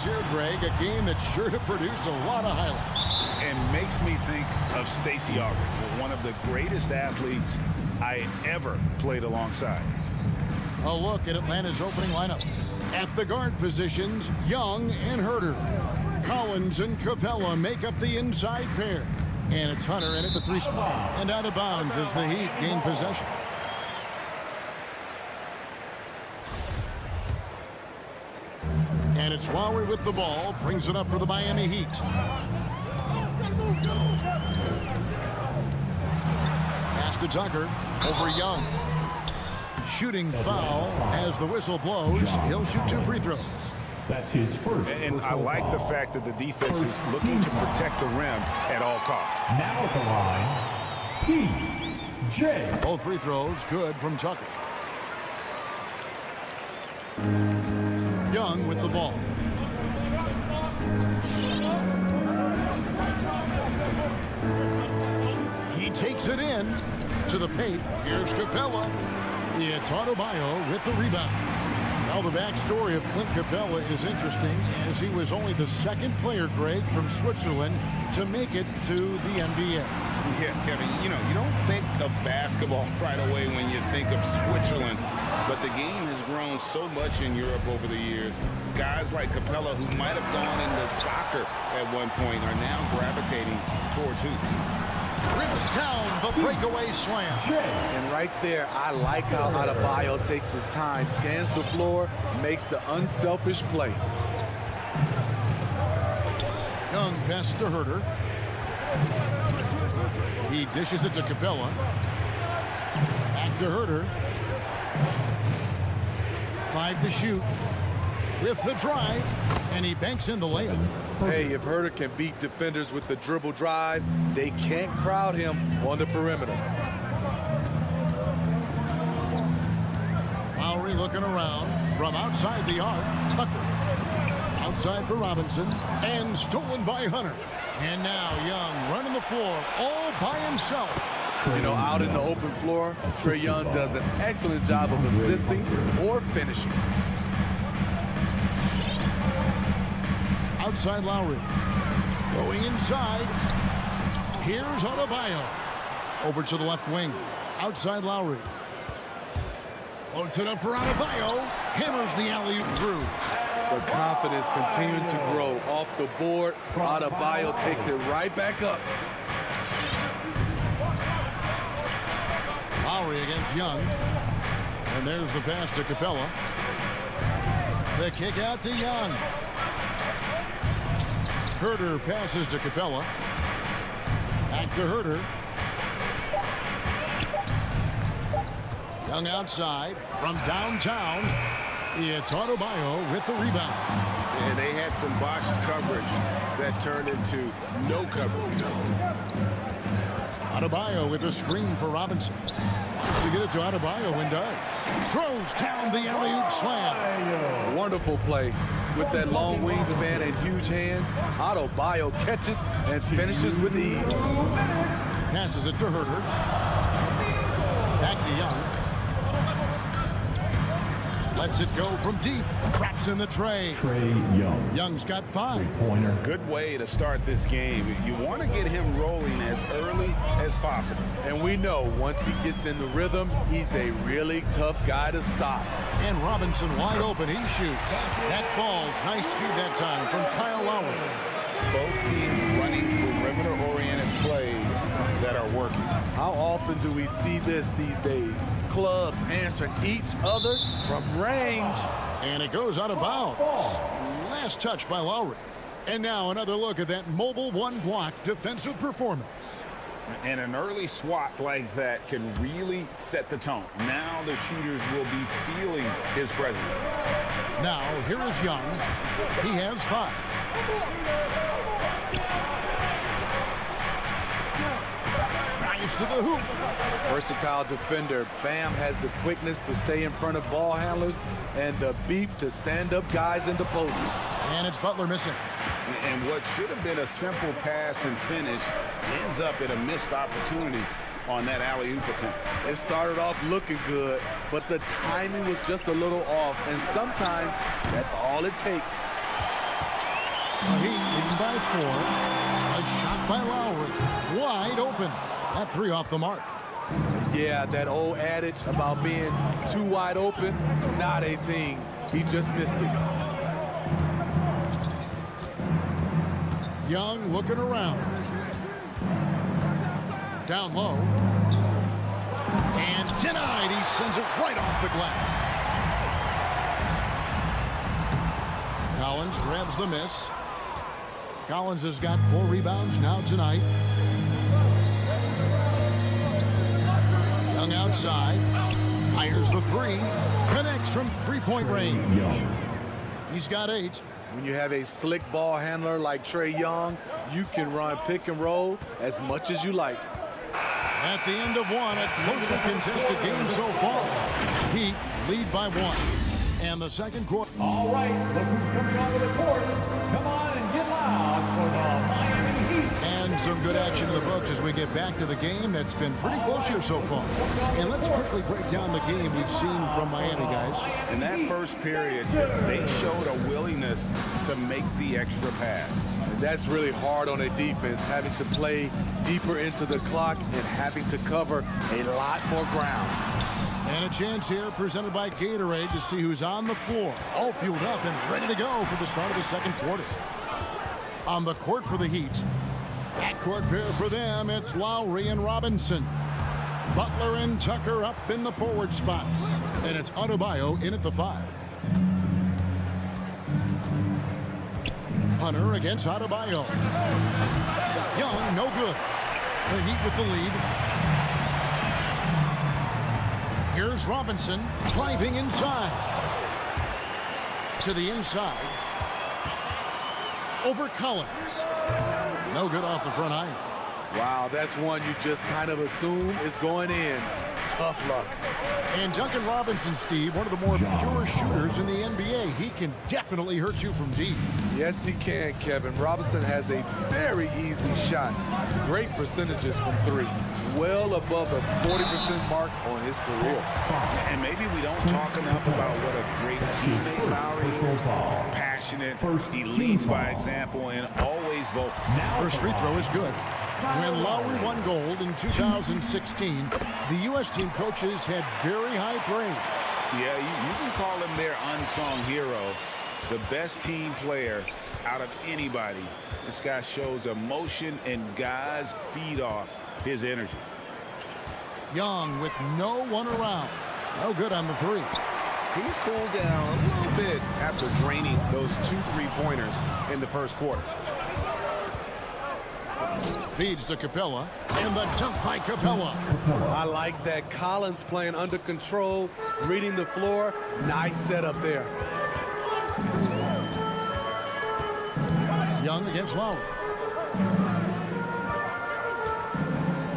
here, Greg. A game that's sure to produce a lot of highlights. And makes me think of Stacey Augers, one of the greatest athletes I ever played alongside. A look at Atlanta's opening lineup. At the guard positions, Young and Herter. Collins and Capella make up the inside pair. And it's Hunter in at the 3 spot. And out of bounds as the Heat gain possession. And it's Lowry with the ball. Brings it up for the Miami Heat. Pass to Tucker. Over Young. Shooting foul as the whistle blows. He'll shoot 2 free throws. That's his first. And I like the fact that the defense is looking to protect the rim at all costs. Now at the line, P.J. Both free throws good from Tucker. Young with the ball. He takes it in to the paint. Here's Capella. It's Adebayo with the rebound. Now the backstory of Clint Capella is interesting, as he was only the 2nd player, Greg, from Switzerland to make it to the NBA. Yeah, Kevin, you don't think of basketball right away when you think of Switzerland, but the game has grown so much in Europe over the years. Guys like Capella, who might have gone into soccer at one point, are now gravitating towards hoops. Rips down the breakaway slam. And right there, I like how Adebayo takes his time, scans the floor, makes the unselfish play. Young pass to Herter. He dishes it to Capella. Back to Herter. 5 to shoot. With the drive, and he banks in the layup. Hey, if Herter can beat defenders with the dribble drive, they can't crowd him on the perimeter. Lowry looking around from outside the arc. Tucker outside for Robinson, and stolen by Hunter. And now Young running the floor all by himself. Out in the open floor, Trae Young does an excellent job of assisting or finishing. Outside Lowry. Going inside. Here's Adebayo. Over to the left wing. Outside Lowry. Floats it up for Adebayo. Hammers the alley-oop through. The confidence continuing to grow off the board. Adebayo takes it right back up. Lowry against Young. And there's the pass to Capella. The kick out to Young. Herter passes to Capella. Back to Herter. Young outside from downtown. It's Adebayo with the rebound. And they had some botched coverage that turned into no coverage. Adebayo with a screen for Robinson. To get it to Adebayo and does. Throws down the alley-oop slam. Wonderful play. With that long wingspan and huge hands, Adebayo catches and finishes with ease. Passes it to Herter. Back to Young. Lets it go from deep. Traps in the tray. Trae Young. Young's got 5. Pointer. Good way to start this game. You want to get him rolling as early as possible. And we know once he gets in the rhythm, he's a really tough guy to stop. And Robinson wide open. He shoots. That falls. Nice feed that time from Kyle Lowry. Both teams running perimeter-oriented plays that are working. How often do we see this these days? Clubs answering each other from range. And it goes out of bounds. Last touch by Lowry. And now another look at that mobile one-block defensive performance. And an early swat like that can really set the tone. Now the shooters will be feeling his presence. Now here is Young. He has 5. Drives to the hoop. Versatile defender. Bam has the quickness to stay in front of ball handlers and the beef to stand up guys in the post. And it's Butler missing. And what should have been a simple pass and finish ends up at a missed opportunity on that alley-oop attempt. It started off looking good, but the timing was just a little off, and sometimes that's all it takes. The Heat leading by 4. A shot by Lowry. Wide open. That 3 off the mark. Yeah, that old adage about being too wide open, not a thing. He just missed it. Young looking around. Down low. And denied. He sends it right off the glass. Collins grabs the miss. Collins has got 4 rebounds now tonight. Young outside. Fires the 3. Connects from three-point range. He's got 8. When you have a slick ball handler like Trae Young, you can run pick and roll as much as you like. At the end of 1, a closely contested game so far. Heat lead by 1. And the second quarter. All right, look who's coming onto the court. Come on and get loud for the Miami Heat. And some good action in the books as we get back to the game that's been pretty close here so far. And let's quickly break down the game we've seen from Miami, guys. In that first period, they showed a willingness to make the extra pass. And that's really hard on a defense, having to play deeper into the clock and having to cover a lot more ground. And a chance here presented by Gatorade to see who's on the floor. All fueled up and ready to go for the start of the second quarter. On the court for the Heat. Backcourt pair for them, it's Lowry and Robinson. Butler and Tucker up in the forward spots. And it's Adebayo in at the 5. Hunter against Adebayo. Young, no good. The Heat with the lead. Here's Robinson driving inside. To the inside. Over Collins. No good off the front iron. Wow, that's one you just kind of assume is going in. Tough luck. And Duncan Robinson, Steve, one of the more pure shooters in the NBA. He can definitely hurt you from deep. Yes, he can, Kevin. Robinson has a very easy shot. Great percentages from 3. Well above the 40% mark on his career. And maybe we don't talk enough about what a great teammate Lowry is. Passionate, he leads by example, and always vocal. First free throw is good. When Lowry won gold in 2016, the U.S. team coaches had very high praise. Yeah, you can call him their unsung hero, the best team player out of anybody. This guy shows emotion, and guys feed off his energy. Young with no one around. No good on the 3. He's cooled down a little bit after draining those 2 3-pointers in the first quarter. Feeds to Capella, and the dunk by Capella. I like that. Collins playing under control, reading the floor. Nice setup there. Young against Lowry.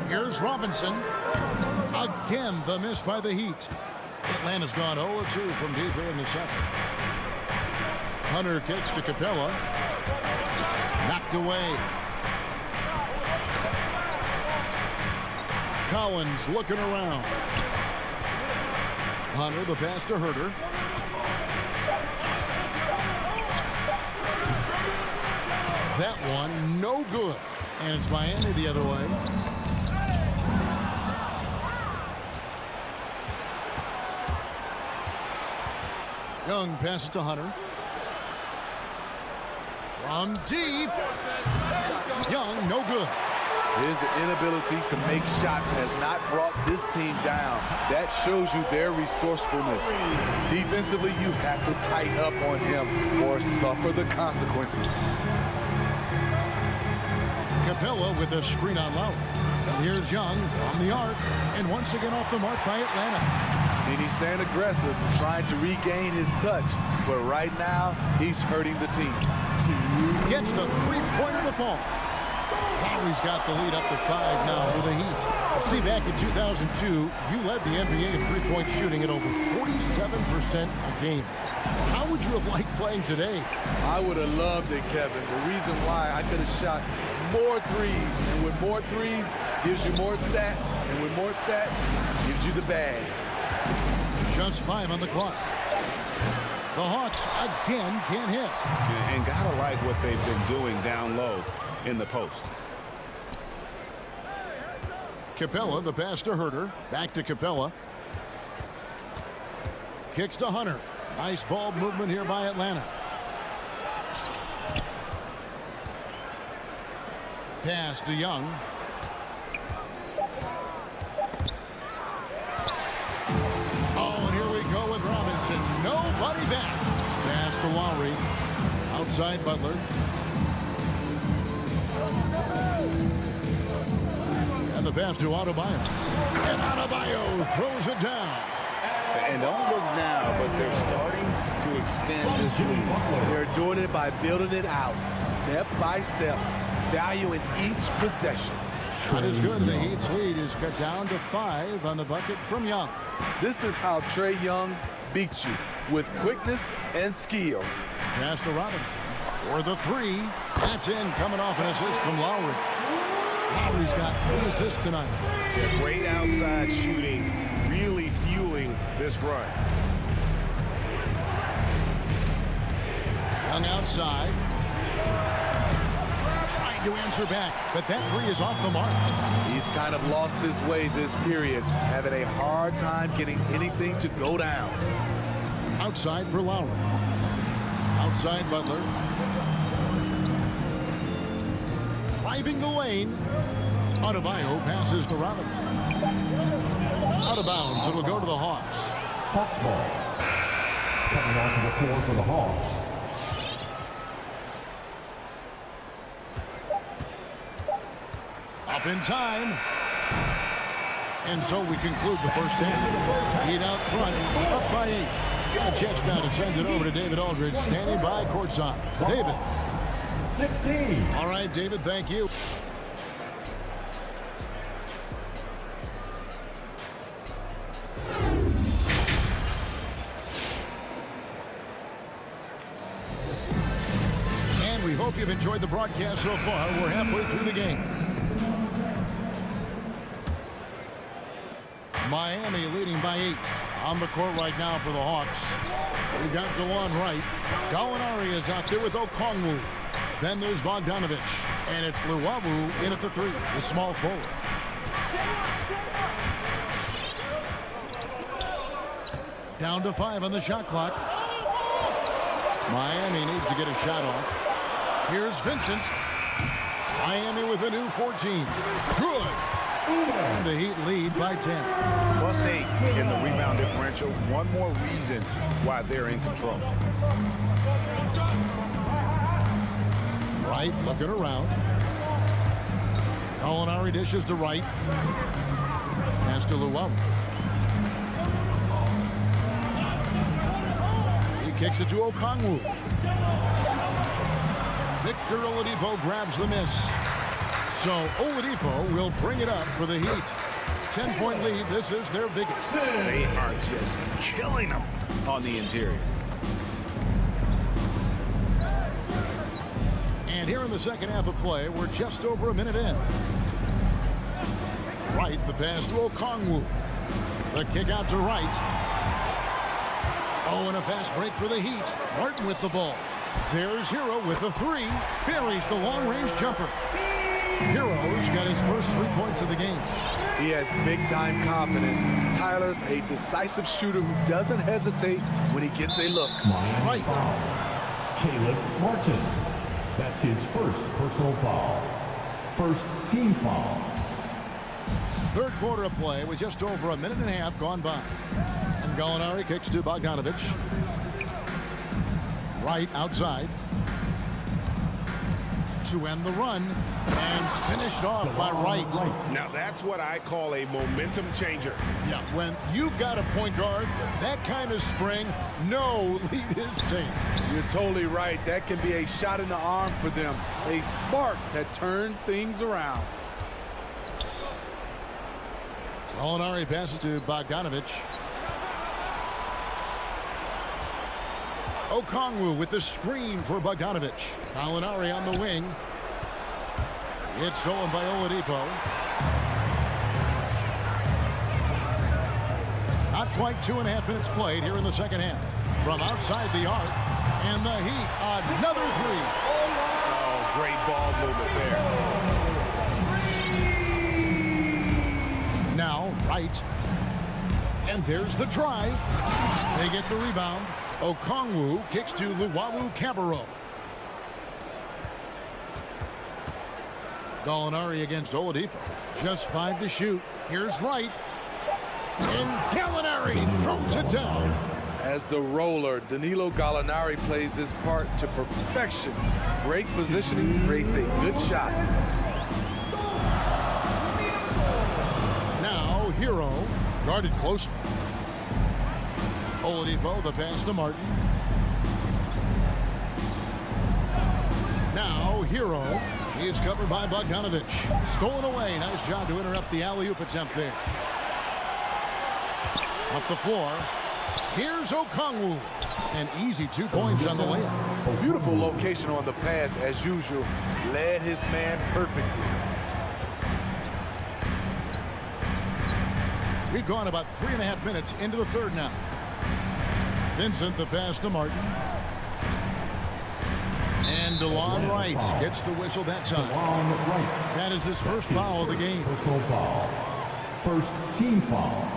Here's Robinson. Again, the miss by the Heat. Atlanta's gone 0-2 from deep here in the second. Hunter kicks to Capella. Knocked away. Collins looking around. Hunter, the pass to Herter. That one, no good. And it's Miami the other way. Young passes to Hunter. From deep. Young, no good. His inability to make shots has not brought this team down. That shows you their resourcefulness. Defensively, you have to tighten up on him or suffer the consequences. Capella with a screen on Lowry. And here's Young from the arc. And once again off the mark by Atlanta. And he's staying aggressive, trying to regain his touch. But right now, he's hurting the team. Gets the three-pointer to fall. Lowry's got the lead up to 5 now for the Heat. See, back in 2002, you led the NBA in three-point shooting at over 47% a game. How would you have liked playing today? I would have loved it, Kevin. The reason why I could have shot more threes. And with more threes, gives you more stats. And with more stats, gives you the bag. Just 5 on the clock. The Hawks again can't hit. And gotta like what they've been doing down low in the post. Capella, the pass to Herter. Back to Capella. Kicks to Hunter. Nice ball movement here by Atlanta. Pass to Young. Oh, and here we go with Robinson. Nobody back. Pass to Lowry. Outside Butler. And the pass to Adebayo. And Adebayo throws it down. And don't look now, but they're starting to extend this lead. They're doing it by building it out, step by step, valuing each possession. Not as good. The Heat's lead is cut down to 5 on the bucket from Young. This is how Trae Young beats you, with quickness and skill. Pass to Robinson for the 3. That's in, coming off an assist from Lowry. Lowry's got 3 assists tonight. Yeah, great outside shooting, really fueling this run. Young outside. Trying to answer back, but that 3 is off the mark. He's kind of lost his way this period, having a hard time getting anything to go down. Outside for Lowry. Outside Butler. Driving the lane. Adebayo passes to Robinson. Out of bounds. It'll go to the Hawks. Hawks ball. Coming onto the floor for the Hawks. Up in time. And so we conclude the first half. Heat out front. Up by 8. Got a chance now to send it over to David Aldridge, standing by courtside. David. 16. All right, David, thank you. And we hope you've enjoyed the broadcast so far. We're halfway through the game. Miami leading by 8. On the court right now for the Hawks. We got DeLon Wright. Gallinari is out there with Okongwu. Then there's Bogdanovich. And it's Luwawu in at the 3, the small forward. Down to 5 on the shot clock. Miami needs to get a shot off. Here's Vincent. Miami with a new 14. Good. And the Heat lead by 10. Plus 8 in the rebound differential. One more reason why they're in control. Wright looking around. Gallinari dishes to Wright. Pass to Luwawu. He kicks it to Okongwu. Victor Oladipo grabs the miss. So Oladipo will bring it up for the Heat. 10-point lead. This is their biggest. They are just killing them on the interior. And here in the second half of play, we're just over a minute in. Wright, the pass to Okongwu. The kick out to Wright. Oh, and a fast break for the Heat. Martin with the ball. There's Hero with the 3. Buries the long-range jumper. Hero's got his first 3 points of the game. He has big-time confidence. Tyler's a decisive shooter who doesn't hesitate when he gets a look. Miami foul. Caleb Martin. That's his first personal foul. First team foul. Third quarter of play with just over a minute and a half gone by. And Gallinari kicks to Bogdanovich. Wright outside. To end the run. And finished off by Wright. Now that's what I call a momentum changer. Yeah, when you've got a point guard, that kind of spring, no lead is safe. You're totally right. That can be a shot in the arm for them. A spark that turned things around. Gallinari passes to Bogdanovich. Okongwu with the screen for Bogdanovich. Gallinari on the wing. It's stolen by Oladipo. Not quite 2.5 minutes played here in the second half. from outside the arc. And the Heat, another three. Oh, great ball movement there. Now, Wright. And there's the drive. They get the rebound. Okongwu kicks to Luwawu-Cabarrot. Gallinari against Oladipo. Just 5 to shoot. Here's Wright. And Gallinari throws it down. As the roller, Danilo Gallinari plays his part to perfection. Great positioning, creates a good shot. Now, Hero, guarded closely. Oladipo, the pass to Martin. Now, Hero. He is covered by Bogdanovich. Stolen away. Nice job to interrupt the alley-oop attempt there. Up the floor. Here's Okongwu. An easy 2 points on the layup. Beautiful location on the pass as usual. Led his man perfectly. We've gone about 3.5 minutes into the third now. Vincent, the pass to Martin. And DeLon Wright gets the whistle that time. That is his first foul of the game. Personal foul. First team foul.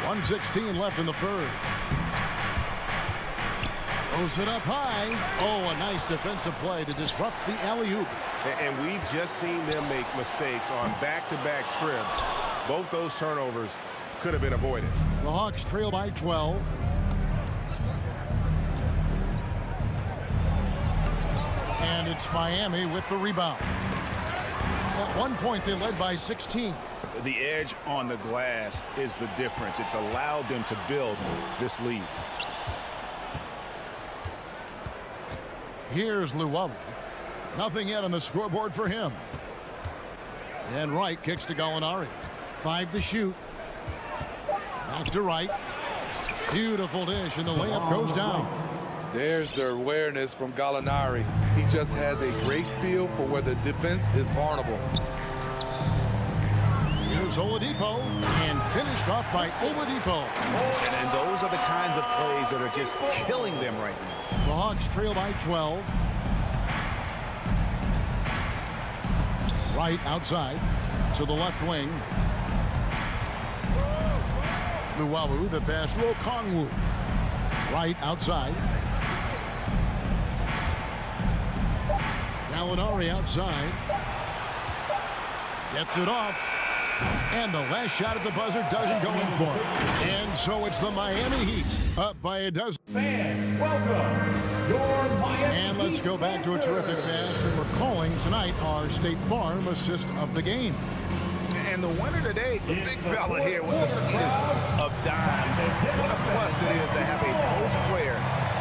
1:16 left in the third. Throws it up high. Oh, a nice defensive play to disrupt the alley-oop. And we've just seen them make mistakes on back-to-back trips. Both those turnovers could have been avoided. The Hawks trail by 12. And it's Miami with the rebound. At one point, they led by 16. The edge on the glass is the difference. It's allowed them to build this lead. Here's Luwawu. Nothing yet on the scoreboard for him. And Wright kicks to Gallinari. 5 to shoot. Back to Wright. Beautiful dish, and the layup goes down. There's the awareness from Gallinari. He just has a great feel for where the defense is vulnerable. Here's Oladipo, and finished off by Oladipo. And those are the kinds of plays that are just killing them right now. The Hawks trail by 12. Wright outside to the left wing. Luwawu, the pass to Okongwu. Wright outside. Gallinari outside. Gets it off. And the last shot at the buzzer doesn't go in for it. And so it's the Miami Heat up by a dozen. Fans, welcome your Miami And let's go back to a terrific pass that we're calling tonight our State Farm assist of the game. And the winner today, the big fella here with the sweetest of dimes. What a plus it is to have a post player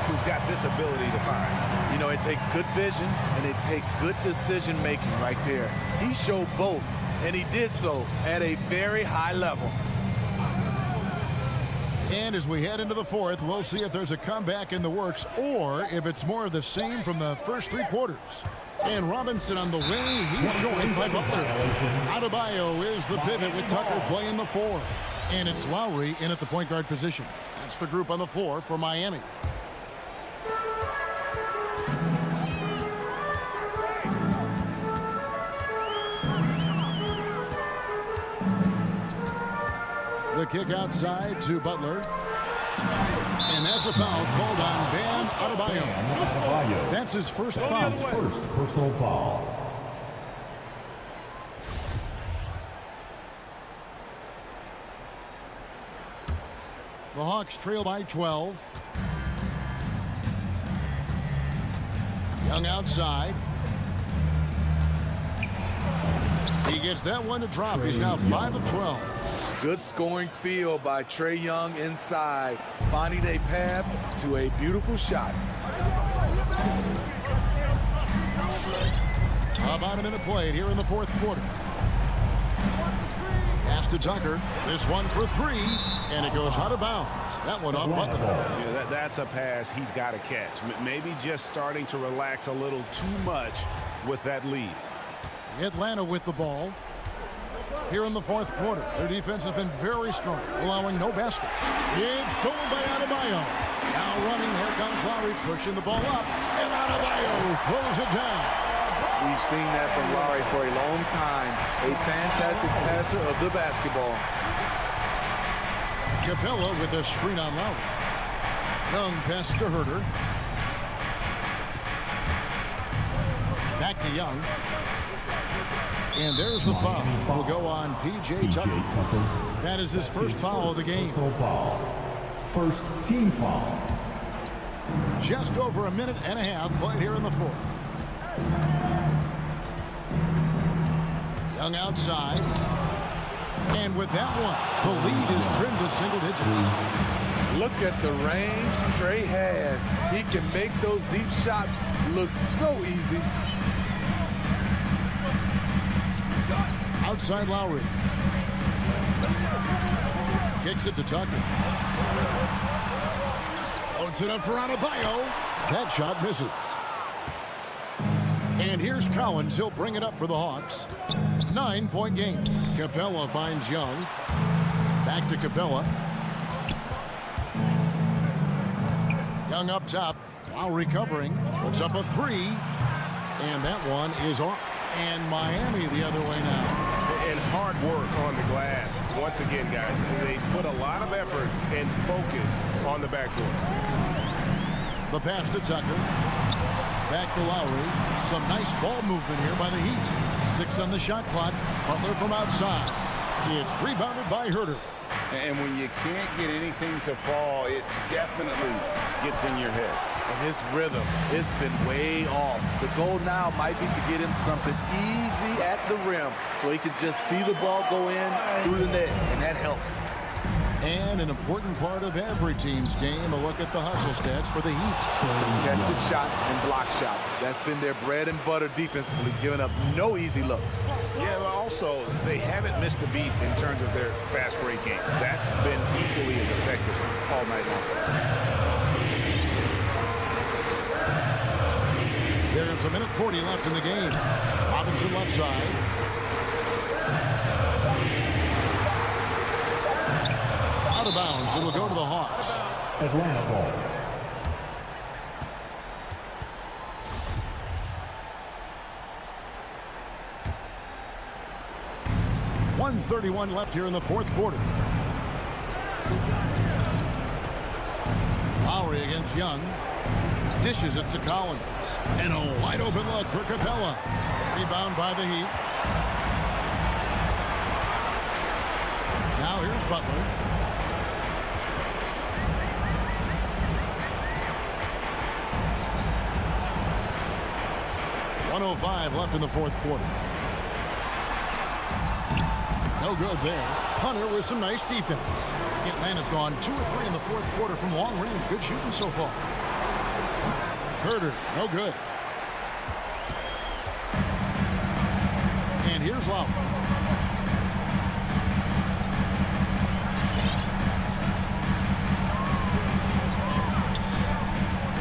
who's got this ability to find. You know, it takes good vision and it takes good decision making right there. He showed both, and he did so at a very high level. And as we head into the fourth, we'll see if there's a comeback in the works or if it's more of the same from the first 3 quarters. And Robinson on the wing. He's joined by Butler. Adebayo is the pivot with Tucker playing the 4. And it's Lowry in at the point guard position. That's the group on the floor for Miami. The kick outside to Butler. And that's a foul called on Bam Adebayo. That's his first foul. His first personal foul. The Hawks trail by 12. Young outside. He gets that one to drop. He's now 5 of 12. Good scoring field by Trae Young inside, finding a path to a beautiful shot. About a minute played here in the fourth quarter. Pass to Tucker. This one for 3, and it goes out of bounds. That one off Butler. Yeah, that's a pass he's got to catch. Maybe just starting to relax a little too much with that lead. Atlanta with the ball. here in the fourth quarter. Their defense has been very strong, allowing no baskets. It's stolen by Adebayo. Now running, here comes Lowry, pushing the ball up, and Adebayo throws it down. We've seen that from Lowry for a long time. A fantastic passer of the basketball. Capella with a screen on Lowry. Young pass to Herter. Back to Young. And there's the foul. Will go on P.J. Tucker. That is his first foul of the game. First team foul. Just over a minute and a half played here in the fourth. Young outside. And with that one, the lead is trimmed to single digits. Look at the range Trey has. He can make those deep shots look so easy. Outside Lowry. Kicks it to Tucker. Puts it up for Adebayo. That shot misses. And here's Collins. He'll bring it up for the Hawks. 9-point game. Capella finds Young. Back to Capella. Young up top. While recovering. Puts up a three. And that one is off. And Miami the other way now. And hard work on the glass. Once again, guys, they put a lot of effort and focus on the backcourt. The pass to Tucker. Back to Lowry. Some nice ball movement here by the Heat. 6 on the shot clock. Butler from outside. It's rebounded by Herter. And when you can't get anything to fall, it definitely gets in your head. And his rhythm, it's been way off. The goal now might be to get him something easy at the rim so he can just see the ball go in through the net, and that helps. And an important part of every team's game, a look at the hustle stats for the Heat. Contested shots and block shots. That's been their bread and butter defensively, giving up no easy looks. Yeah, but also, they haven't missed a beat in terms of their fast break game. That's been equally as effective all night long. There's a minute 40 left in the game. Robinson left side. Out of bounds. It will go to the Hawks. Atlanta ball. .131 left here in the fourth quarter. Lowry against Young. Dishes it to Collins. And a wide open look for Capella. Rebound by the Heat. Now here's Butler. .105 left in the fourth quarter. No good there. Hunter with some nice defense. Atlanta's gone 2 or 3 in the fourth quarter from long range. Good shooting so far. Herter, no good. And here's Lowry.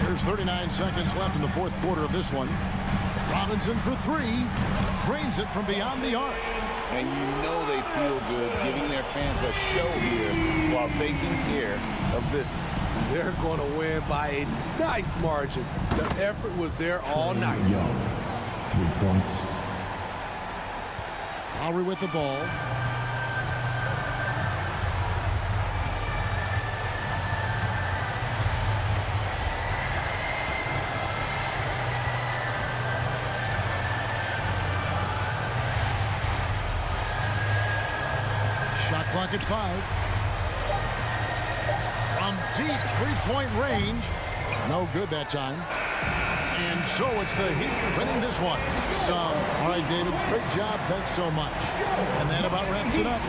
There's 39 seconds left in the fourth quarter of this one. Robinson for 3. Drains it from beyond the arc. And you know they feel good giving their fans a show here while taking care of business. They're going to win by a nice margin. The effort was there all night. Young, 3 points. Lowry with the ball. Shot clock at 5. From deep three-point range. No good that time. And so it's the Heat winning this one. All right, David, great job. Thanks so much. And that about wraps it up.